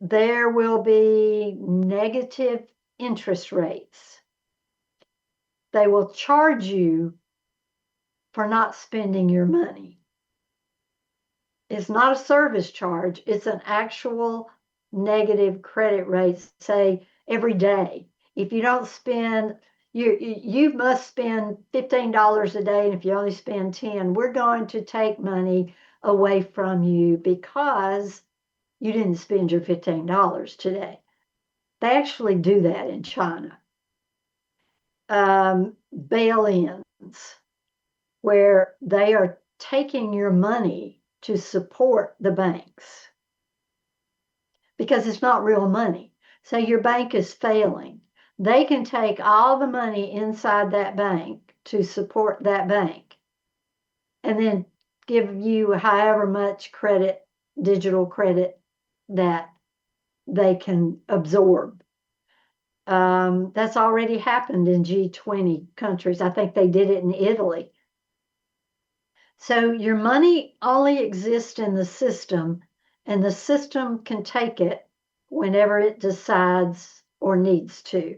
There will be negative interest rates. They will charge you for not spending your money. It's not a service charge, it's an actual negative credit rate, say every day. If you don't spend, you must spend $15 a day, and if you only spend 10, we're going to take money away from you because you didn't spend your $15 today. They actually do that in China. Bail-ins, where they are taking your money to support the banks because it's not real money. So your bank is failing. They can take all the money inside that bank to support that bank and then give you however much credit, digital credit, that they can absorb. That's already happened in G20 countries. I think they did it in Italy. So your money only exists in the system, and the system can take it whenever it decides or needs to.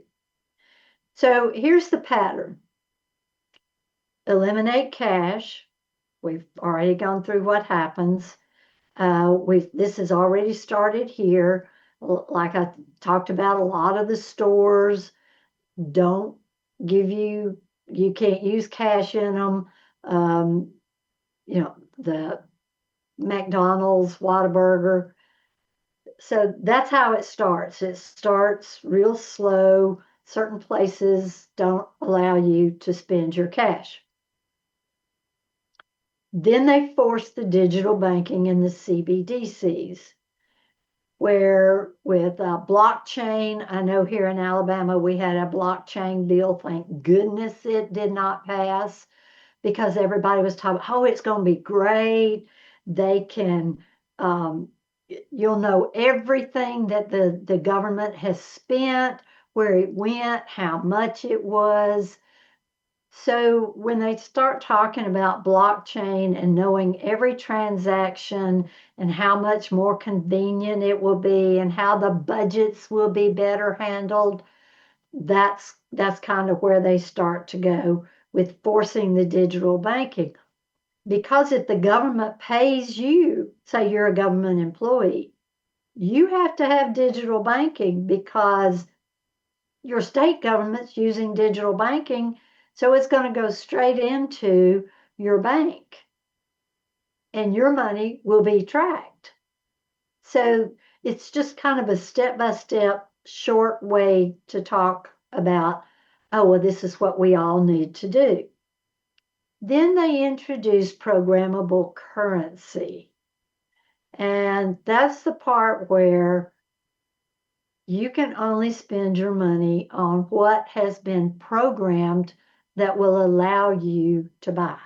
So here's the pattern. Eliminate cash. We've already gone through what happens. This has already started here. Like I talked about, a lot of the stores don't give you can't use cash in them. the McDonald's, Whataburger. So that's how it starts. It starts real slow. Certain places don't allow you to spend your cash. Then they force the digital banking in the CBDCs, where with blockchain, I know here in Alabama we had a blockchain bill. Thank goodness it did not pass because everybody was talking, oh, it's going to be great. They can, you'll know everything that the government has spent, where it went, how much it was. So when they start talking about blockchain and knowing every transaction and how much more convenient it will be and how the budgets will be better handled, that's kind of where they start to go with forcing the digital banking. Because if the government pays you, say you're a government employee, you have to have digital banking because your state government's using digital banking, so it's going to go straight into your bank and your money will be tracked. So it's just kind of a step-by-step short way to talk about, oh, well, this is what we all need to do. Then they introduced programmable currency. And that's the part where you can only spend your money on what has been programmed that will allow you to buy.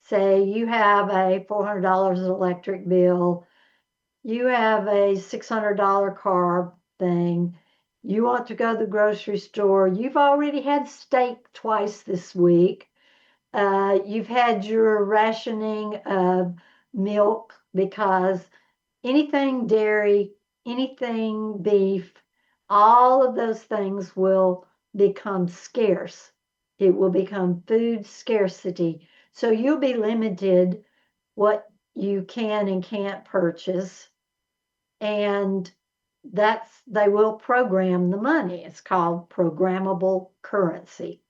Say you have a $400 electric bill, you have a $600 car thing, you want to go to the grocery store, you've already had steak twice this week, you've had your rationing of milk because anything dairy, anything beef, all of those things will become scarce. It will become food scarcity. So you'll be limited what you can and can't purchase. And they will program the money. It's called programmable currency.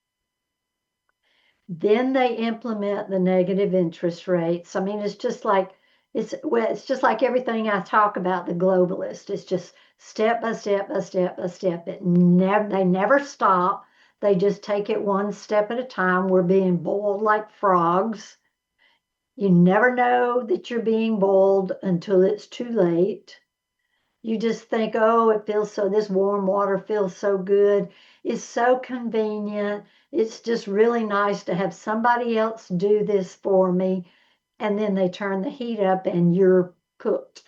Then they implement the negative interest rates. I mean, it's just like everything I talk about the globalist. It's just step by step by step by step. They never stop. They just take it one step at a time. We're being boiled like frogs. You never know that you're being boiled until it's too late. You just think, oh, this warm water feels so good. It's so convenient. It's just really nice to have somebody else do this for me. And then they turn the heat up and you're cooked.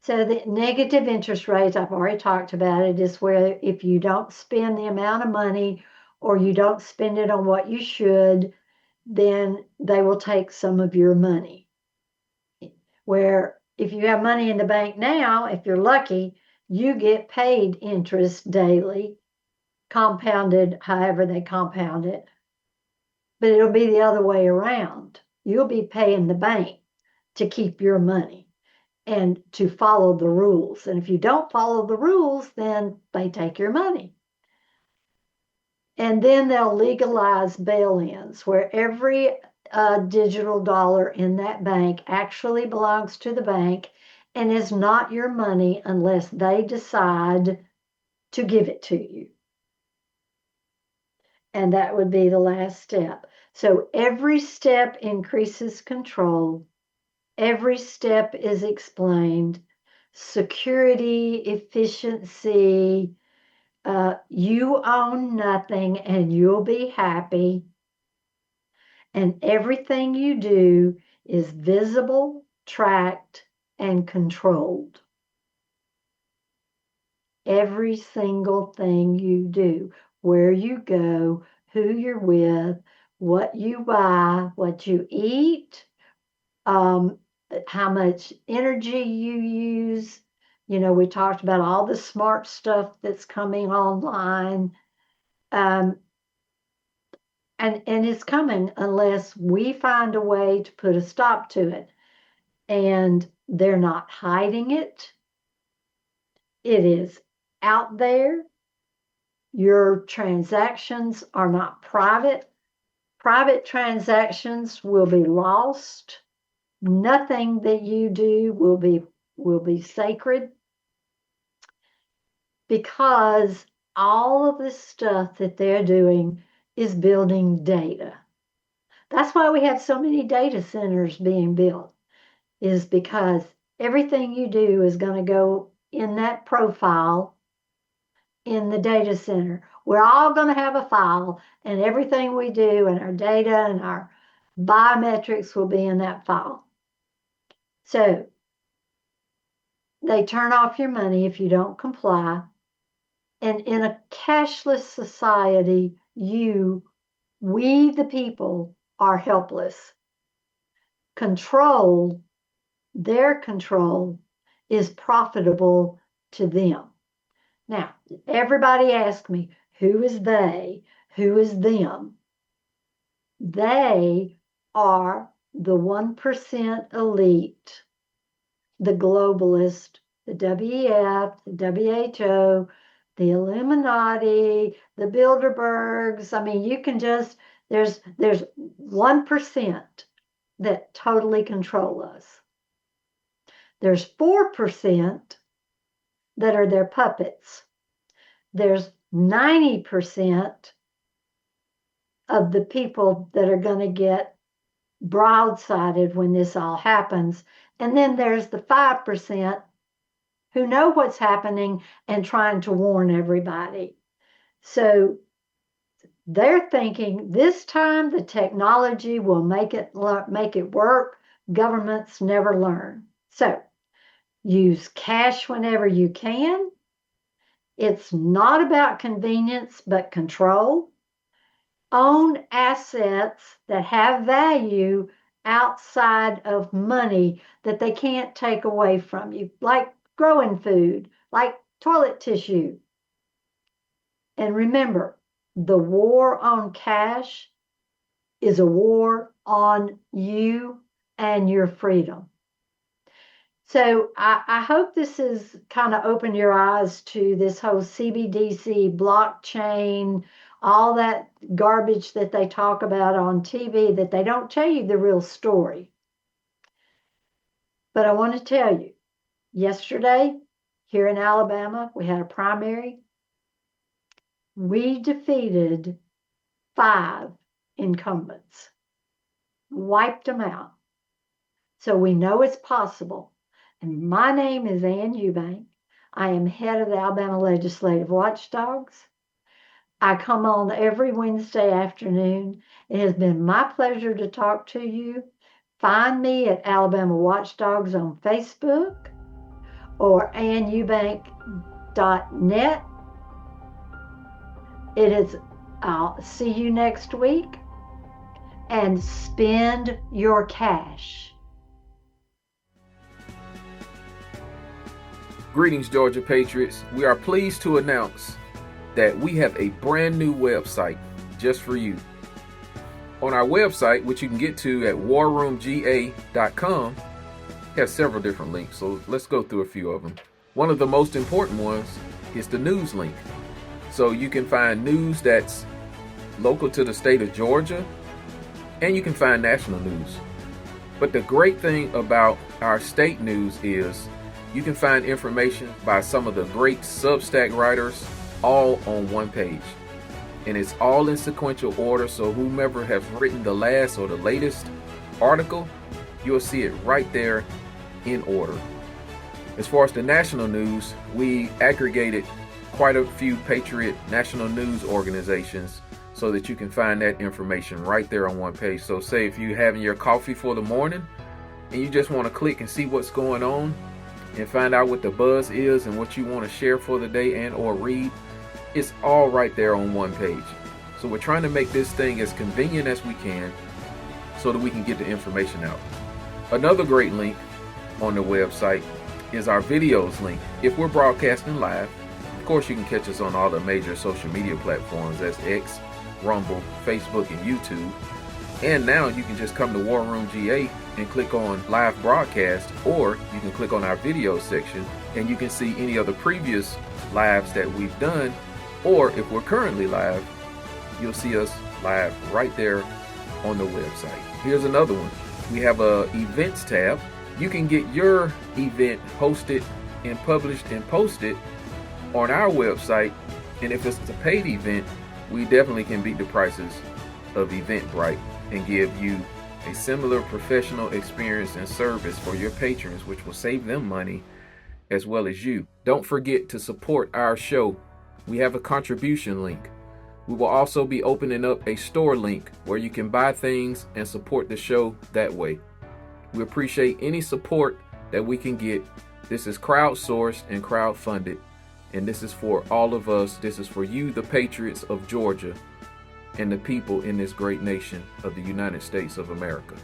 So the negative interest rates, I've already talked about it, is where if you don't spend the amount of money or you don't spend it on what you should, then they will take some of your money. Where if you have money in the bank now, if you're lucky, you get paid interest daily, compounded however they compound it. But it'll be the other way around. You'll be paying the bank to keep your money and to follow the rules. And if you don't follow the rules, then they take your money. And then they'll legalize bail-ins, where every digital dollar in that bank actually belongs to the bank and is not your money unless they decide to give it to you. And that would be the last step. So every step increases control. Every step is explained. Security, efficiency, you own nothing and you'll be happy. And everything you do is visible, tracked, and controlled. Every single thing you do, where you go, who you're with, what you buy, what you eat, how much energy you use. We talked about all the smart stuff that's coming online. And it's coming unless we find a way to put a stop to it. And they're not hiding it. It is out there. Your transactions are not private. Private transactions will be lost. Nothing that you do will be sacred, because all of this stuff that they're doing is building data. That's why we have so many data centers being built, is because everything you do is going to go in that profile in the data center. We're all going to have a file, and everything we do and our data and our biometrics will be in that file. So they turn off your money if you don't comply. And in a cashless society, we the people, are helpless. Their control is profitable to them. Now, everybody asks me, who is they? Who is them? They are the 1% elite, the globalist, the WEF, the WHO, the Illuminati, the Bilderbergs. I mean, you can just, there's 1% that totally control us. There's 4% that are their puppets. There's 90% of the people that are going to get broadsided when this all happens. And then there's the 5% who know what's happening and trying to warn everybody. So they're thinking this time the technology will make it work. Governments never learn. So use cash whenever you can. It's not about convenience, but control. Own assets that have value outside of money that they can't take away from you, like growing food, like toilet tissue. And remember, the war on cash is a war on you and your freedom. So I hope this has kind of opened your eyes to this whole CBDC, blockchain, all that garbage that they talk about on TV, that they don't tell you the real story. But I want to tell you, yesterday here in Alabama, we had a primary. We defeated 5 incumbents, wiped them out. So we know it's possible. And my name is Ann Eubank. I am head of the Alabama Legislative Watchdogs. I come on every Wednesday afternoon. It has been my pleasure to talk to you. Find me at Alabama Watchdogs on Facebook or anneubank.net. I'll see you next week, and spend your cash. Greetings, Georgia Patriots. We are pleased to announce that we have a brand new website just for you. On our website, which you can get to at warroomga.com, has several different links, so let's go through a few of them. One of the most important ones is the news link. So you can find news that's local to the state of Georgia, and you can find national news. But the great thing about our state news is you can find information by some of the great Substack writers all on one page. And it's all in sequential order, so whomever has written the last or the latest article, you'll see it right there in order. As far as the national news, we aggregated quite a few Patriot national news organizations so that you can find that information right there on one page. So say if you're having your coffee for the morning and you just want to click and see what's going on and find out what the buzz is and what you want to share for the day and or read, it's all right there on one page. So we're trying to make this thing as convenient as we can so that we can get the information out. Another great link on the website is our videos link. If we're broadcasting live, of course you can catch us on all the major social media platforms. That's X, Rumble, Facebook, and YouTube. And now you can just come to War Room GA and click on live broadcast, or you can click on our video section and you can see any of the previous lives that we've done. Or if we're currently live, you'll see us live right there on the website. Here's another one. We have a events tab. You can get your event hosted and published and posted on our website. And if it's a paid event, we definitely can beat the prices of Eventbrite and give you a similar professional experience and service for your patrons, which will save them money as well as you. Don't forget to support our show. We have a contribution link. We will also be opening up a store link where you can buy things and support the show that way. We appreciate any support that we can get. This is crowdsourced and crowdfunded, and this is for all of us. This is for you, the patriots of Georgia, and the people in this great nation of the United States of America.